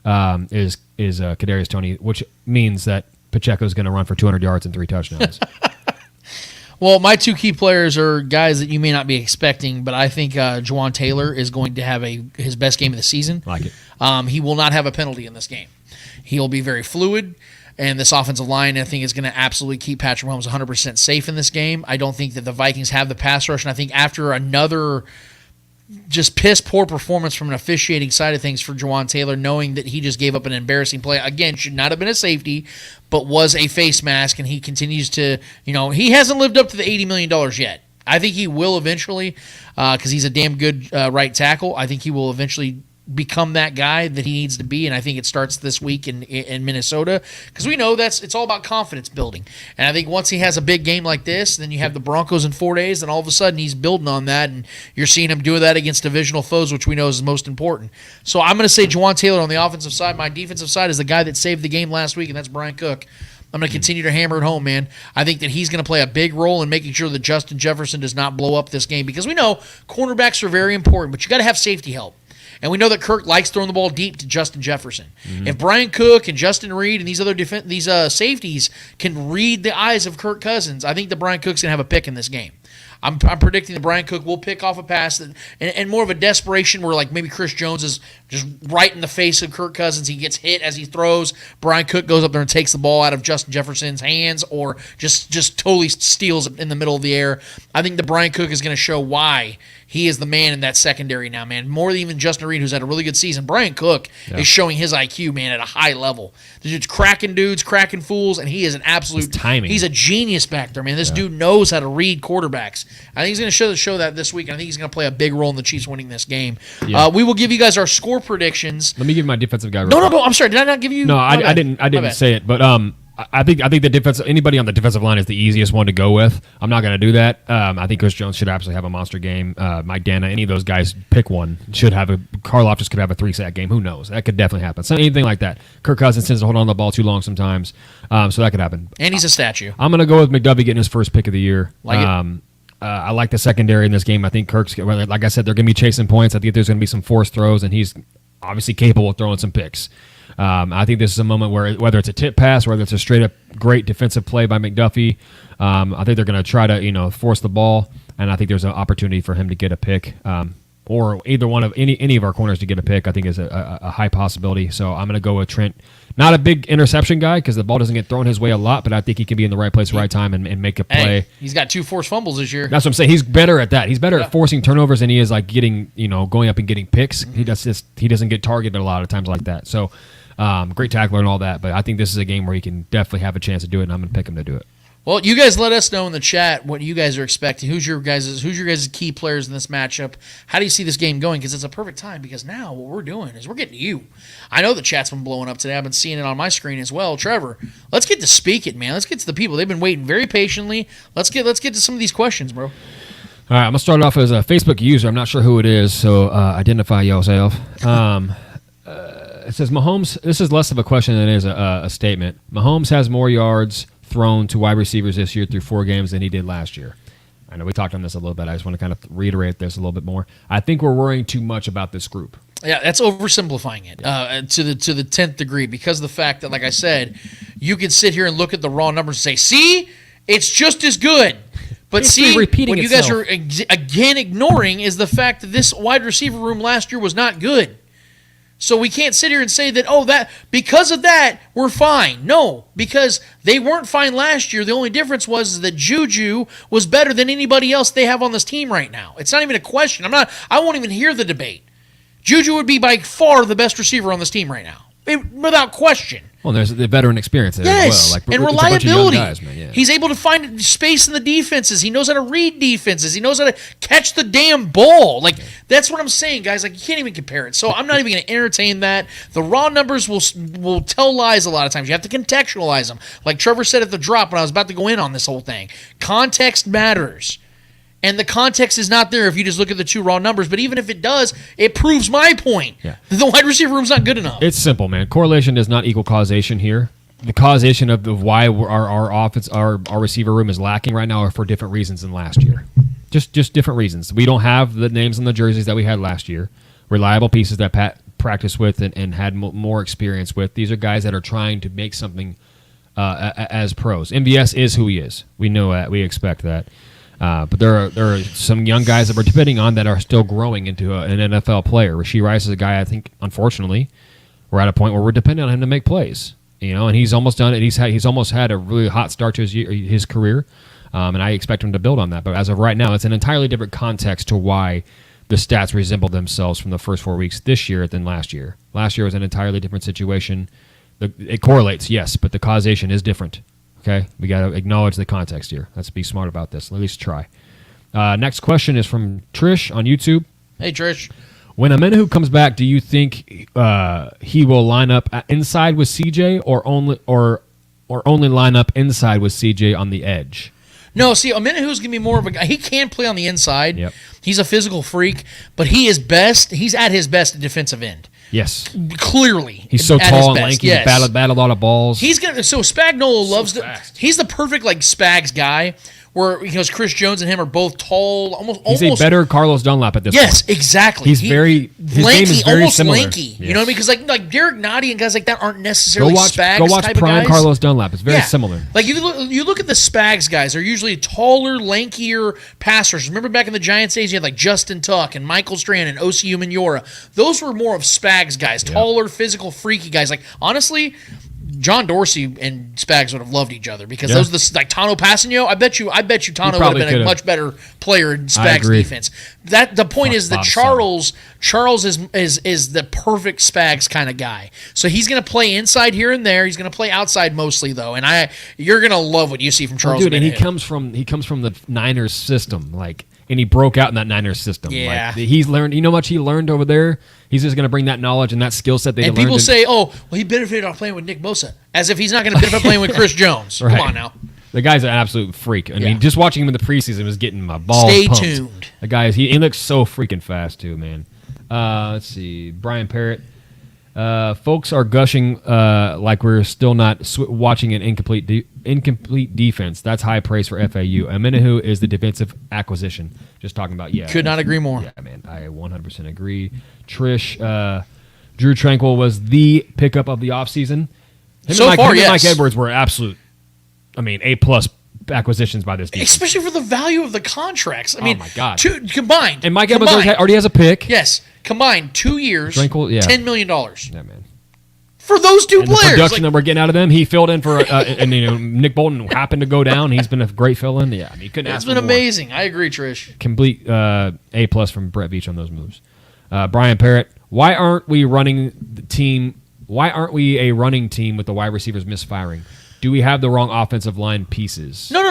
is Kadarius Toney, which means that Pacheco's going to run for 200 yards and 3 touchdowns. Well, my 2 key players are guys that you may not be expecting, but I think Juwan Taylor is going to have his best game of the season. Like it. He will not have a penalty in this game. He'll be very fluid. And this offensive line, I think, is going to absolutely keep Patrick Mahomes 100% safe in this game. I don't think that the Vikings have the pass rush. And I think after another just piss-poor performance from an officiating side of things for Juwan Taylor, knowing that he just gave up an embarrassing play, again, should not have been a safety, but was a face mask, and he continues to, he hasn't lived up to the $80 million yet. I think he will eventually, because he's a damn good right tackle. I think he will eventually become that guy that he needs to be, and I think it starts this week in Minnesota, because we know it's all about confidence building. And I think once he has a big game like this, then you have the Broncos in 4 days, and all of a sudden he's building on that, and you're seeing him do that against divisional foes, which we know is most important. So I'm going to say Juwan Taylor on the offensive side. My defensive side is the guy that saved the game last week, and that's Brian Cook. I'm going to continue to hammer it home, man. I think that he's going to play a big role in making sure that Justin Jefferson does not blow up this game, because we know cornerbacks are very important, but you got to have safety help. And we know that Kirk likes throwing the ball deep to Justin Jefferson. Mm-hmm. If Brian Cook and Justin Reed and these other safeties can read the eyes of Kirk Cousins, I think that Brian Cook's going to have a pick in this game. I'm predicting that Brian Cook will pick off a pass and more of a desperation where like maybe Chris Jones is just right in the face of Kirk Cousins. He gets hit as he throws. Brian Cook goes up there and takes the ball out of Justin Jefferson's hands or just totally steals it in the middle of the air. I think that Brian Cook is going to show why he is the man in that secondary now, man. More than even Justin Reed, who's had a really good season. Brian Cook is showing his IQ, man, at a high level. The dude's cracking dudes, cracking fools, and he is an absolute His timing. He's a genius back there, man. This dude knows how to read quarterbacks. I think he's going to show that this week. I think he's going to play a big role in the Chiefs winning this game. Yeah. We will give you guys our score predictions. Let me give my defensive guy. No. I'm sorry. Did I not give you? No, I didn't say it, but I think the defense. Anybody on the defensive line is the easiest one to go with. I'm not going to do that. I think Chris Jones should absolutely have a monster game. Mike Dana, any of those guys, pick one. Should have a. Karlaftis could have a 3-sack game. Who knows? That could definitely happen. So anything like that. Kirk Cousins tends to hold on to the ball too long sometimes, so that could happen. And he's a statue. I'm going to go with McDuffie getting his first pick of the year. It. I like the secondary in this game. I think Kirk's, like I said, they're going to be chasing points. I think there's going to be some forced throws, and he's obviously capable of throwing some picks. I think this is a moment where whether it's a tip pass, whether it's a straight-up great defensive play by McDuffie, I think they're going to try to force the ball, and I think there's an opportunity for him to get a pick, or either one of any of our corners to get a pick. I think is a high possibility. So I'm going to go with Trent. Not a big interception guy because the ball doesn't get thrown his way a lot, but I think he can be in the right place, right time, and make a play. Hey, he's got 2 forced fumbles this year. That's what I'm saying. He's better at that. He's better at forcing turnovers than he is like getting, going up and getting picks. He doesn't get targeted a lot of times like that. So great tackler and all that, but I think this is a game where he can definitely have a chance to do it, and I'm going to pick him to do it. Well, you guys let us know in the chat what you guys are expecting. Who's your guys' key players in this matchup? How do you see this game going? Because it's a perfect time. Because now what we're doing is we're getting to you. I know the chat's been blowing up today. I've been seeing it on my screen as well. Trevor, let's get to speaking, man. Let's get to the people. They've been waiting very patiently. Let's get to some of these questions, bro. All right, I'm gonna start off as a Facebook user. I'm not sure who it is, so identify yourself. It says Mahomes. This is less of a question than it is a statement. Mahomes has more yards thrown to wide receivers this year through 4 games than he did last year. I know we talked on this a little bit. I just want to kind of reiterate this a little bit more. I think we're worrying too much about this group. Yeah, that's oversimplifying it to the 10th degree because of the fact that, like I said, you could sit here and look at the raw numbers and say, see, it's just as good. But see, what you guys are again ignoring is the fact that this wide receiver room last year was not good. So we can't sit here and say that, because of that, we're fine. No, because they weren't fine last year. The only difference was that Juju was better than anybody else they have on this team right now. It's not even a question. I won't even hear the debate. Juju would be by far the best receiver on this team right now, without question. Well, there's the veteran experience there as well. And reliability. Guys, man. Yeah. He's able to find space in the defenses. He knows how to read defenses. He knows how to catch the damn ball. That's what I'm saying, guys. You can't even compare it. So I'm not even going to entertain that. The raw numbers will tell lies a lot of times. You have to contextualize them. Like Trevor said at the drop when I was about to go in on this whole thing. Context matters. And the context is not there if you just look at the 2 raw numbers. But even if it does, it proves my point. Yeah. The wide receiver room's not good enough. It's simple, man. Correlation does not equal causation here. The causation of why our offense, our receiver room is lacking right now are for different reasons than last year. Just different reasons. We don't have the names on the jerseys that we had last year. Reliable pieces that Pat practiced with and had more experience with. These are guys that are trying to make something as pros. MVS is who he is. We know that. We expect that. But there are some young guys that we're depending on that are still growing into an NFL player. Rashee Rice is a guy I think, unfortunately, we're at a point where we're dependent on him to make plays. And he's almost done it. He's almost had a really hot start to his career, and I expect him to build on that. But as of right now, it's an entirely different context to why the stats resemble themselves from the first 4 weeks this year than last year. Last year was an entirely different situation. It correlates, yes, but the causation is different. Okay, we got to acknowledge the context here. Let's be smart about this. At least try. Next question is from Trish on YouTube. Hey, Trish. When Amenahu comes back, do you think he will line up inside with CJ or only line up inside with CJ on the edge? No, see, Amenahu's going to be more of a guy. He can play on the inside. Yep. He's a physical freak, but he's at his best at defensive end. Yes. Clearly. He's so tall and lanky. Yes. Battled a lot of balls. So Spagnuolo loves He's the perfect Spags guy where because Chris Jones and him are both tall, almost. He's a better Carlos Dunlap at this point. Yes, exactly. His lanky, game is very almost similar. lanky. Yes. You know what I mean? Because like Derek Nottie and guys like that aren't necessarily Go watch type prime of guys. Carlos Dunlap. It's very similar. Like you look at the Spags guys, they're usually taller, lankier passers. Remember back in the Giants days, you had like Justin Tuck and Michael Strand and Osi Umenyiora. Those were more of Spags guys, taller, physical, freaky guys. Like honestly, John Dorsey and Spags would have loved each other because those are like Tano Passanio. I bet you Tano would have been a much better player in Spags defense. The point is that Charles is the perfect Spags kind of guy. So he's going to play inside here and there. He's going to play outside mostly though, and you're going to love what you see from Charles. And he comes from the Niners system, like, and he broke out in that Niners system. Yeah, like, he's learned. You know how much he learned over there. He's just going to bring that knowledge and that skill set. And people say, "Oh, well, he benefited off playing with Nick Bosa," as if he's not going to benefit playing with Chris Jones. Right. Come on now. The guy's an absolute freak. I mean, just watching him in the preseason was getting my balls pumped. Stay tuned. The guy he looks so freaking fast too, man. Let's see, Brian Parrott. Folks are gushing like we're still not watching an incomplete defense. That's high praise for FAU. Amenahu is the defensive acquisition. Just talking about, Could not agree more. Yeah, man, I 100% agree. Trish, Drew Tranquil was the pickup of the offseason. Mike Edwards were absolute, A+ acquisitions by this defense. Especially for the value of the contracts. I mean, my God. Combined. And Mike Edwards already has a pick. Yes. Combined 2 years, $10 million. Yeah, man. For those two players. The production that we're getting out of them, he filled in for, and Nick Bolton happened to go down. He's been a great fill-in. Yeah, he couldn't ask for more. It's been amazing. I agree, Trish. Complete A+ from Brett Veach on those moves. Brian Parrott, why aren't we a running team with the wide receivers misfiring? Do we have the wrong offensive line pieces? No,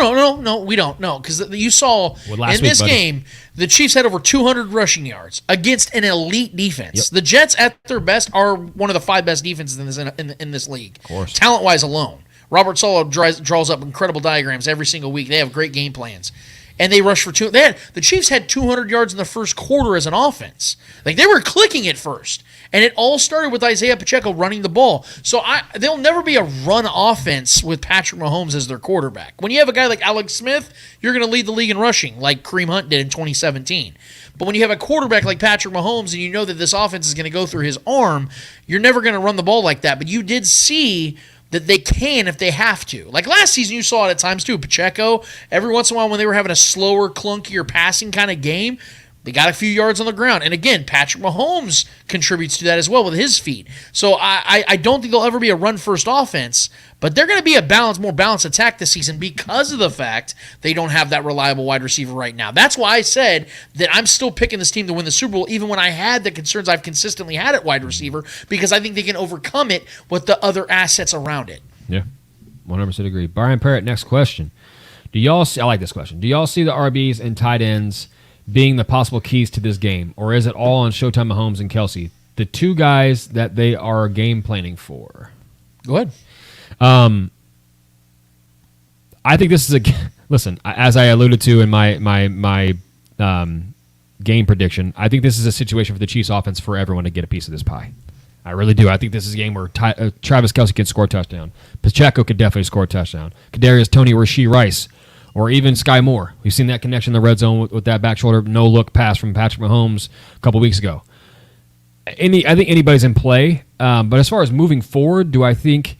we don't. No, because you saw in this game, the Chiefs had over 200 rushing yards against an elite defense. Yep. The Jets, at their best, are one of the 5 best defenses in this league. Of course. Talent-wise alone. Robert Solo draws up incredible diagrams every single week. They have great game plans. And they rushed for two. The Chiefs had 200 yards in the first quarter as an offense. Like, they were clicking at first. And it all started with Isaiah Pacheco running the ball. So there'll never be a run offense with Patrick Mahomes as their quarterback. When you have a guy like Alex Smith, you're going to lead the league in rushing like Kareem Hunt did in 2017. But when you have a quarterback like Patrick Mahomes and you know that this offense is going to go through his arm, you're never going to run the ball like that. But you did see that they can if they have to. Like last season, you saw it at times too. Pacheco, every once in a while when they were having a slower, clunkier passing kind of game, they got a few yards on the ground. And again, Patrick Mahomes contributes to that as well with his feet. So I don't think there'll ever be a run-first offense, but they're going to be a more balanced attack this season because of the fact they don't have that reliable wide receiver right now. That's why I said that I'm still picking this team to win the Super Bowl, even when I had the concerns I've consistently had at wide receiver, because I think they can overcome it with the other assets around it. Yeah, 100% agree. Brian Parrott, next question. I like this question. Do y'all see the RBs and tight ends being the possible keys to this game, or is it all on Showtime Mahomes and Kelsey, the two guys that they are game planning for? Go ahead. I think this is listen, as I alluded to in my game prediction, I think this is a situation for the Chiefs offense for everyone to get a piece of this pie. I really do. I think this is a game where Travis Kelce can score a touchdown. Pacheco could definitely score a touchdown. Kadarius Toney or Rasheed Rice, or even Sky Moore. We've seen that connection in the red zone with that back shoulder no-look pass from Patrick Mahomes a couple weeks ago. I think anybody's in play. But as far as moving forward, do I think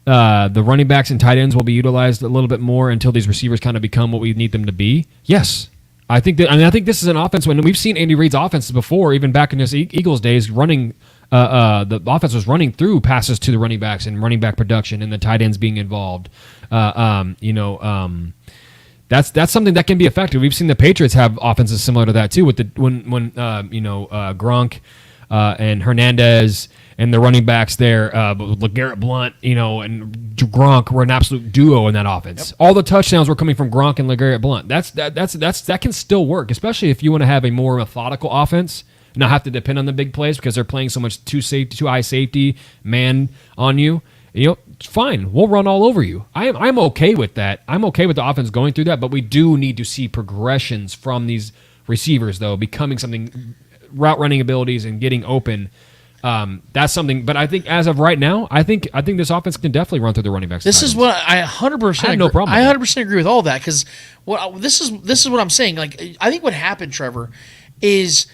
the running backs and tight ends will be utilized a little bit more until these receivers kind of become what we need them to be? Yes. I think this is an offense when we've seen Andy Reid's offenses before, even back in his Eagles days, running the offense was running through passes to the running backs and running back production and the tight ends being involved. That's something that can be effective. We've seen the Patriots have offenses similar to that too. With when Gronk and Hernandez and the running backs there, LeGarrette Blount, and Gronk were an absolute duo in that offense. Yep. All the touchdowns were coming from Gronk and LeGarrette Blount. That can still work, especially if you want to have a more methodical offense. Not have to depend on the big plays because they're playing so much too high safety man on you. Fine, we'll run all over you. I'm okay with that. I'm okay with the offense going through that, but we do need to see progressions from these receivers, though, becoming something, route running abilities and getting open That's something. But I think as of right now, I think this offense can definitely run through the running backs. This is what I 100%. I have no problem. I with 100% agree with all that because this is what I'm saying. Like I think what happened, Trevor, is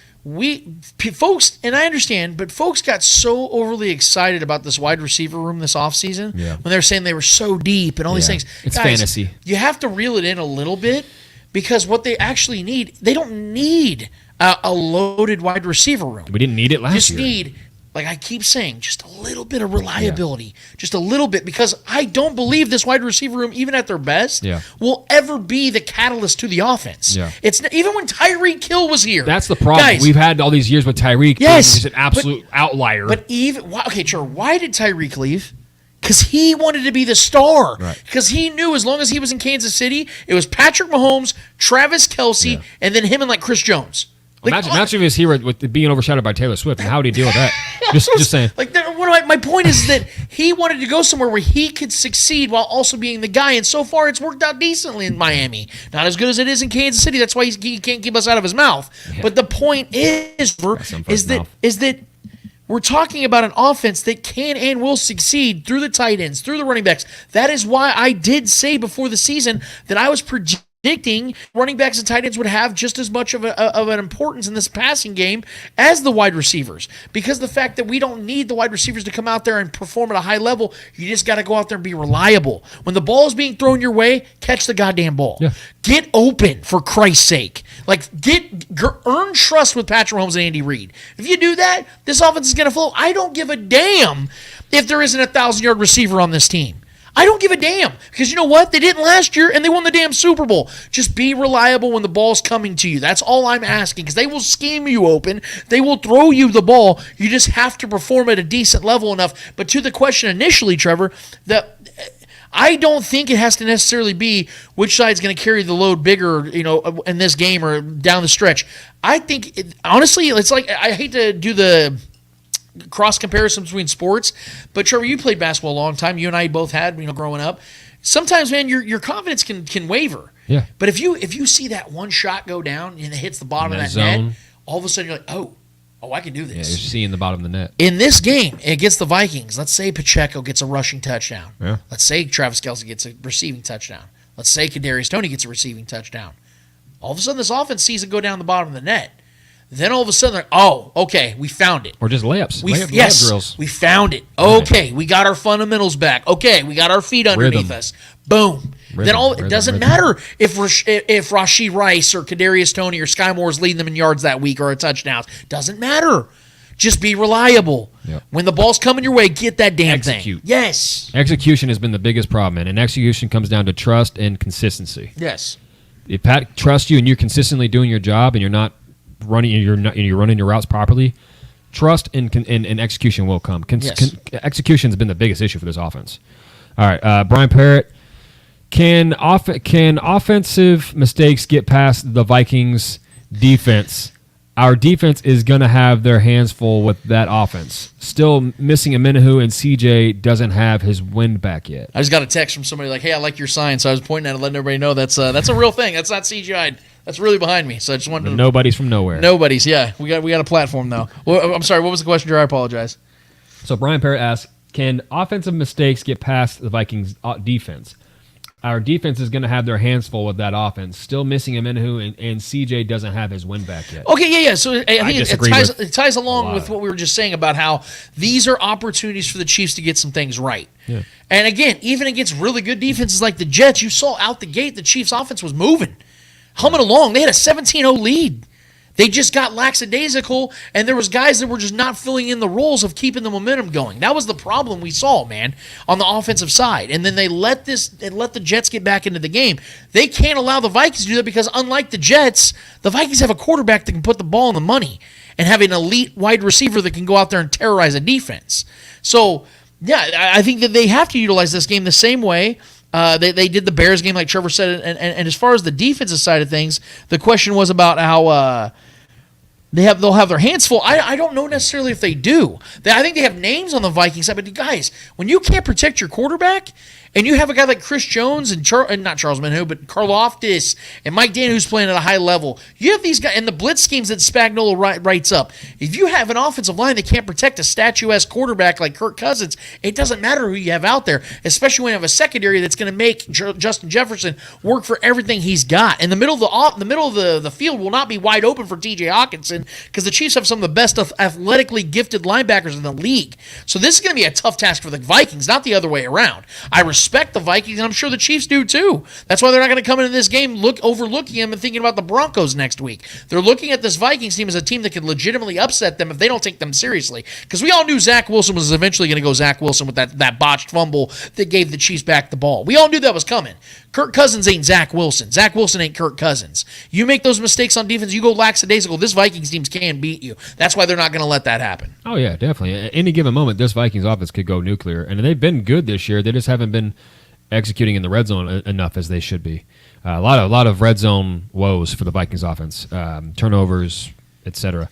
folks, and I understand, but folks got so overly excited about this wide receiver room this offseason when they were saying they were so deep and all these things. It's Guys, fantasy. You have to reel it in a little bit because what they actually need, they don't need a loaded wide receiver room. We didn't need it last Just year. need, like I keep saying, just a little bit of reliability. Just a little bit, because I don't believe this wide receiver room, even at their best, will ever be the catalyst to the offense. Yeah. It's even when Tyreek Hill was here. That's the problem. Guys, We've had all these years with Tyreek. Yes, He's an absolute outlier. But okay, sure. Why did Tyreek leave? Because he wanted to be the star. Because he knew as long as he was in Kansas City, it was Patrick Mahomes, Travis Kelce, and then him and like Chris Jones. Like, imagine if he was here with being overshadowed by Taylor Swift, and how would he deal with that? just saying. Like, my point is that he wanted to go somewhere where he could succeed while also being the guy, and so far it's worked out decently in Miami. Not as good as it is in Kansas City. That's why he can't keep us out of his mouth. Yeah. But the point is that we're talking about an offense that can and will succeed through the tight ends, through the running backs. That is why I did say before the season that I was predicting running backs and tight ends would have just as much of an importance in this passing game as the wide receivers, because the fact that we don't need the wide receivers to come out there and perform at a high level. You just got to go out there and be reliable. When the ball is being thrown your way, catch the goddamn ball. Yeah. Get open, for Christ's sake. Like, earn trust with Patrick Mahomes and Andy Reid. If you do that, this offense is going to flow. I don't give a damn if there isn't a 1,000-yard receiver on this team. I don't give a damn, because you know what? They didn't last year, and they won the damn Super Bowl. Just be reliable when the ball's coming to you. That's all I'm asking, because they will scheme you open. They will throw you the ball. You just have to perform at a decent level enough. But to the question initially, Trevor, I don't think it has to necessarily be which side's going to carry the load bigger, in this game or down the stretch. I think, honestly, it's like, I hate to do the cross comparisons between sports, but Trevor, you played basketball a long time. You and I both had, growing up. Sometimes, man, your confidence can waver. Yeah. But if you see that one shot go down and it hits the bottom of that net, all of a sudden you're like, oh, I can do this. Yeah, you're seeing the bottom of the net. In this game against the Vikings, let's say Pacheco gets a rushing touchdown. Yeah. Let's say Travis Kelce gets a receiving touchdown. Let's say Kadarius Toney gets a receiving touchdown. All of a sudden, this offense sees it go down the bottom of the net. Then all of a sudden, they're, okay, we found it. Or just layups. Layup drills. We found it. Okay, right. We got our fundamentals back. Okay, we got our feet underneath us. Boom. It doesn't matter if Rashee Rice or Kadarius Toney or Sky Moore's leading them in yards that week or a touchdown. Doesn't matter. Just be reliable. Yep. When the ball's coming your way, get that damn thing. Yes. Execution has been the biggest problem, and execution comes down to trust and consistency. Yes. If Pat trusts you and you're consistently doing your job and you're running your routes properly, trust and execution will come. Execution has been the biggest issue for this offense. All right, Brian Parrott, can offensive mistakes get past the Vikings defense? Our defense is going to have their hands full with that offense. Still missing Amenahu, and CJ doesn't have his wind back yet. I just got a text from somebody like, hey, I like your sign, so I was pointing at it, letting everybody know that's a real thing. That's not CGI'd. That's really behind me. So I just wanted to. Nobody's from nowhere. Nobody's. Yeah, we got a platform though. Well, I'm sorry. What was the question, Jerry? I apologize. So Brian Parrott asks, can offensive mistakes get past the Vikings defense? Our defense is going to have their hands full with that offense. Still missing Amenahu, and CJ doesn't have his win back yet. Okay, yeah. So I think it ties along with what we were just saying about how these are opportunities for the Chiefs to get some things right. Yeah. And again, even against really good defenses like the Jets, you saw out the gate the Chiefs' offense was moving, humming along. They had a 17-0 lead. They just got lackadaisical, and there was guys that were just not filling in the roles of keeping the momentum going. That was the problem we saw, man, on the offensive side. And then they let the Jets get back into the game. They can't allow the Vikings to do that because, unlike the Jets, the Vikings have a quarterback that can put the ball in the money and have an elite wide receiver that can go out there and terrorize a defense. So, yeah, I think that they have to utilize this game the same way they did the Bears game, like Trevor said. And as far as the defensive side of things, the question was about how they'll have their hands full. I don't know necessarily if they do. I think they have names on the Vikings side, but guys, when you can't protect your quarterback And you have a guy like Chris Jones and not Charles Manho, but Karloftis and Mike Dan, who's playing at a high level. You have these guys, and the blitz schemes that Spagnuolo writes up. If you have an offensive line that can't protect a statuesque quarterback like Kirk Cousins, it doesn't matter who you have out there, especially when you have a secondary that's going to make Justin Jefferson work for everything he's got. And the middle of the field will not be wide open for T.J. Hawkinson because the Chiefs have some of the best athletically gifted linebackers in the league. So this is going to be a tough task for the Vikings, not the other way around. I respect the Vikings, and I'm sure the Chiefs do too. That's why they're not going to come into this game overlooking them and thinking about the Broncos next week. They're looking at this Vikings team as a team that could legitimately upset them if they don't take them seriously. Because we all knew Zach Wilson was eventually going to go Zach Wilson with that botched fumble that gave the Chiefs back the ball. We all knew that was coming. Kirk Cousins ain't Zach Wilson. Zach Wilson ain't Kirk Cousins. You make those mistakes on defense, you go lackadaisical, this Vikings team can beat you. That's why they're not going to let that happen. Oh, yeah, definitely. At any given moment, this Vikings offense could go nuclear. And they've been good this year. They just haven't been executing in the red zone enough as they should be. A lot of red zone woes for the Vikings offense. Turnovers, etc.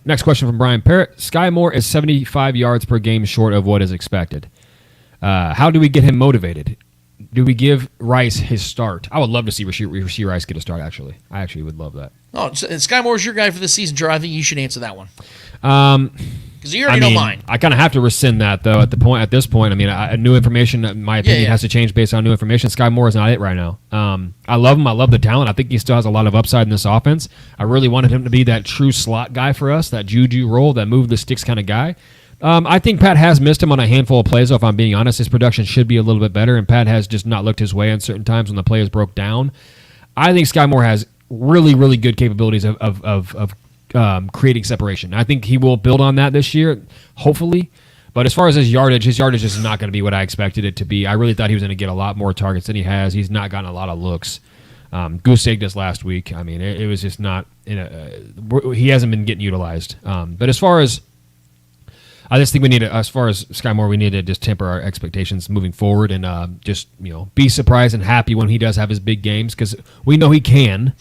Next question from Brian Parrott. Sky Moore is 75 yards per game short of what is expected. How do we get him motivated? Do we give Rice his start? I would love to see Rashee Rice get a start, actually. I actually would love that. Oh, Sky Moore's your guy for the season, Joe. I think you should answer that one. Because you already know mine. I kind of have to rescind that, though, at this point. I mean, new information, my opinion, has to change based on new information. Sky Moore is not it right now. I love him. I love the talent. I think he still has a lot of upside in this offense. I really wanted him to be that true slot guy for us, that juju role, that move the sticks kind of guy. I think Pat has missed him on a handful of plays, so if I'm being honest. His production should be a little bit better, and Pat has just not looked his way in certain times when the players broke down. I think Sky Moore has really, really good capabilities of creating separation. I think he will build on that this year, hopefully. But as far as his yardage is not going to be what I expected it to be. I really thought he was going to get a lot more targets than he has. He's not gotten a lot of looks. Goose egged us last week. I mean, it was just not he hasn't been getting utilized. But as far as I just think we need to, as far as Sky Moore, we need to just temper our expectations moving forward and just be surprised and happy when he does have his big games because we know he can.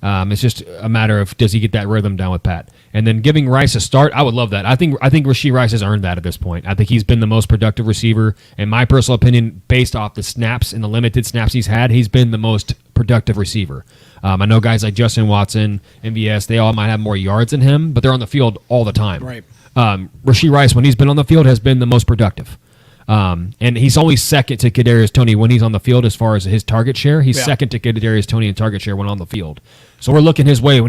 It's just a matter of does he get that rhythm down with Pat, and then giving Rice a start. I would love that. I think Rashee Rice has earned that at this point. I think he's been the most productive receiver, in my personal opinion, based off the snaps and the limited snaps he's had. He's been the most productive receiver. I know guys like Justin Watson, MVS, they all might have more yards than him, but they're on the field all the time. Right. Rashee Rice, when he's been on the field, has been the most productive. And he's only second to Kadarius Toney when he's on the field as far as his target share. He's second to Kadarius Toney in target share when on the field. So we're looking his way.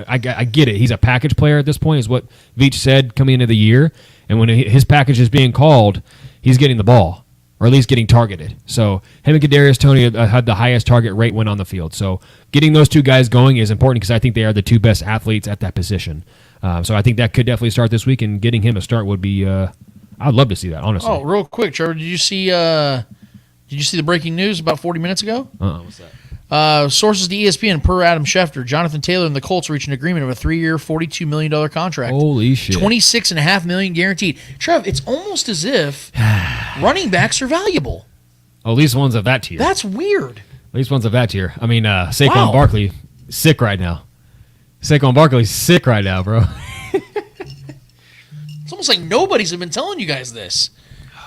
I get it. He's a package player at this point, is what Veach said coming into the year. And when his package is being called, he's getting the ball, or at least getting targeted. So him and Kadarius Toney had the highest target rate when on the field. So getting those two guys going is important because I think they are the two best athletes at that position. So I think that could definitely start this week, and getting him a start would be I'd love to see that, honestly. Oh, real quick, Trevor, did you see the breaking news about 40 minutes ago? What's that? Sources to ESPN, per Adam Schefter, Jonathan Taylor and the Colts reached an agreement of a 3-year, $42 million contract. Holy shit. $26.5 million guaranteed. Trev, it's almost as if running backs are valuable. Oh, at least one's of that tier. That's weird. At least one's of that tier. I mean, Saquon Barkley, sick right now. Saquon Barkley's sick right now, bro. It's almost like nobody's been telling you guys this.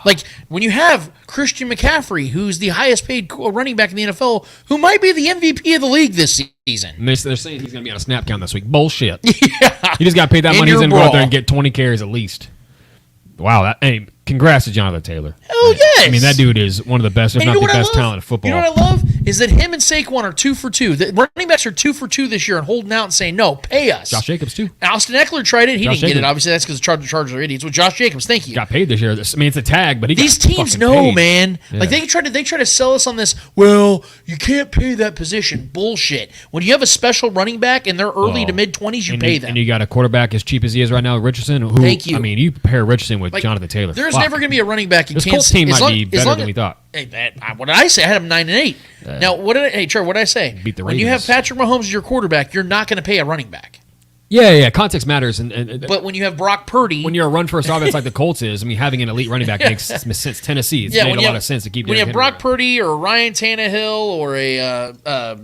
Like, when you have Christian McCaffrey, who's the highest paid running back in the NFL, who might be the MVP of the league this season. And they're saying he's going to be on a snap count this week. Bullshit. Yeah. He just got paid that money. He's going to go out there and get 20 carries at least. Wow. Hey, congrats to Jonathan Taylor. Hell yes. I mean, that dude is one of the best, if not the best talent in football. You know what I love? Is that him and Saquon are 2 for 2. The running backs are 2 for 2 this year and holding out and saying, no, pay us. Josh Jacobs, too. Austin Eckler tried it. He didn't get it. Obviously, that's because the Chargers are idiots. With Josh Jacobs, thank you. Got paid this year. I mean, it's a tag, but these teams know, paid. Man. Yeah. Like, they try to sell us on this, well, you can't pay that position. Bullshit. When you have a special running back and they're early to mid-20s, you pay them. And you got a quarterback as cheap as he is right now, Richardson. Who, thank you. I mean, you pair Richardson with Jonathan Taylor. There's never going to be a running back in Kansas. This Colts team might be better than we thought. Hey, what did I say? I had him 9-8. Now, Trevor, what did I say? Beat the Ravens. When you have Patrick Mahomes as your quarterback, you're not going to pay a running back. Yeah. Context matters. But when you have Brock Purdy, when you're a run-first offense like the Colts is, I mean, having an elite running back makes sense. Tennessee, it's made a lot of sense to keep. When you have Brock Purdy or Ryan Tannehill or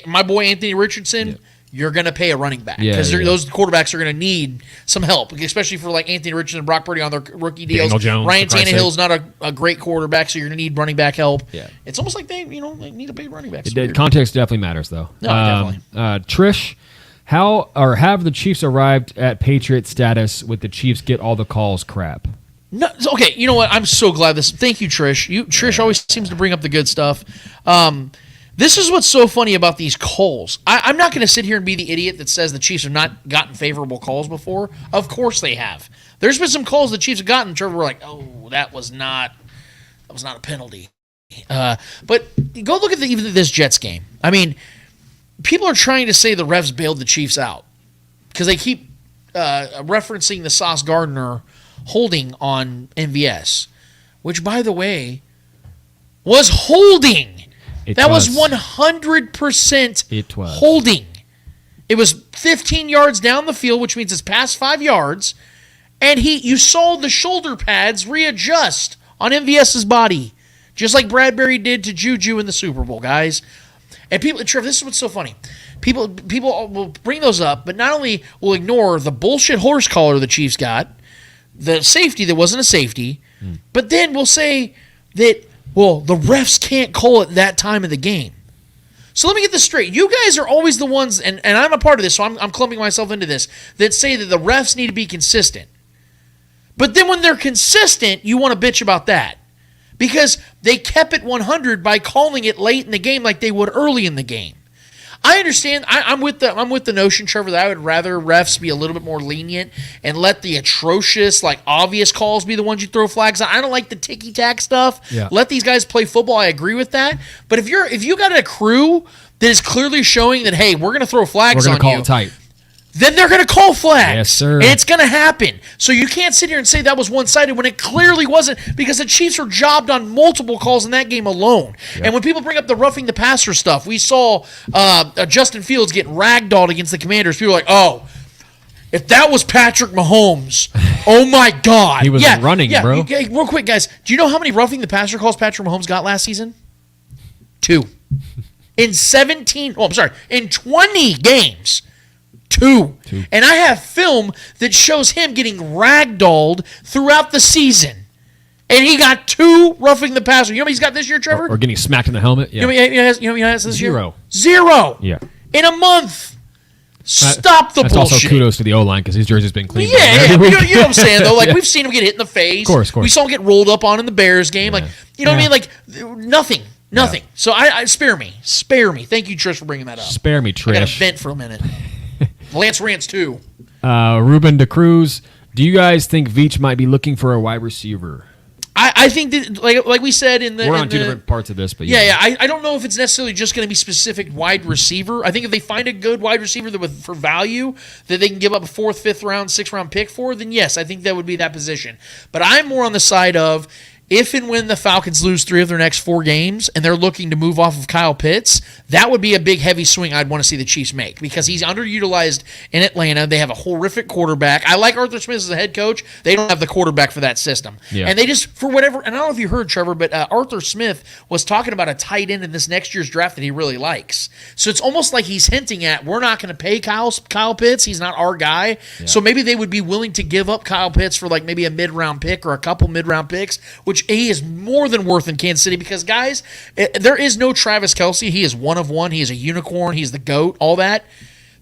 my boy Anthony Richardson, you're going to pay a running back Yeah, because yeah. those quarterbacks are going to need some help, especially for like Anthony Richardson and Brock Purdy on their rookie deals. Daniel Jones, Ryan for Christ's Tannehill's not a great quarterback, so you're going to need running back help. Yeah. It's almost like they need to pay running backs. Context definitely matters, though. No, definitely. Trish, have the Chiefs arrived at Patriot status with the Chiefs get all the calls crap? No, okay, you know what? I'm so glad this. Thank you, Trish. Trish always seems to bring up the good stuff. This is what's so funny about these calls. I'm not going to sit here and be the idiot that says the Chiefs have not gotten favorable calls before. Of course they have. There's been some calls the Chiefs have gotten. Trevor, we're like, oh, that was not a penalty. But go look at even this Jets game. I mean, people are trying to say the refs bailed the Chiefs out because they keep referencing the Sauce Gardner holding on MVS, which, by the way, was holding. That was 100% holding. It was 15 yards down the field, which means it's past 5 yards, and you saw the shoulder pads readjust on MVS's body, just like Bradbury did to Juju in the Super Bowl, guys. And people, Trev, this is what's so funny. People will bring those up, but not only will ignore the bullshit horse collar the Chiefs got, the safety that wasn't a safety, but then we'll say that, well, the refs can't call it that time of the game. So let me get this straight. You guys are always the ones, and I'm a part of this, so I'm clumping myself into this, that say that the refs need to be consistent. But then when they're consistent, you want to bitch about that. Because they kept it 100 by calling it late in the game like they would early in the game. I understand. I'm with the notion, Trevor, that I would rather refs be a little bit more lenient and let the atrocious, like obvious calls be the ones you throw flags on. I don't like the ticky-tack stuff. Yeah. Let these guys play football. I agree with that. But if you got a crew that is clearly showing that, hey, we're going to throw flags on you. We're going to call it tight. Then they're going to call flags. Yes, sir. And it's going to happen. So you can't sit here and say that was one-sided when it clearly wasn't, because the Chiefs were jobbed on multiple calls in that game alone. Yep. And when people bring up the roughing the passer stuff, we saw Justin Fields get ragdolled against the Commanders. People were like, oh, if that was Patrick Mahomes, oh my God. He was running, bro. Real quick, guys, do you know how many roughing the passer calls Patrick Mahomes got last season? 2. In 20 games. 2. And I have film that shows him getting ragdolled throughout the season. And he got 2 roughing the passer. You know what he's got this year, Trevor? Or getting smacked in the helmet? Yeah. You know what he has this year? 0. 0. Yeah. In a month. Stop the That's bullshit. Also kudos to the O-line because his jersey's been cleaned. Yeah. You know what I'm saying, though? Like, we've seen him get hit in the face. Of course. We saw him get rolled up on in the Bears game. Yeah. Like, you know what I mean? Like, nothing. Yeah. So I spare me. Thank you, Trish, for bringing that up. Spare me, Trish. I got to vent for a minute. Lance Rants too. Ruben DeCruz, do you guys think Veach might be looking for a wide receiver? I think that, like we said in the... We're on two different parts of this, but yeah. I don't know if it's necessarily just going to be specific wide receiver. I think if they find a good wide receiver for value that they can give up a 4th, 5th round, 6th round pick for, then yes, I think that would be that position. But I'm more on the side of, if and when the Falcons lose 3 of their next 4 games and they're looking to move off of Kyle Pitts, that would be a big, heavy swing I'd want to see the Chiefs make, because he's underutilized in Atlanta. They have a horrific quarterback. I like Arthur Smith as a head coach. They don't have the quarterback for that system. Yeah. And they just, for whatever, and I don't know if you heard, Trevor, but Arthur Smith was talking about a tight end in this next year's draft that he really likes. So it's almost like he's hinting at, we're not going to pay Kyle Pitts. He's not our guy. Yeah. So maybe they would be willing to give up Kyle Pitts for like maybe a mid-round pick or a couple mid-round picks, which he is more than worth in Kansas City, because, guys, there is no Travis Kelce. He is one of one. He is a unicorn. He's the GOAT, all that.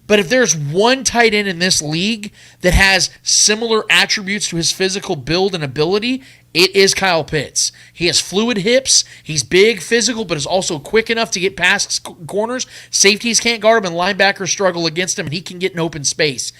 But if there's one tight end in this league that has similar attributes to his physical build and ability, it is Kyle Pitts. He has fluid hips. He's big, physical, but is also quick enough to get past corners. Safeties can't guard him, and linebackers struggle against him, and he can get in open space.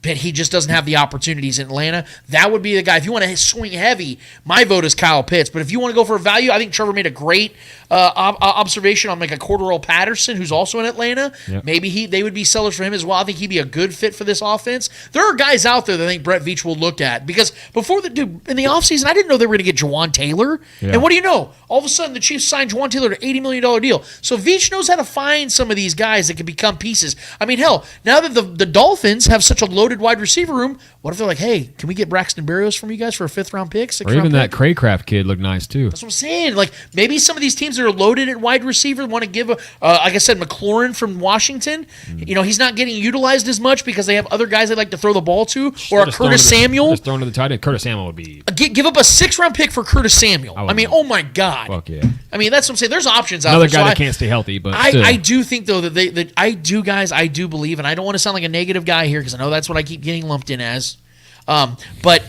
But he just doesn't have the opportunities in Atlanta. That would be the guy. If you want to swing heavy, my vote is Kyle Pitts. But if you want to go for a value, I think Trevor made a great observation on like a Cordero Patterson, who's also in Atlanta. Yep. Maybe they would be sellers for him as well. I think he'd be a good fit for this offense. There are guys out there that I think Brett Veach will look at, because before in the offseason, I didn't know they were going to get Jawan Taylor. Yeah. And what do you know? All of a sudden, the Chiefs signed Jawan Taylor to an $80 million deal. So Veach knows how to find some of these guys that can become pieces. I mean, hell, now that the Dolphins have such a loaded loaded wide receiver room. What if they're like, hey, can we get Braxton Berrios from you guys for a 5th-round pick? Or even that pick? Craycraft kid looked nice too. That's what I'm saying. Like maybe some of these teams that are loaded at wide receiver want to give, like I said, McLaurin from Washington. He's not getting utilized as much because they have other guys they like to throw the ball to, or a Curtis Samuel. Just thrown to the tight end. Curtis Samuel would be. Give up a 6th-round pick for Curtis Samuel. I mean, oh my God. Fuck yeah. I mean, that's what I'm saying. There's options out Another there. guy that can't stay healthy, but I do think though that I do believe, and I don't want to sound like a negative guy here because I know that's what I keep getting lumped in as, but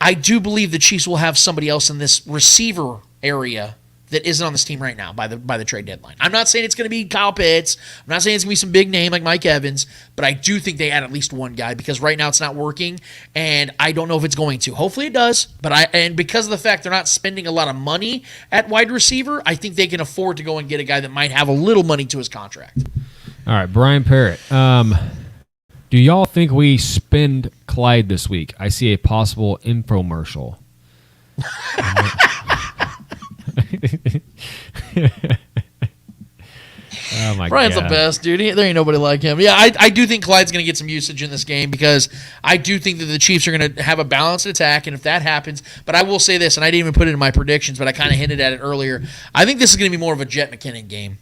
I do believe the Chiefs will have somebody else in this receiver area that isn't on this team right now by the trade deadline. I'm not saying it's going to be Kyle Pitts. I'm not saying it's going to be some big name like Mike Evans, but I do think they add at least one guy because right now it's not working, and I don't know if it's going to. Hopefully it does, and because of the fact they're not spending a lot of money at wide receiver, I think they can afford to go and get a guy that might have a little money to his contract. All right, Brian Parrott. Do y'all think we spend Clyde this week? I see a possible infomercial. Oh my Brian's God. the best, dude. There ain't nobody like him. Yeah, I do think Clyde's going to get some usage in this game because I do think that the Chiefs are going to have a balanced attack, and if that happens, but I will say this, and I didn't even put it in my predictions, but I kind of hinted at it earlier. I think this is going to be more of a Jet McKinnon game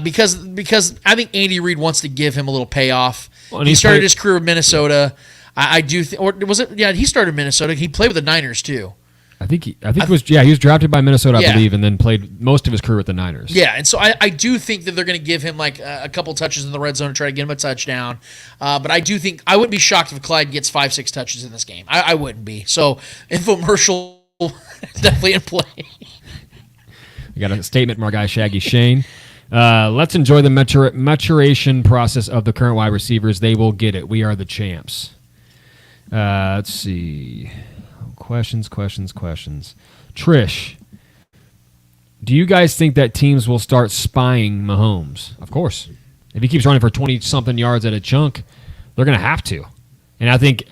because I think Andy Reid wants to give him a little payoff. Well, he started his career in Minnesota. I do think, or was it? Yeah, he started in Minnesota. He played with the Niners too. I think he was drafted by Minnesota, I Yeah. believe, and then played most of his career with the Niners. Yeah, and so I do think that they're going to give him like a couple touches in the red zone to try to get him a touchdown. But I do think I wouldn't be shocked if Clyde gets 5-6 touches in this game. I wouldn't be. So infomercial definitely in play. We got a statement from our guy Shaggy Shane. Let's enjoy the maturation process of the current wide receivers. They will get it. We are the champs. Let's see. Questions. Trish, do you guys think that teams will start spying Mahomes? Of course. If he keeps running for 20-something yards at a chunk, they're going to have to. And I think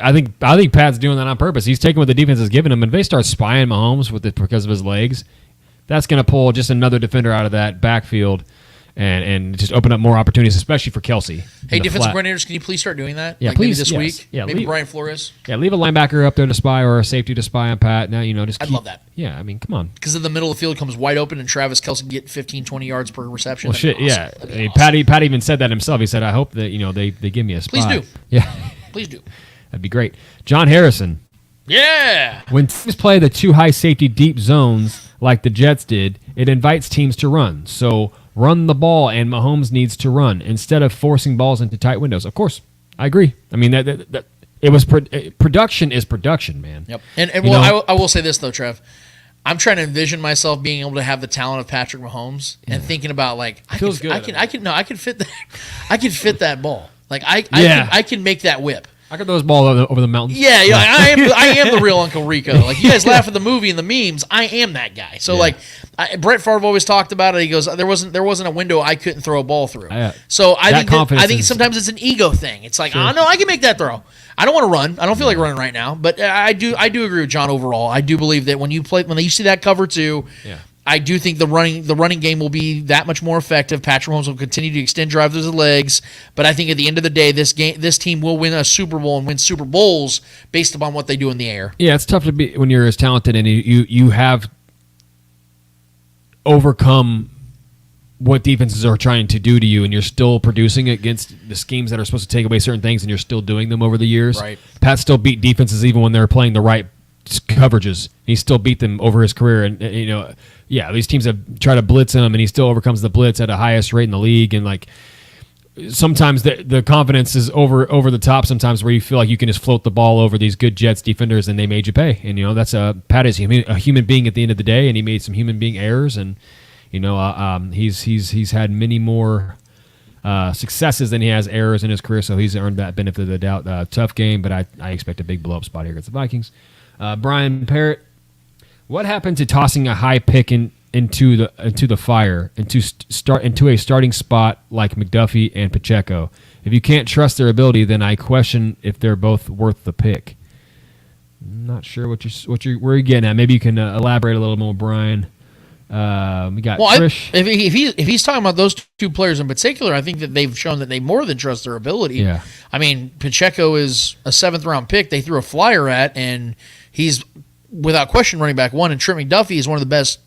Pat's doing that on purpose. He's taking what the defense is giving him, and if they start spying Mahomes because of his legs, that's going to pull just another defender out of that backfield and just open up more opportunities, especially for Kelsey. Hey, defensive coordinators, can you please start doing that? Yeah, like please. Maybe this week? Yeah, maybe Brian Flores? Yeah, leave a linebacker up there to spy or a safety to spy on Pat. Now, I'd love that. Yeah, I mean, come on. Because in the middle of the field comes wide open and Travis Kelsey can get 15, 20 yards per reception. Well, shit, yeah. I mean, Pat even said that himself. He said, I hope that, they give me a spy. Please do. Yeah. Please do. That'd be great. John Harrison. Yeah. When teams play the two high safety deep zones like the Jets did, it invites teams to run. So run the ball, and Mahomes needs to run instead of forcing balls into tight windows. Of course, I agree. I mean, that it was production is production, man. Yep. And I will say this though, Trev. I'm trying to envision myself being able to have the talent of Patrick Mahomes and thinking about like I can fit that. I can fit that ball. Like I can make that whip. I could throw this ball over the mountains. Yeah, I am the real Uncle Rico. Like you guys laugh at the movie and the memes. I am that guy. So like, Brett Favre always talked about it. He goes, there wasn't a window I couldn't throw a ball through. So I think sometimes it's an ego thing. It's like, oh no, I can make that throw. I don't want to run. I don't feel like running right now. But I do agree with John overall. I do believe that when you see that cover two. Yeah. I do think the running game will be that much more effective. Patrick Mahomes will continue to extend drives with his legs, but I think at the end of the day, this team will win a Super Bowl and win Super Bowls based upon what they do in the air. Yeah, it's tough to be when you're as talented and you have overcome what defenses are trying to do to you, and you're still producing against the schemes that are supposed to take away certain things, and you're still doing them over the years. Right. Pat still beat defenses even when they're playing the right coverages. He still beat them over his career, and these teams have tried to blitz him, and he still overcomes the blitz at a highest rate in the league. And like sometimes the confidence is over the top. Sometimes where you feel like you can just float the ball over these good Jets defenders, and they made you pay. And that's Pat is a human being at the end of the day, and he made some human being errors, and he's had many more successes than he has errors in his career, so he's earned that benefit of the doubt. Tough game, but I expect a big blow up spot here against the Vikings. Brian Parrott, what happened to tossing a high pick into the fire into a starting spot like McDuffie and Pacheco? If you can't trust their ability, then I question if they're both worth the pick. I'm not sure where you're getting at. Maybe you can elaborate a little more, Brian. We got Well, Trish. if he's talking about those two players in particular, I think that they've shown that they more than trust their ability. Yeah. I mean, Pacheco is a 7th-round pick they threw a flyer at, and he's, without question, running back 1, and Trent McDuffie is one of the best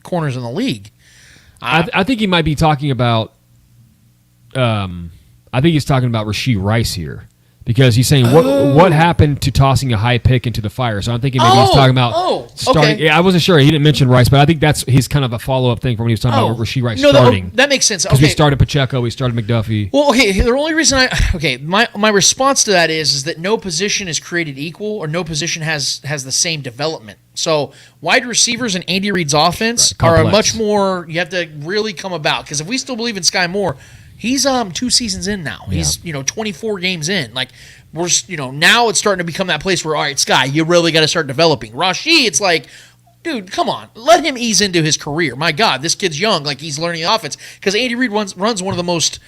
corners in the league. I think he might be talking about I think he's talking about Rashee Rice here. Because he's saying what happened to tossing a high pick into the fire. So I'm thinking maybe he's talking about starting. Okay. Yeah, I wasn't sure. He didn't mention Rice, but I think he's kind of a follow-up thing from when he was talking about Rashee Rice starting. That makes sense. Because Okay. we started Pacheco, we started McDuffie. Well, okay, the only reason my response to that is that no position is created equal, or no position has the same development. So wide receivers in Andy Reid's offense are a much more, you have to really come about. Because if we still believe in Sky Moore, he's 2 seasons in now. He's 24 games in. Like we're now it's starting to become that place where, all right, Sky, you really got to start developing. Rashee, it's like, dude, come on, let him ease into his career. My God, this kid's young, like he's learning the offense because Andy Reid runs one of the most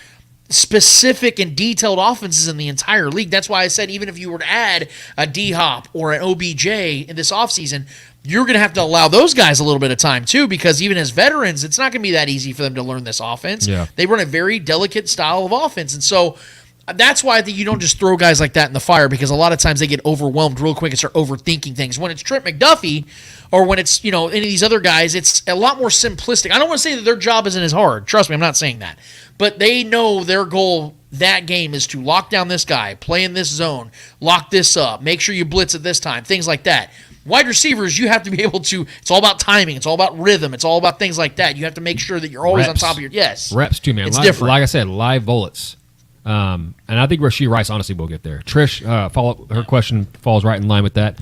specific and detailed offenses in the entire league. That's why I said even if you were to add a D-Hop or an OBJ in this offseason, you're going to have to allow those guys a little bit of time too, because even as veterans, it's not going to be that easy for them to learn this offense. Yeah. They run a very delicate style of offense. And so that's why I think you don't just throw guys like that in the fire, because a lot of times they get overwhelmed real quick and start overthinking things. When it's Trent McDuffie or when it's, any of these other guys, it's a lot more simplistic. I don't want to say that their job isn't as hard. Trust me, I'm not saying that. But they know their goal that game is to lock down this guy, play in this zone, lock this up, make sure you blitz at this time, things like that. Wide receivers, you have to be able to, it's all about timing, it's all about rhythm, it's all about things like that. You have to make sure that you're always on top of your, Reps too, man. It's different. Like I said, live bullets. And I think Rashee Rice honestly will get there. Trish, her question falls right in line with that.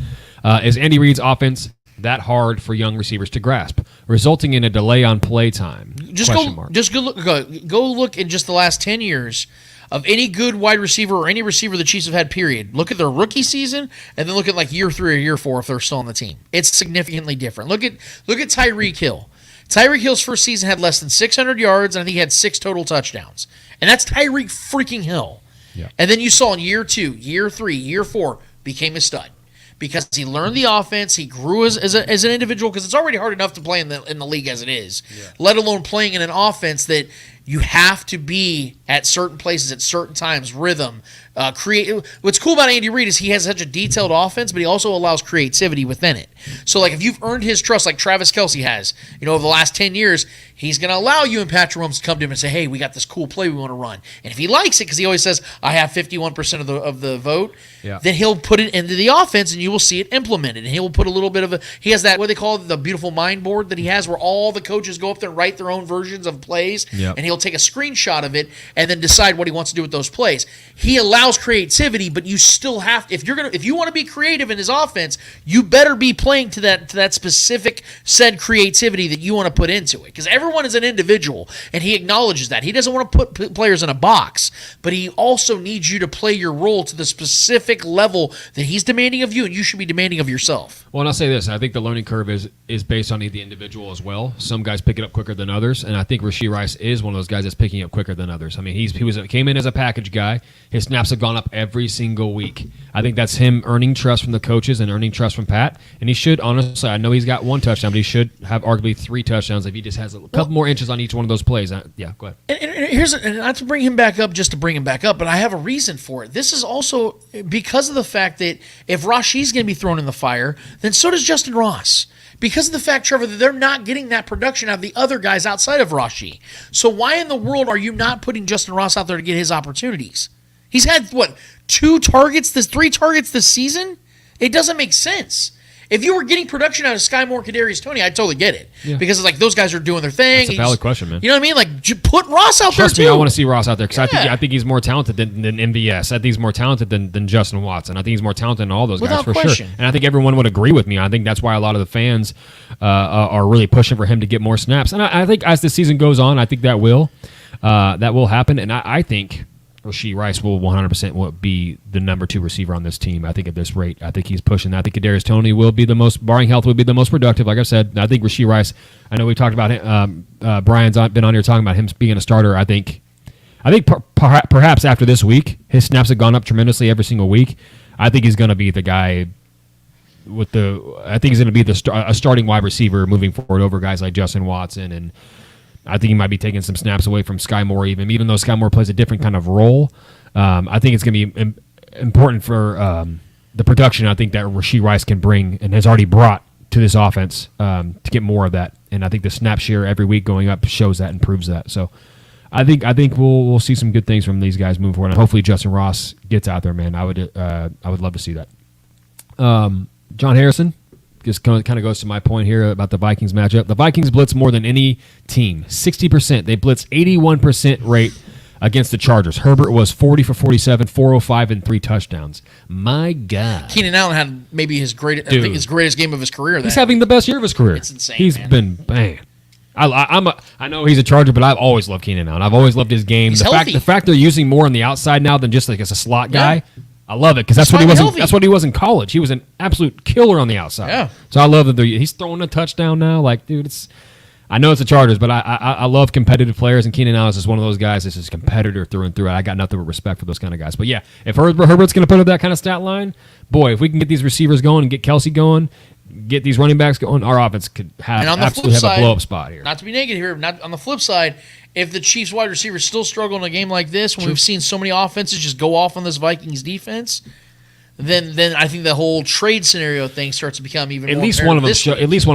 Is Andy Reid's offense that hard for young receivers to grasp, resulting in a delay on play time? Go look in just the last 10 years of any good wide receiver or any receiver the Chiefs have had, period. Look at their rookie season and then look at like year 3 or year 4 if they're still on the team. It's significantly different. Look at Tyreek Hill. Tyreek Hill's first season had less than 600 yards, and I think he had 6 total touchdowns. And that's Tyreek freaking Hill. Yeah. And then you saw in year 2, year 3, year 4, became a stud. Because he learned the offense, he grew as an individual, because it's already hard enough to play in the league as it is, let alone playing in an offense that you have to be at certain places at certain times, rhythm, create. What's cool about Andy Reid is he has such a detailed offense, but he also allows creativity within it. So, like, if you've earned his trust, like Travis Kelce has, over the last 10 years, he's going to allow you and Patrick Mahomes to come to him and say, hey, we got this cool play we want to run. And if he likes it, because he always says, I have 51% of the vote, then he'll put it into the offense, and you will see it implemented. And he will put a little bit of he has that, what they call the beautiful mind board that he has, where all the coaches go up there and write their own versions of plays, and he'll take a screenshot of it and then decide what he wants to do with those plays. He allows creativity, but you still have to, if you want to be creative in his offense, you better be playing to that specific said creativity that you want to put into it, because everyone is an individual, and he acknowledges that. He doesn't want to put players in a box, but he also needs you to play your role to the specific level that he's demanding of you, and you should be demanding of yourself. Well, and I'll say this. I think the learning curve is based on the individual as well. Some guys pick it up quicker than others, and I think Rashee Rice is one of those guys that's picking up quicker than others. I mean, he came in as a package guy. His snaps have gone up every single week. I think that's him earning trust from the coaches and earning trust from Pat, and he should, honestly, I know he's got 1 touchdown, but he should have arguably 3 touchdowns if he just has a couple more inches on each one of those plays. Yeah, go ahead. And not to bring him back up just to bring him back up, but I have a reason for it. This is also because of the fact that if Rashee's going to be thrown in the fire, then so does Justin Ross. Because of the fact, Trevor, that they're not getting that production out of the other guys outside of Rashee. So why in the world are you not putting Justin Ross out there to get his opportunities? He's had, 3 targets this season? It doesn't make sense. If you were getting production out of Sky Moore, Kadarius Toney, I'd totally get it. Yeah. Because it's like those guys are doing their thing. That's a valid question, man. You know what I mean? Like, put Ross out Trust there, me, too. I want to see Ross out there, because I think he's more talented than MVS. I think he's more talented than Justin Watson. I think he's more talented than all those guys, for sure. And I think everyone would agree with me. I think that's why a lot of the fans are really pushing for him to get more snaps. And I think as the season goes on, I think that will happen. And I think Rashee Rice will 100% be the number 2 receiver on this team. I think at this rate, I think he's pushing. I think Kadarius Toney will be the most, barring health, will be the most productive. Like I said, I think Rashee Rice. I know we talked about him. Brian's been on here talking about him being a starter. I think perhaps after this week, his snaps have gone up tremendously every single week. I think he's going to be the guy I think he's going to be a starting wide receiver moving forward over guys like Justin Watson, and I think he might be taking some snaps away from Sky Moore, even though Sky Moore plays a different kind of role. I think it's going to be important for the production I think that Rashee Rice can bring and has already brought to this offense to get more of that. And I think the snap share every week going up shows that and proves that. So I think we'll see some good things from these guys moving forward. And hopefully Justin Ross gets out there, man. I would love to see that. John Harrison, just kind of goes to my point here about the Vikings matchup. The Vikings blitz more than any team, 60%. They blitz 81% rate against the Chargers. Herbert was 40 for 47, 405, and 3 touchdowns. My God. Keenan Allen had maybe his greatest game of his career. He's having the best year of his career. It's insane, He's been, man. I know he's a Charger, but I've always loved Keenan Allen. I've always loved his game. He's the fact they're using more on the outside now than just like as a slot guy, Yeah. I love it because that's what he was in college. He was an absolute killer on the outside. Yeah. So I love that he's throwing a touchdown now. Like, dude, I know it's the Chargers, but I love competitive players, and Keenan Allen is just one of those guys that's just a competitor through and through. I got nothing but respect for those kind of guys. But yeah, if Herbert's going to put up that kind of stat line, boy, if we can get these receivers going and get Kelsey going, get these running backs going, our offense could absolutely have a blow-up spot here. Not to be negative here, not on the flip side, if the Chiefs wide receivers still struggle in a game like this, when we've seen so many offenses just go off on this Vikings defense, then I think the whole trade scenario thing starts to become even more at least one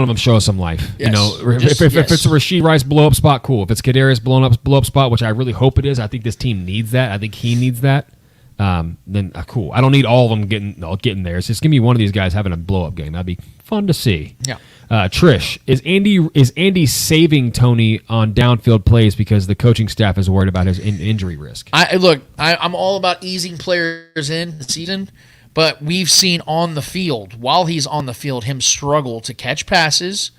of them show us some life. Yes. You know, if it's a Rashee Rice blow-up spot, cool. If it's Kadarius blow-up spot, which I really hope it is, I think this team needs that. I think he needs that. Then cool. I don't need all of them getting there. It's just give me one of these guys having a blow-up game. That'd be fun to see. Yeah. Trish, is Andy saving Tony on downfield plays because the coaching staff is worried about his injury risk? I'm all about easing players in the season, but we've seen on the field, while he's on the field, him struggle to catch passes,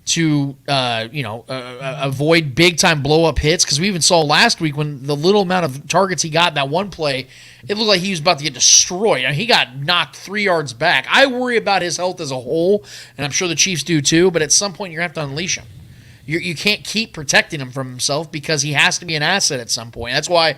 to avoid big-time blow-up hits, because we even saw last week when the little amount of targets he got, that one play, it looked like he was about to get destroyed. I mean, he got knocked 3 yards back. I worry about his health as a whole, and I'm sure the Chiefs do too, but at some point you're going to have to unleash him. You can't keep protecting him from himself because he has to be an asset at some point. That's why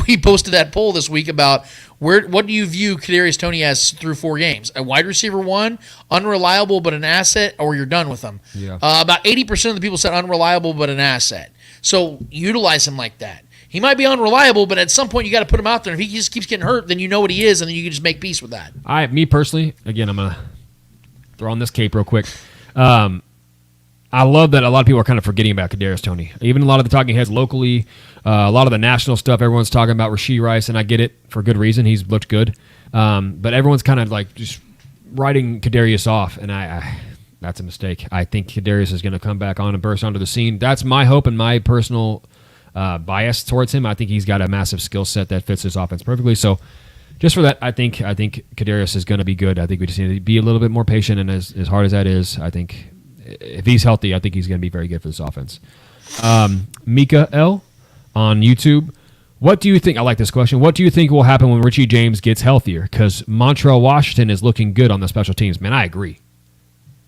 we posted that poll this week about what do you view Kadarius Toney as through 4 games? A wide receiver 1, unreliable but an asset, or you're done with him? Yeah. About 80% of the people said unreliable but an asset. So utilize him like that. He might be unreliable, but at some point you got to put him out there. And if he just keeps getting hurt, then you know what he is, and then you can just make peace with that. Me personally, again, I'm gonna throw on this cape real quick. I love that a lot of people are kind of forgetting about Kadarius Toney. Even a lot of the talking heads locally, a lot of the national stuff, everyone's talking about Rashee Rice, and I get it for good reason. He's looked good. But everyone's kind of like just writing Kadarius off, and I that's a mistake. I think Kadarius is going to come back on and burst onto the scene. That's my hope and my personal bias towards him. I think he's got a massive skill set that fits his offense perfectly. So just for that, I think Kadarius is going to be good. I think we just need to be a little bit more patient, and as hard as that is, I think if he's healthy, I think he's going to be very good for this offense. Mika L on YouTube. What do you think? I like this question. What do you think will happen when Richie James gets healthier? Because Montrell Washington is looking good on the special teams. Man, I agree.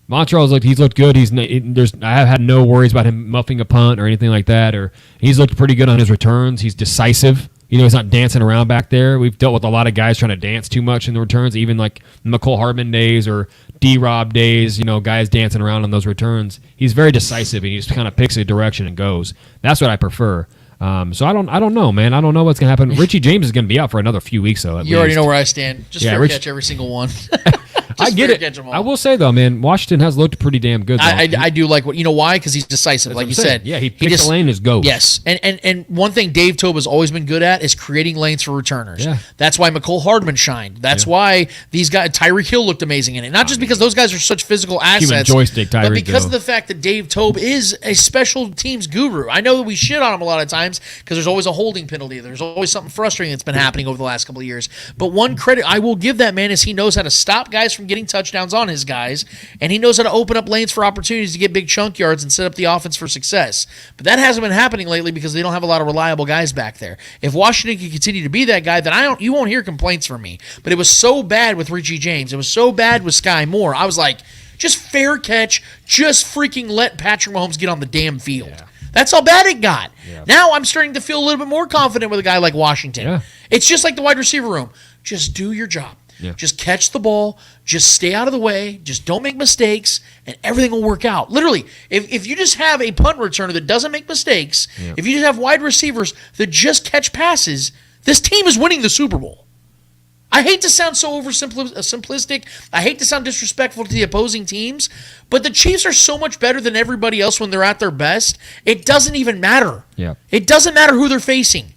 He's looked good. I have had no worries about him muffing a punt or anything like that. Or he's looked pretty good on his returns. He's decisive. He's not dancing around back there. We've dealt with a lot of guys trying to dance too much in the returns, even like McCole Hardman days or D-Rob days, guys dancing around on those returns. He's very decisive, and he just kind of picks a direction and goes. That's what I prefer. So I don't know, man. I don't know what's going to happen. Richie James is going to be out for another few weeks, though. You already know where I stand. Just fair catch every single one. I get it. I will say, though, man, Washington has looked pretty damn good. I do like what, why? Because he's decisive, like you said. Yeah, he picks the lane as goes. Yes, and one thing Dave Tobe has always been good at is creating lanes for returners. Yeah. That's why McCole Hardman shined. That's why these guys, Tyreek Hill looked amazing in it. Not just because those guys are such physical assets, human joystick, Tyreek but because of the fact that Dave Tobe is a special teams guru. I know that we shit on him a lot of times because there's always a holding penalty. There's always something frustrating that's been happening over the last couple of years. But one credit I will give that man is he knows how to stop guys from getting touchdowns on his guys, and he knows how to open up lanes for opportunities to get big chunk yards and set up the offense for success. But that hasn't been happening lately because they don't have a lot of reliable guys back there. If Washington can continue to be that guy, then you won't hear complaints from me. But it was so bad with Richie James. It was so bad with Sky Moore. I was like, just fair catch, just freaking let Patrick Mahomes get on the damn field. Yeah. That's how bad it got. Yeah. Now I'm starting to feel a little bit more confident with a guy like Washington. Yeah. It's just like the wide receiver room. Just do your job. Yeah. Just catch the ball, just stay out of the way, just don't make mistakes, and everything will work out. Literally, if you just have a punt returner that doesn't make mistakes, if you just have wide receivers that just catch passes, this team is winning the Super Bowl. I hate to sound so simplistic. I hate to sound disrespectful to the opposing teams, but the Chiefs are so much better than everybody else when they're at their best. It doesn't even matter. Yeah. It doesn't matter who they're facing.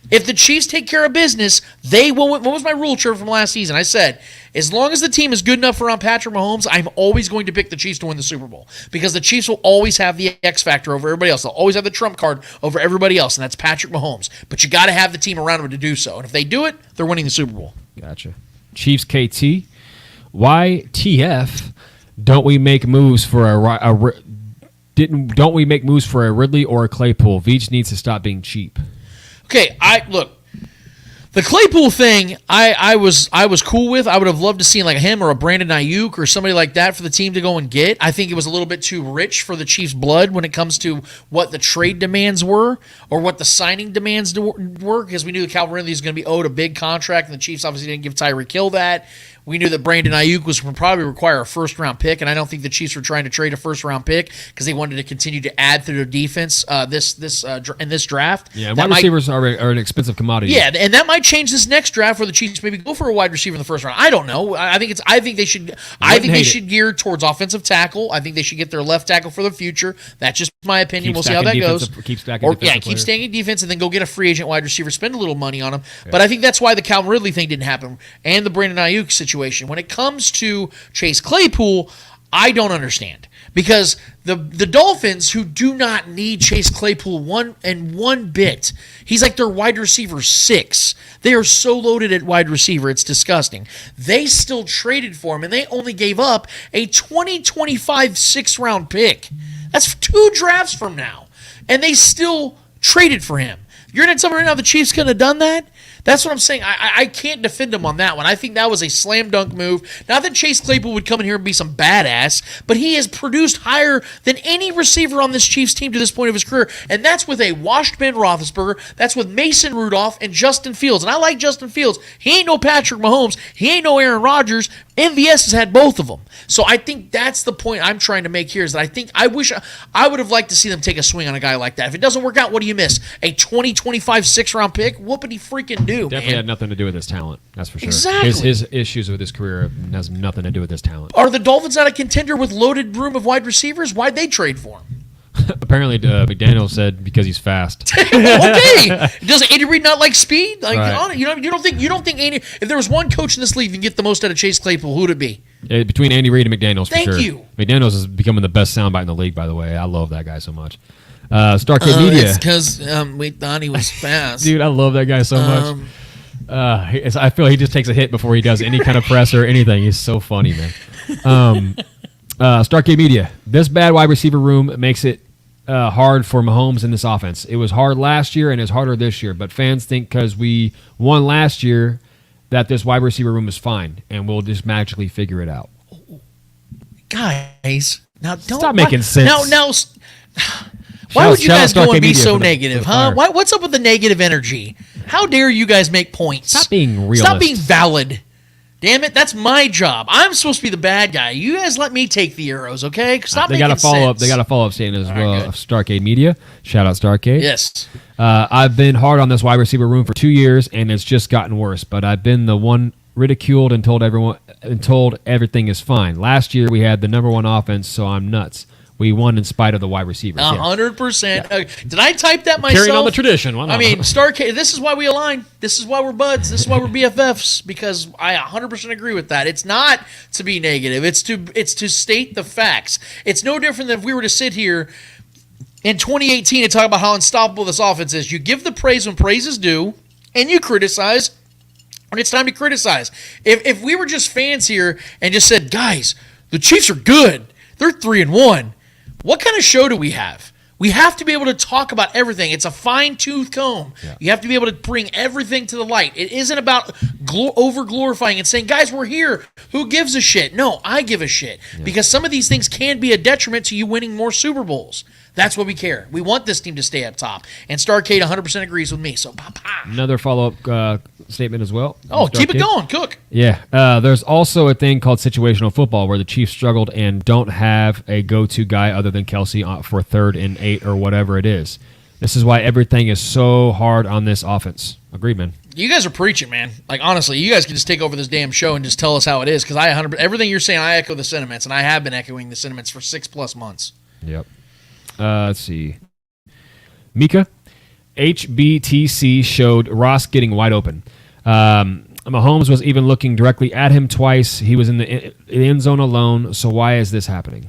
If the Chiefs take care of business, they will win. What was my rule, Trevor, from last season? I said, as long as the team is good enough around Patrick Mahomes, I'm always going to pick the Chiefs to win the Super Bowl because the Chiefs will always have the X factor over everybody else. They'll always have the trump card over everybody else, and that's Patrick Mahomes. But you got to have the team around him to do so. And if they do it, they're winning the Super Bowl. Gotcha. Chiefs KT. YTF? Don't we make moves for don't we make moves for a Ridley or a Claypool? Veach needs to stop being cheap. Okay, look. The Claypool thing, I was cool with. I would have loved to see like him or a Brandon Ayuk or somebody like that for the team to go and get. I think it was a little bit too rich for the Chiefs' blood when it comes to what the trade demands were or what the signing demands were, because we knew that Calvin Ridley was going to be owed a big contract, and the Chiefs obviously didn't give Tyreek Hill that. We knew that Brandon Ayuk was going to probably require a first-round pick, and I don't think the Chiefs were trying to trade a first-round pick because they wanted to continue to add through their defense in this draft. Yeah, wide receivers are an expensive commodity. Yeah, and that might change this next draft where the Chiefs maybe go for a wide receiver in the first round. I don't know. I think they should gear towards offensive tackle. I think they should get their left tackle for the future. That's just my opinion. We'll see how that goes. Keep staying in defense and then go get a free agent wide receiver, spend a little money on him. Yeah. But I think that's why the Calvin Ridley thing didn't happen and the Brandon Ayuk situation. When it comes to Chase Claypool, I don't understand because the Dolphins, who do not need Chase Claypool one bit, he's like their wide receiver 6. They are so loaded at wide receiver, it's disgusting. They still traded for him, and they only gave up a 2025 6th-round pick. That's 2 drafts from now, and they still traded for him. You're going to tell me right now the Chiefs couldn't have done that? That's what I'm saying. I can't defend him on that one. I think that was a slam dunk move. Not that Chase Claypool would come in here and be some badass, but he has produced higher than any receiver on this Chiefs team to this point of his career, and that's with a washed Ben Roethlisberger. That's with Mason Rudolph and Justin Fields. And I like Justin Fields. He ain't no Patrick Mahomes. He ain't no Aaron Rodgers. MVS has had both of them. So I think that's the point I'm trying to make here is that I wish I would have liked to see them take a swing on a guy like that. If it doesn't work out, what do you miss? A 2025 6th-round pick? What would he freaking do? Definitely had nothing to do with his talent. That's for sure. Exactly. His issues with his career has nothing to do with his talent. Are the Dolphins not a contender with loaded room of wide receivers? Why'd they trade for him? Apparently, McDaniel said because he's fast. Okay. Does Andy Reid not like speed? Like, right. You don't think Andy? If there was one coach in this league that can get the most out of Chase Claypool, who'd it be? Between Andy Reid and McDaniels, for Thank sure. you. McDaniels is becoming the best soundbite in the league, by the way. I love that guy so much. Starkey Media. It's because we thought he was fast. Dude, I love that guy so much. I feel he just takes a hit before he does any kind of press or anything. He's so funny, man. Starkey Media. This bad wide receiver room makes it hard for Mahomes in this offense. It was hard last year and it's harder this year, but fans think because we won last year that this wide receiver room is fine and we'll just magically figure it out. Guys, now don't stop making sense. Now, why would you guys go and be so negative, huh? What's up with the negative energy? How dare you guys make points? Stop being realist. Stop being valid. Damn it, that's my job. I'm supposed to be the bad guy. You guys let me take the arrows, okay? Stop They making got a follow up. sense. They got a follow up statement as well. Starcade Media. Shout out Starcade. Yes. I've been hard on this wide receiver room for 2 years, and it's just gotten worse. But I've been the one ridiculed and told everything is fine. Last year we had the number 1 offense, so I'm nuts. We won in spite of the wide receivers. 100%. Yeah. Did I type that myself? Carrying on the tradition. I mean, Starcade, this is why we align. This is why we're buds. This is why we're BFFs, because I 100% agree with that. It's not to be negative. It's to state the facts. It's no different than if we were to sit here in 2018 and talk about how unstoppable this offense is. You give the praise when praise is due, and you criticize when it's time to criticize. If we were just fans here and just said, guys, the Chiefs are good. They're 3-1. What kind of show do we have? We have to be able to talk about everything. It's a fine-tooth comb. Yeah. You have to be able to bring everything to the light. It isn't about over-glorifying and saying, guys, we're here. Who gives a shit? No, I give a shit. Yeah. Because some of these things can be a detriment to you winning more Super Bowls. That's what we care. We want this team to stay up top. And Starcade 100% agrees with me. So, another follow-up statement as well. Oh, keep it going, Cook. Yeah. There's also a thing called situational football where the Chiefs struggled and don't have a go-to guy other than Kelsey for 3rd and 8 or whatever it is. This is why everything is so hard on this offense. Agreed, man. You guys are preaching, man. Like, honestly, you guys can just take over this damn show and just tell us how it is, because everything you're saying, I echo the sentiments, and I have been echoing the sentiments for 6+ months. Yep. Let's see. Mika, HBTC showed Ross getting wide open. Mahomes was even looking directly at him twice. He was in the end zone alone, so why is this happening?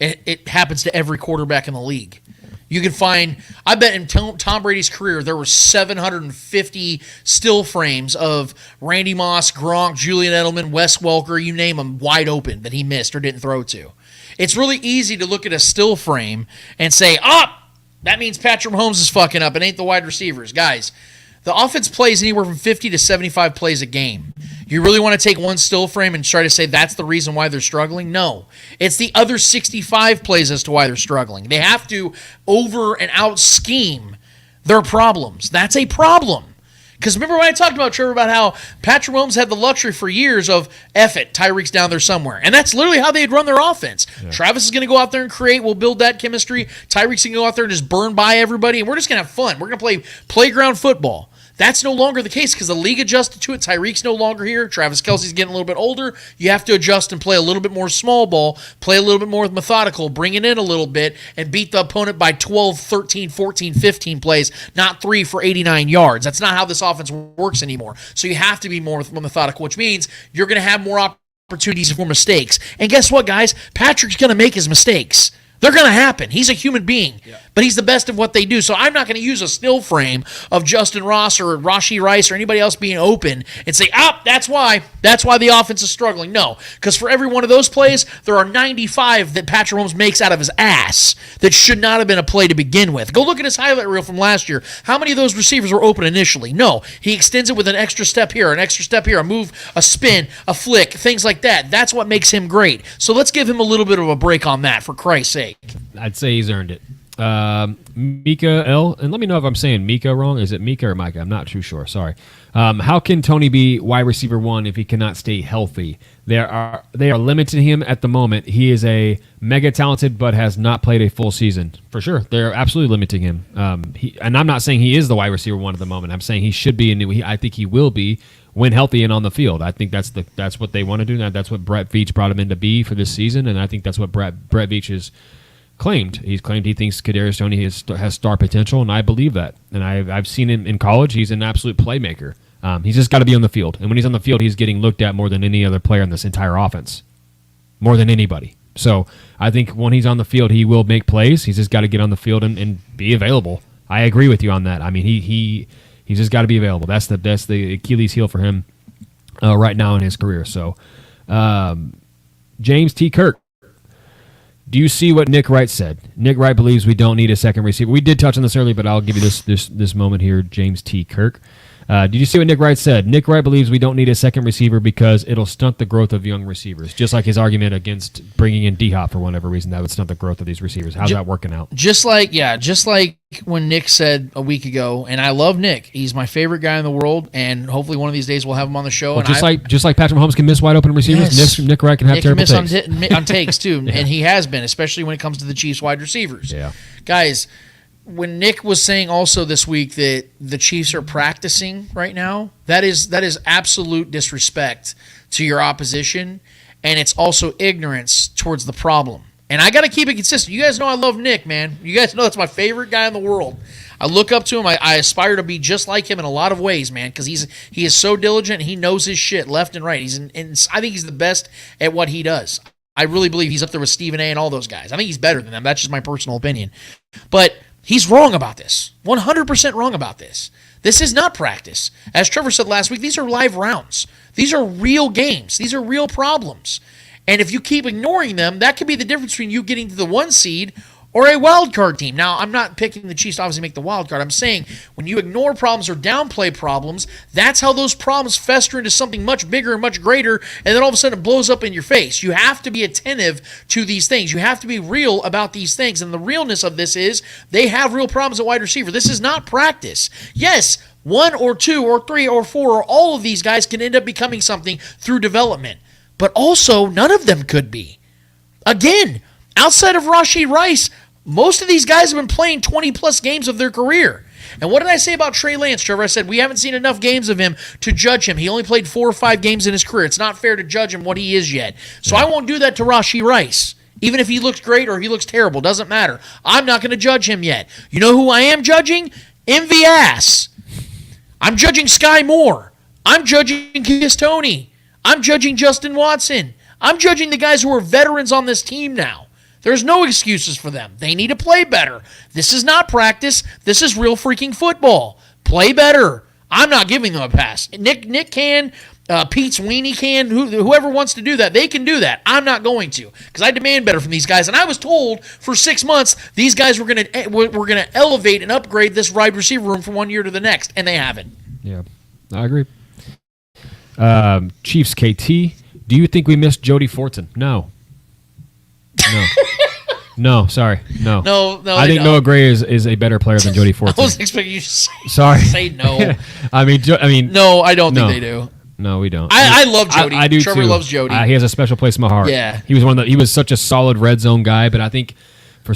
It happens to every quarterback in the league. You can find, I bet in Tom Brady's career, there were 750 still frames of Randy Moss, Gronk, Julian Edelman, Wes Welker, you name them, wide open that he missed or didn't throw to. It's really easy to look at a still frame and say, that means Patrick Mahomes is fucking up. It ain't the wide receivers. Guys, the offense plays anywhere from 50 to 75 plays a game. You really want to take one still frame and try to say that's the reason why they're struggling? No. It's the other 65 plays as to why they're struggling. They have to over and out scheme their problems. That's a problem. Because remember when I talked about, Trevor, about how Patrick Mahomes had the luxury for years of, F it, Tyreek's down there somewhere. And that's literally how they'd run their offense. Yeah. Travis is going to go out there and create. We'll build that chemistry. Tyreek's going to go out there and just burn by everybody. And we're just going to have fun. We're going to play playground football. That's no longer the case because the league adjusted to it. Tyreek's no longer here. Travis Kelce's getting a little bit older. You have to adjust and play a little bit more small ball, play a little bit more methodical, bring it in a little bit, and beat the opponent by 12, 13, 14, 15 plays, not 3 for 89 yards. That's not how this offense works anymore. So you have to be more methodical, which means you're going to have more opportunities for mistakes. And guess what, guys? Patrick's going to make his mistakes. They're going to happen. He's a human being, but he's the best of what they do. So I'm not going to use a still frame of Justin Ross or Rashee Rice or anybody else being open and say, that's why the offense is struggling. No, because for every one of those plays, there are 95 that Patrick Mahomes makes out of his ass that should not have been a play to begin with. Go look at his highlight reel from last year. How many of those receivers were open initially? No, he extends it with an extra step here, a move, a spin, a flick, things like that. That's what makes him great. So let's give him a little bit of a break on that, for Christ's sake. I'd say he's earned it. Mika L, and let me know if I'm saying Mika wrong. Is it Mika or Micah? I'm not too sure. Sorry. How can Tony be wide receiver 1 if he cannot stay healthy? They are limiting him at the moment. He is a mega talented, but has not played a full season for sure. They're absolutely limiting him. And I'm not saying he is the wide receiver 1 at the moment. I'm saying he should be, and I think he will be when healthy and on the field. I think that's what they want to do. That's what Brett Veach brought him in to be for this season, and I think that's what Brett Veach is. He's claimed he thinks Kadarius Toney has star potential, and I believe that. And I've seen him in college. He's an absolute playmaker. He's just got to be on the field. And when he's on the field, he's getting looked at more than any other player in this entire offense. More than anybody. So I think when he's on the field, he will make plays. He's just got to get on the field and be available. I agree with you on that. I mean, he's just got to be available. That's the Achilles heel for him right now in his career. So James T. Kirk. Do you see what Nick Wright said? Nick Wright believes we don't need a second receiver. We did touch on this earlier, but I'll give you this moment here, James T. Kirk. Did you see what Nick Wright said? Nick Wright believes we don't need a second receiver because it'll stunt the growth of young receivers. Just like his argument against bringing in D-Hop for whatever reason, that would stunt the growth of these receivers. How's that working out? Just like when Nick said a week ago, and I love Nick. He's my favorite guy in the world, and hopefully one of these days we'll have him on the show. Well, just like Patrick Mahomes can miss wide open receivers, yes. Nick Wright can have terrible takes. on takes too, yeah. And he has been, especially when it comes to the Chiefs wide receivers. Yeah, guys. When Nick was saying also this week that the Chiefs are practicing right now, that is absolute disrespect to your opposition, and it's also ignorance towards the problem. And I got to keep it consistent. You guys know I love Nick, man. You guys know that's my favorite guy in the world. I look up to him. I aspire to be just like him in a lot of ways, man, because he is so diligent. And he knows his shit left and right. I think he's the best at what he does. I really believe he's up there with Stephen A. and all those guys. I think he's better than them. That's just my personal opinion. But he's wrong about this. 100% wrong about this. This is not practice. As Trevor said last week, these are live rounds. These are real games. These are real problems. And if you keep ignoring them, that could be the difference between you getting to the 1 seed or a wild card team. Now, I'm not picking the Chiefs to obviously make the wild card. I'm saying when you ignore problems or downplay problems, that's how those problems fester into something much bigger and much greater, and then all of a sudden it blows up in your face. You have to be attentive to these things. You have to be real about these things, and the realness of this is they have real problems at wide receiver. This is not practice. Yes, 1 or 2 or 3 or 4 or all of these guys can end up becoming something through development. But also, none of them could be. Again, outside of Rashee Rice, most of these guys have been playing 20-plus games of their career. And what did I say about Trey Lance, Trevor? I said we haven't seen enough games of him to judge him. He only played 4 or 5 games in his career. It's not fair to judge him what he is yet. So I won't do that to Rashee Rice. Even if he looks great or he looks terrible, doesn't matter. I'm not going to judge him yet. You know who I am judging? Envy Ass. I'm judging Sky Moore. I'm judging Kiss Tony. I'm judging Justin Watson. I'm judging the guys who are veterans on this team now. There's no excuses for them. They need to play better. This is not practice. This is real freaking football. Play better. I'm not giving them a pass. Nick can, Pete Sweeney can, whoever wants to do that, they can do that. I'm not going to because I demand better from these guys. And I was told for 6 months these guys were going to elevate and upgrade this wide receiver room from one year to the next, and they haven't. Yeah, I agree. Chiefs KT, do you think we missed Jody Fortson? No. No, sorry. No. No. I think Noah Gray is a better player than Jody Fortson. I was expecting you to say no. I mean, no, I don't think they do. No, we don't. I love Jody. I do Trevor too. loves Jody. He has a special place in my heart. Yeah. He was such a solid red zone guy, but I think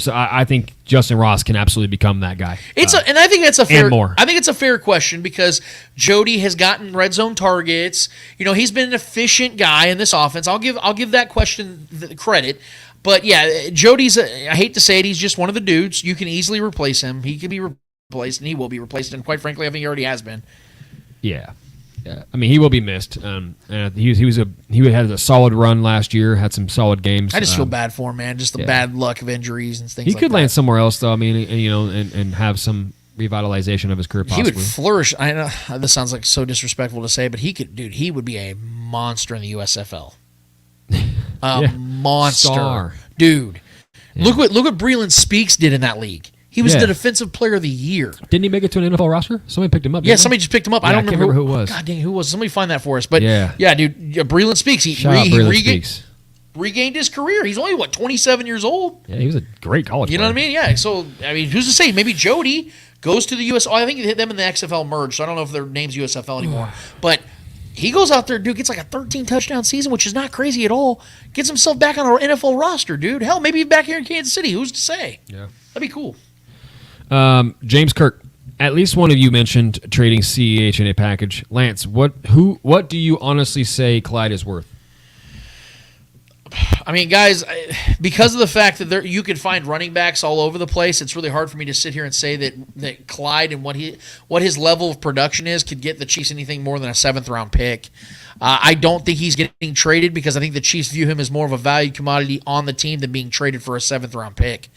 I think Justin Ross can absolutely become that guy. And I think that's a fair. And more. I think it's a fair question because Jody has gotten red zone targets. You know, he's been an efficient guy in this offense. I'll give that question the credit. But yeah, Jody's. I hate to say it, he's just one of the dudes. You can easily replace him. He can be replaced, and he will be replaced. And quite frankly, I think he already has been. Yeah. I mean, he will be missed. He had a solid run last year. Had some solid games. I just feel bad for him, man. Just the bad luck of injuries and things. He like could that. land somewhere else, though. I mean, and have some revitalization of his career. Possibly. He would flourish. I know this sounds like so disrespectful to say, but he could, dude. He would be a monster in the USFL. Monster, Star. dude. Yeah. Look what Breland Speaks did in that league. He was the defensive player of the year. Didn't he make it to an NFL roster? Somebody picked him up. Yeah, somebody just picked him up. Yeah, I don't remember who it was. God dang, who was? Somebody find that for us. But yeah, dude, Breland Speaks. He regained his career. He's only 27 years old. Yeah, he was a great college player. You know what I mean? Yeah. So who's to say? Maybe Jody goes to the US. Oh, I think them and the XFL merged. So I don't know if their name's USFL anymore. But he goes out there, dude, gets like a 13 touchdown season, which is not crazy at all. Gets himself back on our NFL roster, dude. Hell, maybe back here in Kansas City. Who's to say? Yeah, that'd be cool. James Kirk, at least one of you mentioned trading CEH in a package. Lance, what do you honestly say Clyde is worth? I mean, guys, because of the fact that you could find running backs all over the place, it's really hard for me to sit here and say that Clyde and what his level of production is could get the Chiefs anything more than a 7th-round pick. I don't think he's getting traded because I think the Chiefs view him as more of a valued commodity on the team than being traded for a 7th-round pick.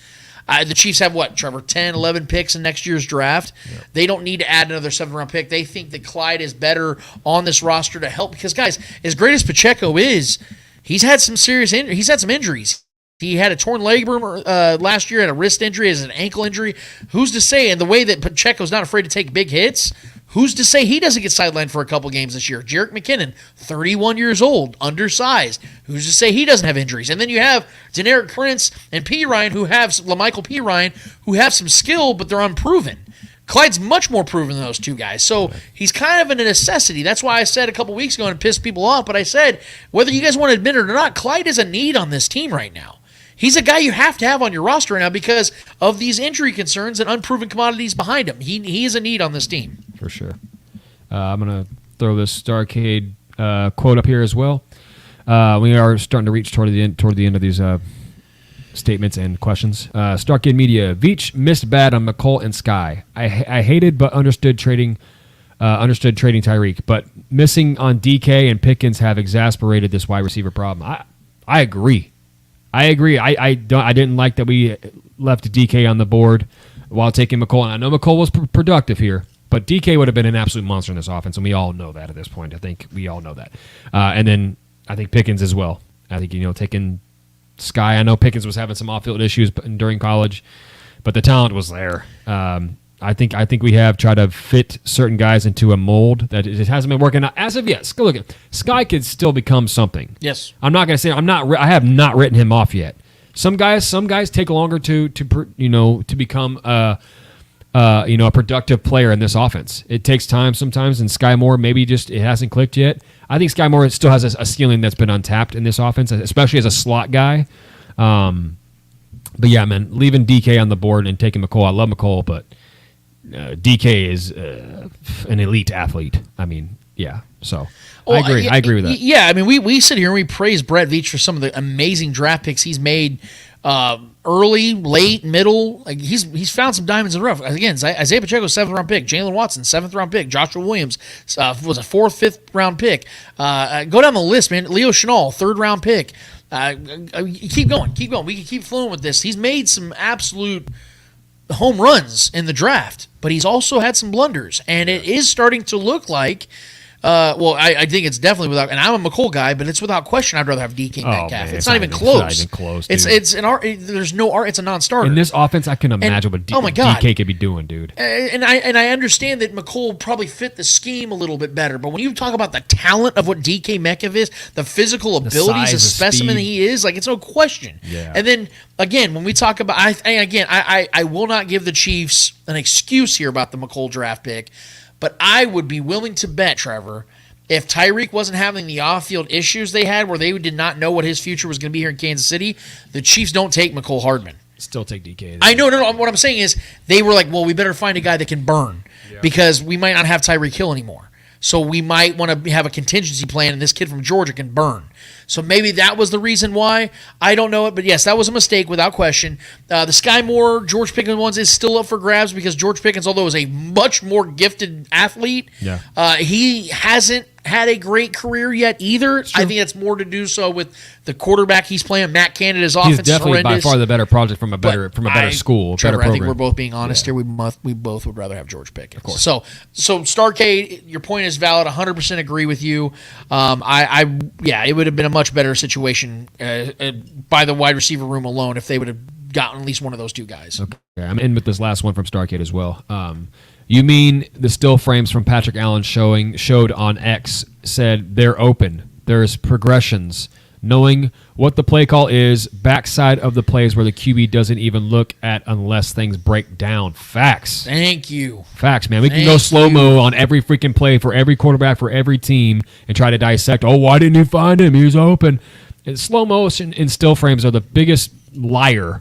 The Chiefs have, Trevor, 10, 11 picks in next year's draft. Yeah. They don't need to add another 7th-round pick. They think that Clyde is better on this roster to help because, guys, as great as Pacheco is, he's had some he's had some injuries. He had a torn labrum last year, had a wrist injury, has an ankle injury. Who's to say? And the way that Pacheco's not afraid to take big hits, who's to say he doesn't get sidelined for a couple games this year? Jerick McKinnon, 31 years old, undersized. Who's to say he doesn't have injuries? And then you have Deneric Prince and P. Ryan, LaMichael P. Ryan, who have some skill, but they're unproven. Clyde's much more proven than those two guys. So he's kind of a necessity. That's why I said a couple weeks ago and pissed people off, but I said, whether you guys want to admit it or not, Clyde is a need on this team right now. He's a guy you have to have on your roster right now because of these injury concerns and unproven commodities behind him. He is a need on this team. For sure. I'm going to throw this Starcade quote up here as well. We are starting to reach toward the end of these statements and questions. Starkid Media. Veach missed bad on McColl and Sky. I hated but understood trading Tyreek, but missing on DK and Pickens have exasperated this wide receiver problem. I agree. I didn't like that we left DK on the board while taking McColl. And I know McColl was productive here, but DK would have been an absolute monster in this offense, and we all know that at this point. I think we all know that. And then I think Pickens as well. I think, taking Sky. I know Pickens was having some off-field issues during college, but the talent was there. I think we have tried to fit certain guys into a mold that it hasn't been working out as of yet. Look at Sky could still become something. Yes, I'm not going to say I have not written him off yet. Some guys take longer to become a productive player in this offense. It takes time sometimes, and Sky Moore maybe just it hasn't clicked yet. I think Sky Moore still has a ceiling that's been untapped in this offense, especially as a slot guy. But yeah, man, leaving DK on the board and taking McCole. I love McCole, but DK is an elite athlete. I mean, yeah. So I agree. I agree with that. Yeah, I mean, we sit here and we praise Brett Veach for some of the amazing draft picks he's made. Early, late, middle, like he's found some diamonds in the rough. Again, Isaiah Pacheco, 7th round pick. Jalen Watson, 7th round pick. Joshua Williams was a 4th, 5th round pick. Go down the list, man. Leo Chenal, 3rd round pick. Keep going. We can keep flowing with this. He's made some absolute home runs in the draft, but he's also had some blunders, and it is starting to look like. I think it's definitely without, and I'm a McCole guy, but it's without question. I'd rather have DK Metcalf. Man, it's not even close. It's not even close. It's an art. There's no art. It's a non-starter. In this offense, I can imagine what DK could be doing, dude. And I understand that McCole probably fit the scheme a little bit better, but when you talk about the talent of what DK Metcalf is, the physical abilities, the specimen he is, like it's no question. Yeah. And then again, when we talk about, I will not give the Chiefs an excuse here about the McCole draft pick. But I would be willing to bet, Trevor, if Tyreek wasn't having the off-field issues they had where they did not know what his future was going to be here in Kansas City, the Chiefs don't take McCole Hardman. Still take DK. I know. No. What I'm saying is they were like, well, we better find a guy that can burn because we might not have Tyreek Hill anymore. So we might want to have a contingency plan, and this kid from Georgia can burn. So maybe that was the reason why. I don't know it, but yes, that was a mistake without question. The Sky Moore, George Pickens ones is still up for grabs because George Pickens, although is a much more gifted athlete, he hasn't had a great career yet either. I think it's more to do so with the quarterback he's playing. Matt Canada's offense is definitely horrendous. by far the better project from a better school, Trevor, better program. I think we're both being honest here. We both would rather have George Pickens. Of course. So Starcade, your point is valid. 100% agree with you. It would have been a much better situation by the wide receiver room alone if they would have gotten at least one of those two guys. Okay, I'm in with this last one from Starcade as well. You mean the still frames from Patrick Allen showed on X said they're open. There's progressions. Knowing what the play call is, backside of the plays where the QB doesn't even look at unless things break down. Facts. Thank you. Facts, man. We can go slow-mo on every freaking play for every quarterback for every team and try to dissect, why didn't you find him? He was open. And slow motion and still frames are the biggest liar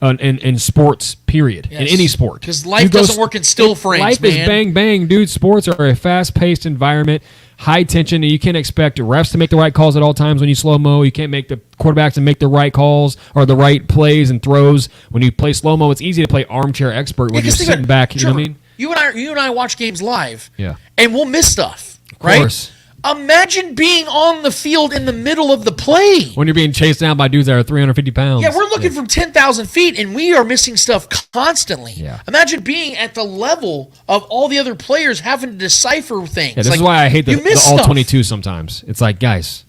in sports, period. Yes. In any sport. Because life doesn't work in still frames, life is bang, bang, dude. Sports are a fast-paced environment, high tension, and you can't expect refs to make the right calls at all times when you slow-mo. You can't make the quarterbacks to make the right calls or the right plays and throws. When you play slow-mo, it's easy to play armchair expert when you're sitting back. You know what I mean? You and I watch games live. Yeah. And we'll miss stuff, right? Of course. Imagine being on the field in the middle of the play. When you're being chased down by dudes that are 350 pounds. Yeah, we're looking from 10,000 feet, and we are missing stuff constantly. Yeah. Imagine being at the level of all the other players having to decipher things. Yeah, this is why I hate the all-22 sometimes. It's like, guys,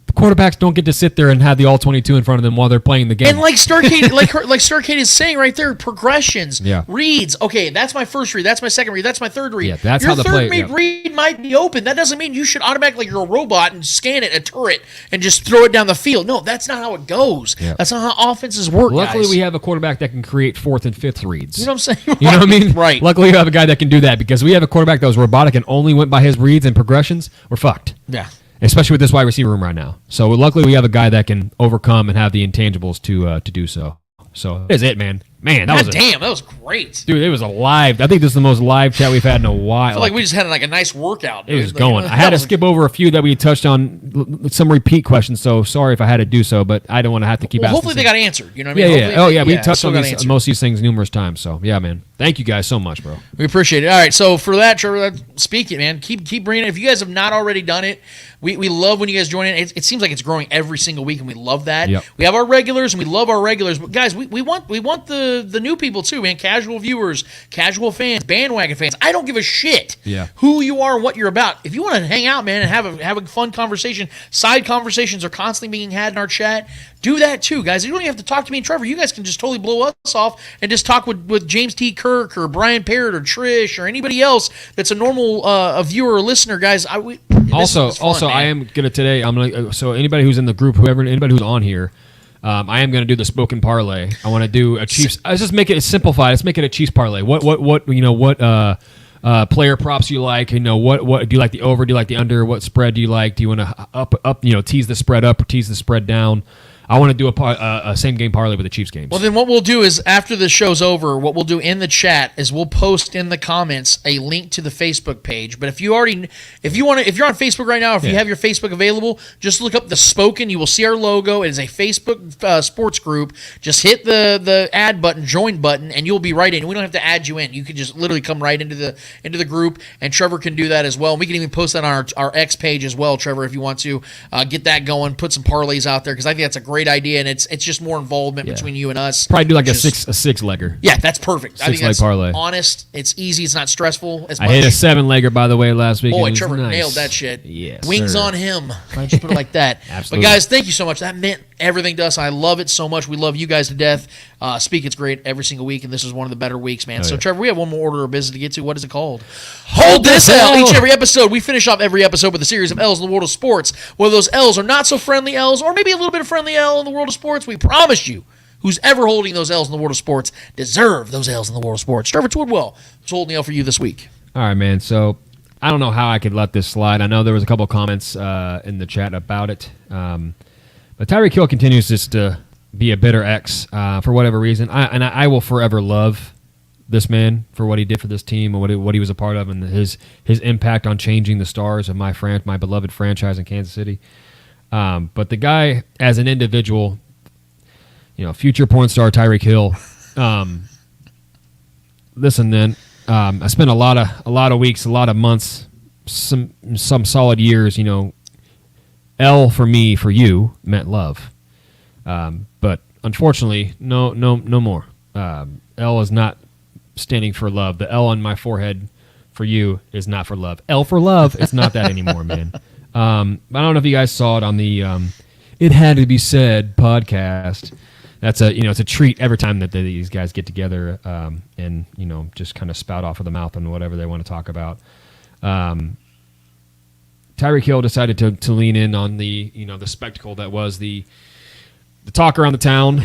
the quarterbacks don't get to sit there and have the all-22 in front of them while they're playing the game. And like Starcade, like Starcade is saying right there, progressions, reads. Okay, that's my first read. That's my second read. That's my third read. Yeah, that's Your how the play. Your third read might be open. That doesn't mean you should automatically, like you're a robot and scan it, a turret, and just throw it down the field. No, that's not how it goes. Yeah. That's not how offenses work. Luckily, guys. we have a quarterback that can create 4th and 5th reads. You know what I'm saying? You know what I mean? Right. Luckily, you have a guy that can do that because we have a quarterback that was robotic and only went by his reads and progressions. We're fucked. Yeah. Especially with this wide receiver room right now. So luckily we have a guy that can overcome and have the intangibles to do so. So that is it, man. Man, that was great. Dude, it was a live. I think this is the most live chat we've had in a while. I feel like we just had like a nice workout. Dude. It was going. I had to skip over a few that we touched on, some repeat questions, so sorry if I had to do so, but I don't want to have to keep asking. Hopefully they got answered. You know what I mean? Yeah. We touched on most of these things numerous times, so yeah, man. Thank you guys so much, bro. We appreciate it. All right, so for that, Trevor, speak it, man. Keep bringing it. If you guys have not already done it, we love when you guys join in. It seems like it's growing every single week, and we love that. Yep. We have our regulars, and we love our regulars. But guys, we want the new people too, man. Casual viewers, casual fans, bandwagon fans. I don't give a shit who you are and what you're about. If you want to hang out, man, and have a fun conversation, side conversations are constantly being had in our chat. Do that too, guys. You don't even have to talk to me and Trevor. You guys can just totally blow us off and just talk with James T. Kirk or Brian Parrott or Trish or anybody else that's a normal viewer or listener, guys. Also, I am gonna today. I'm gonna so anybody who's in the group, anybody who's on here, I am going to do the spoken parlay. I want to do a Chiefs. Let's just make it simplified. Let's make it a Chiefs parlay. What player props you like? What do you like the over? Do you like the under? What spread do you like? Do you want to up tease the spread up or tease the spread down? I want to do a same game parlay with the Chiefs games. Well, then what we'll do is after the show's over, what we'll do in the chat is we'll post in the comments a link to the Facebook page. But if you're on Facebook right now, if you have your Facebook available, just look up the Spoken. You will see our logo. It is a Facebook sports group. Just hit the add button, join button, and you'll be right in. We don't have to add you in. You can just literally come right into the group, and Trevor can do that as well. We can even post that on our X page as well, Trevor, if you want to get that going, put some parlays out there because I think that's a great idea, and it's just more involvement between you and us. Probably do like a six legger. Yeah, that's perfect. I think that's parlay. Honest. It's easy. It's not stressful. I hit a 7-legger by the way last week. Boy, Trevor nailed that shit. Yes, Wings on him. I just put it like that. Absolutely. But guys, thank you so much. That meant everything to us. I love it so much. We love you guys to death. Speak It's great every single week, and this is one of the better weeks, man. So, Trevor, we have one more order of business to get to. What is it called? Hold this L. Each and every episode, we finish off every episode with a series of L's in the world of sports. Whether those L's are not so friendly L's, or maybe a little bit of friendly L in the world of sports, we promise you, who's ever holding those L's in the world of sports deserve those L's in the world of sports. Trevor Twidwell was holding the L for you this week. All right, man. So I don't know how I could let this slide. I know there was a couple of comments in the chat about it. But Tyreek Hill continues just to be a bitter ex for whatever reason. I will forever love this man for what he did for this team and what he was a part of and his impact on changing the stars of my beloved franchise in Kansas City. But the guy, as an individual, future porn star Tyreek Hill. Listen, then I spent a lot of weeks, a lot of months, some solid years. L for me, for you, meant love. But unfortunately, no more. L is not standing for love. The L on my forehead for you is not for love. L for love, it's not that anymore, man. I don't know if you guys saw it on the It Had to Be Said podcast. That's it's a treat every time that these guys get together and just kind of spout off of the mouth on whatever they want to talk about. Tyreek Hill decided to lean in on the the spectacle that was the talk around the town.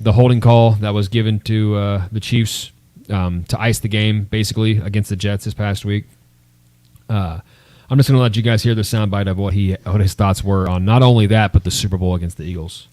The holding call that was given to the Chiefs to ice the game basically against the Jets this past week. I'm just going to let you guys hear the soundbite of what his thoughts were on not only that but the Super Bowl against the Eagles.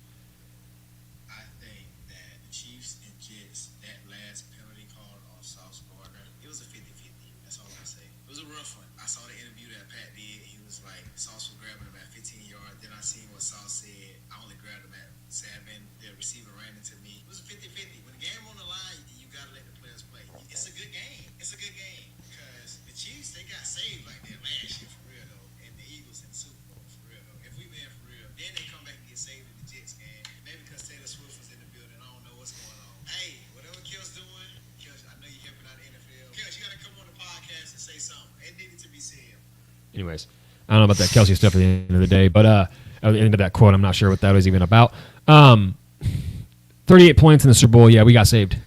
Anyways, I don't know about that Kelsey stuff at the end of the day, but at the end of that quote, I'm not sure what that was even about. 38 points in the Super Bowl, yeah, we got saved.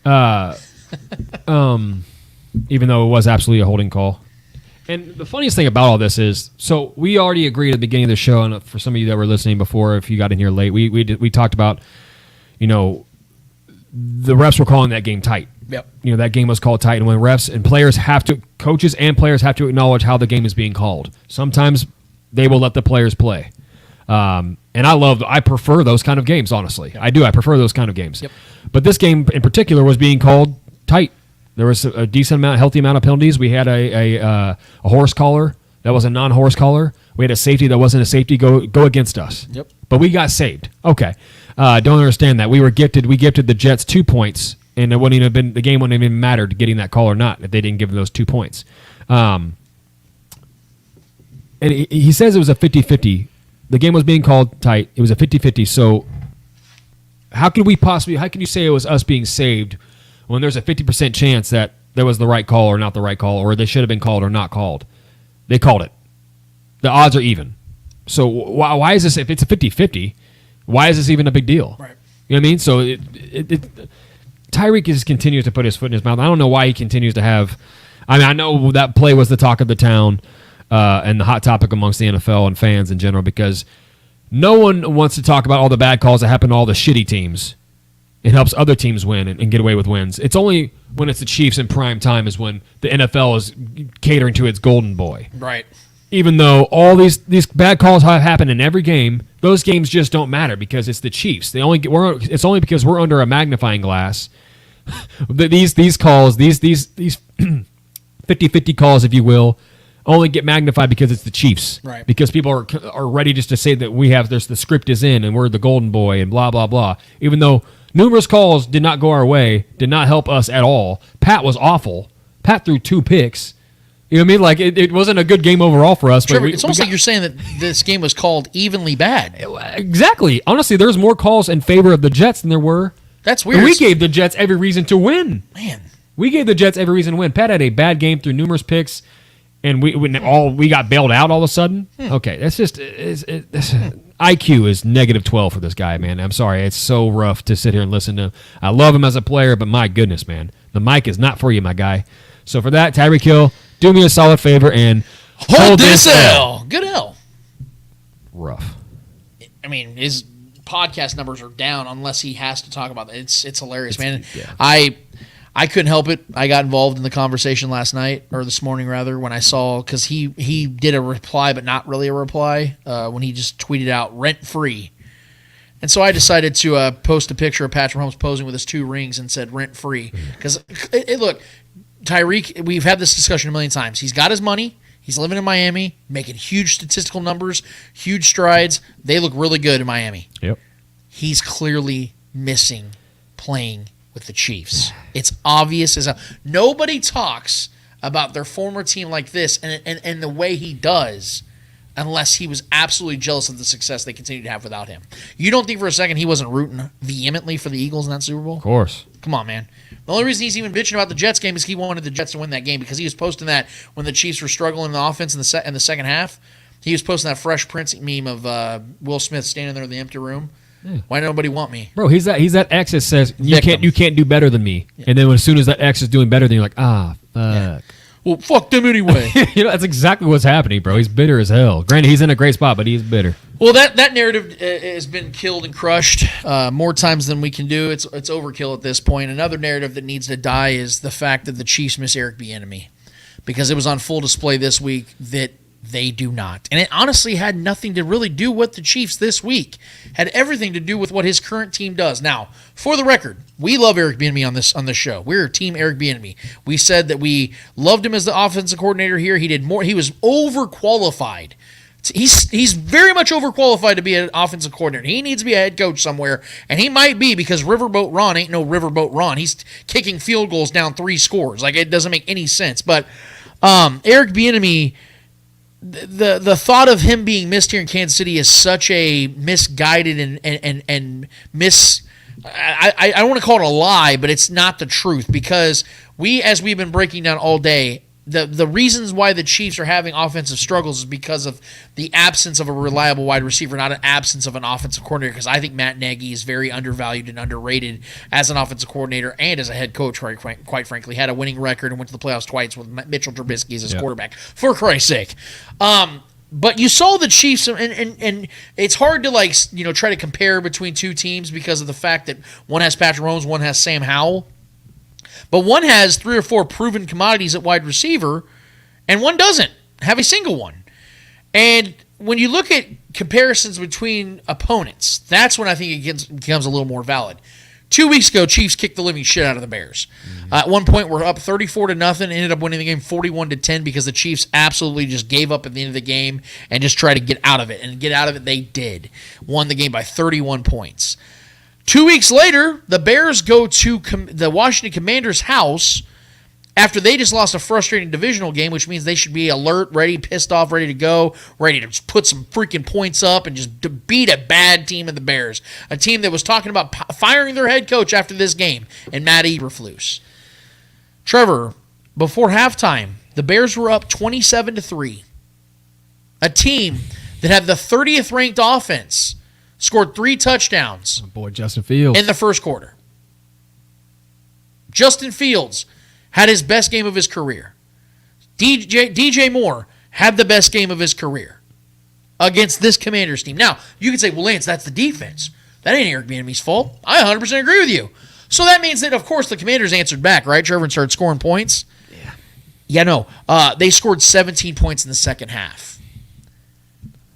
Even though it was absolutely a holding call. And the funniest thing about all this is, so we already agreed at the beginning of the show, and for some of you that were listening before, if you got in here late, we talked about, the refs were calling that game tight. Yep. That game was called tight, and when refs and coaches and players have to acknowledge how the game is being called. Sometimes they will let the players play. And I prefer those kind of games, honestly. Yep. I do. I prefer those kind of games. Yep. But this game in particular was being called tight. There was a decent amount, healthy amount of penalties. We had a horse collar that was a non-horse collar. We had a safety that wasn't a safety go against us. Yep. But we got saved. Okay. Don't understand that. We gifted the Jets 2 points. And the game wouldn't have even mattered getting that call or not if they didn't give them those 2 points. And he says it was a 50-50. The game was being called tight. It was a 50-50. So how can you say it was us being saved when there's a 50% chance that there was the right call or not the right call, or they should have been called or not called? They called it. The odds are even. So why is this, if it's a 50-50, why is this even a big deal? Right. You know what I mean? So Tyreek just continues to put his foot in his mouth. I don't know why he continues to have. I know that play was the talk of the town and the hot topic amongst the NFL and fans in general because No one wants to talk about all the bad calls that happen to all the shitty teams. It helps other teams win and get away with wins. It's only when it's the Chiefs in prime time is when the NFL is catering to its golden boy. Right. Even though all these bad calls have happened in every game, those games just don't matter because it's the Chiefs. It's only because we're under a magnifying glass. These calls, these 50-50 calls, if you will, only get magnified because it's the Chiefs. Right. Because people are ready just to say that the script is in and we're the golden boy and blah, blah, blah. Even though numerous calls did not go our way, did not help us at all. Pat was awful. Pat threw 2 picks. You know what I mean? Like, it wasn't a good game overall for us. Trevor, it's almost like you're saying that this game was called evenly bad. Exactly. Honestly, there's more calls in favor of the Jets than there were. That's weird. And we gave the Jets every reason to win. Man. We gave the Jets every reason to win. Pat had a bad game through numerous picks, and we got bailed out all of a sudden. Okay, that's just IQ is -12 for this guy, man. I'm sorry, it's so rough to sit here and listen to him. I love him as a player, but my goodness, man, the mic is not for you, my guy. So for that, Tyreek Hill, do me a solid favor and hold this L. Good L. Rough. I mean, his podcast numbers are down unless he has to talk about that. It's hilarious, man. Yeah. I couldn't help it. I got involved in the conversation last night, or this morning rather, when I saw, because he did a reply, but not really a reply, when he just tweeted out rent free. And so I decided to post a picture of Patrick Mahomes posing with his 2 rings and said rent free. Because, look, Tyreek, we've had this discussion a million times. He's got his money. He's living in Miami, making huge statistical numbers, huge strides. They look really good in Miami. Yep. He's clearly missing playing with the Chiefs. It's obvious as hell. Nobody talks about their former team like this and the way he does unless he was absolutely jealous of the success they continue to have without him. You don't think for a second he wasn't rooting vehemently for the Eagles in that Super Bowl? Of course. Come on, man. The only reason he's even bitching about the Jets game is he wanted the Jets to win that game because he was posting that when the Chiefs were struggling in the offense in the second half. He was posting that Fresh Prince meme of Will Smith standing there in the empty room. Yeah. Why nobody want me? Bro, he's that X that says you can't do better than me. Yeah. And then as soon as that X is doing better than you, you're like, fuck. Yeah. Well, fuck them anyway. That's exactly what's happening, bro. He's bitter as hell. Granted, he's in a great spot, but he's bitter. Well, that narrative has been killed and crushed more times than we can do. It's overkill at this point. Another narrative that needs to die is the fact that the Chiefs miss Eric Bieniemy, because it was on full display this week that they do not. And it honestly had nothing to really do with the Chiefs this week. Had everything to do with what his current team does. Now, for the record, we love Eric Bieniemy on this show. We're Team Eric Bieniemy. We said that we loved him as the offensive coordinator here. He did more. He was overqualified. He's very much overqualified to be an offensive coordinator. He needs to be a head coach somewhere, and he might be, because Riverboat Ron ain't no Riverboat Ron. He's kicking field goals down 3 scores. Like, it doesn't make any sense. But Eric Bieniemy, the thought of him being missed here in Kansas City is such a misguided and I don't want to call it a lie, but it's not the truth, because as we've been breaking down all day, the reasons why the Chiefs are having offensive struggles is because of the absence of a reliable wide receiver, not an absence of an offensive coordinator, because I think Matt Nagy is very undervalued and underrated as an offensive coordinator and as a head coach, quite frankly. Had a winning record and went to the playoffs twice with Mitchell Trubisky as his quarterback, for Christ's sake. But you saw the Chiefs, and it's hard to try to compare between two teams because of the fact that one has Patrick Mahomes, one has Sam Howell. But one has 3 or 4 proven commodities at wide receiver, and one doesn't have a single one. And when you look at comparisons between opponents, that's when I think it becomes a little more valid. 2 weeks ago, Chiefs kicked the living shit out of the Bears. At one point, we're up 34-0, ended up winning the game 41-10 because the Chiefs absolutely just gave up at the end of the game and just tried to get out of it. And get out of it, they did. Won the game by 31 points. 2 weeks later, the Bears go to the Washington Commanders' house after they just lost a frustrating divisional game, which means they should be alert, ready, pissed off, ready to go, ready to just put some freaking points up and just beat a bad team in the Bears, a team that was talking about firing their head coach after this game, and Matt Eberflus. Trevor, before halftime, the Bears were up 27-3. A team that had the 30th ranked offense scored 3 touchdowns. Oh boy, Justin Fields. In the first quarter. Justin Fields had his best game of his career. DJ Moore had the best game of his career. against this Commanders team. Now, you can say, well, Lance, that's the defense. That ain't Eric Bieniemy's fault. I 100% agree with you. So that means that, of course, the Commanders answered back, right, Trevor, and started scoring points? Yeah, no. They scored 17 points in the second half.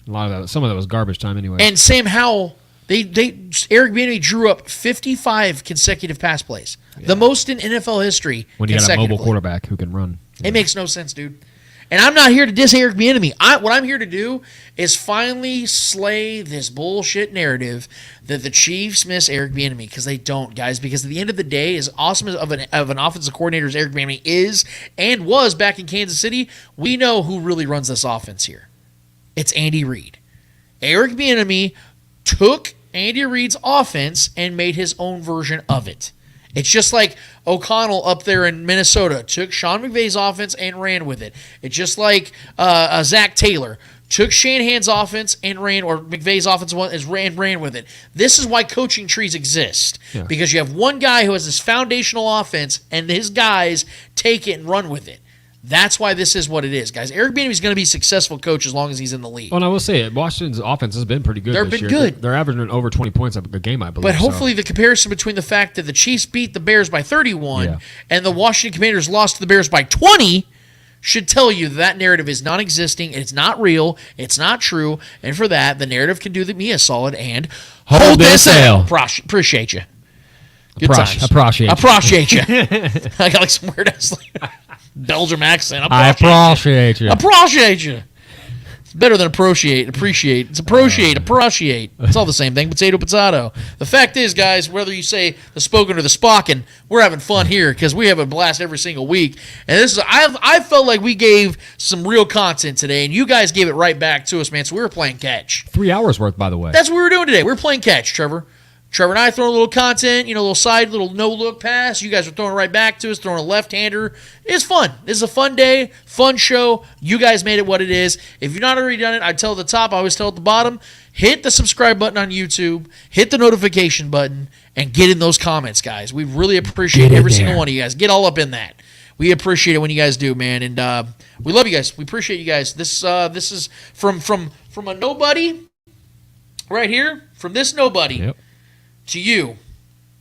A lot of that, some of that was garbage time anyway. And Sam Howell, Eric Bieniemy drew up 55 consecutive pass plays, the most in NFL history. When you got a mobile quarterback who can run, it makes no sense, dude. And I'm not here to diss Eric Bieniemy. What I'm here to do is finally slay this bullshit narrative that the Chiefs miss Eric Bieniemy, because they don't, guys. Because at the end of the day, as awesome of an offensive coordinator as Eric Bieniemy is and was back in Kansas City, we know who really runs this offense here. It's Andy Reid. Eric Bieniemy took Andy Reid's offense and made his own version of it. It's just like O'Connell up there in Minnesota took Sean McVay's offense and ran with it. It's just like Zach Taylor took Shanahan's offense and McVay's offense and ran with it. This is why coaching trees exist, because you have one guy who has this foundational offense and his guys take it and run with it. That's why this is what it is, guys. Eric Bieniemy is going to be a successful coach as long as he's in the league. Well, and I will say it. Washington's offense has been pretty good this year. Good. They're averaging over 20 points a game, I believe. But hopefully the comparison between the fact that the Chiefs beat the Bears by 31 and the Washington Commanders lost to the Bears by 20 should tell you that narrative is non-existing, it's not real, it's not true, and for that, the narrative can do me a solid and hold this L. Appreciate you. Good times. Appreciate you. I got like some weird ass Belgium accent. I appreciate you. Appreciate you. It's better than appreciate. It's appreciate. It's all the same thing. Potato. The fact is, guys, whether you say the spoken or the spoken, we're having fun here because we have a blast every single week. And this is I felt like we gave some real content today, and you guys gave it right back to us, man. So we were playing catch. 3 hours worth, by the way. That's what we were doing today. We were playing catch, Trevor. Trevor and I throwing a little content, a little no-look pass. You guys are throwing it right back to us, throwing a left-hander. It's fun. This is a fun day, fun show. You guys made it what it is. If you've not already done it, I tell at the top, I always tell at the bottom, hit the subscribe button on YouTube, hit the notification button, and get in those comments, guys. We really appreciate every single one of you guys. Get all up in that. We appreciate it when you guys do, man, and we love you guys. We appreciate you guys. This is from a nobody right here, from this nobody. Yep. To you,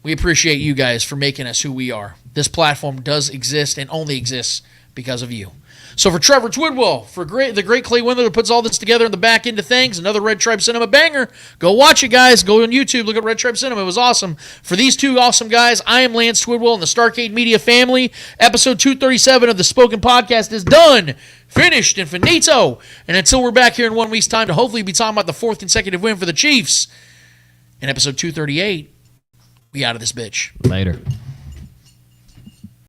we appreciate you guys for making us who we are. This platform does exist and only exists because of you. So for Trevor Twidwell, for the great Clay Windler that puts all this together in the back end of things, another Red Tribe Cinema banger. Go watch it, guys. Go on YouTube. Look at Red Tribe Cinema. It was awesome. For these two awesome guys, I am Lance Twidwell and the Starcade Media family. Episode 237 of the Spoken Podcast is done, finished, and finito. And until we're back here in 1 week's time to hopefully be talking about the fourth consecutive win for the Chiefs, in episode 238, we out of this bitch. Later.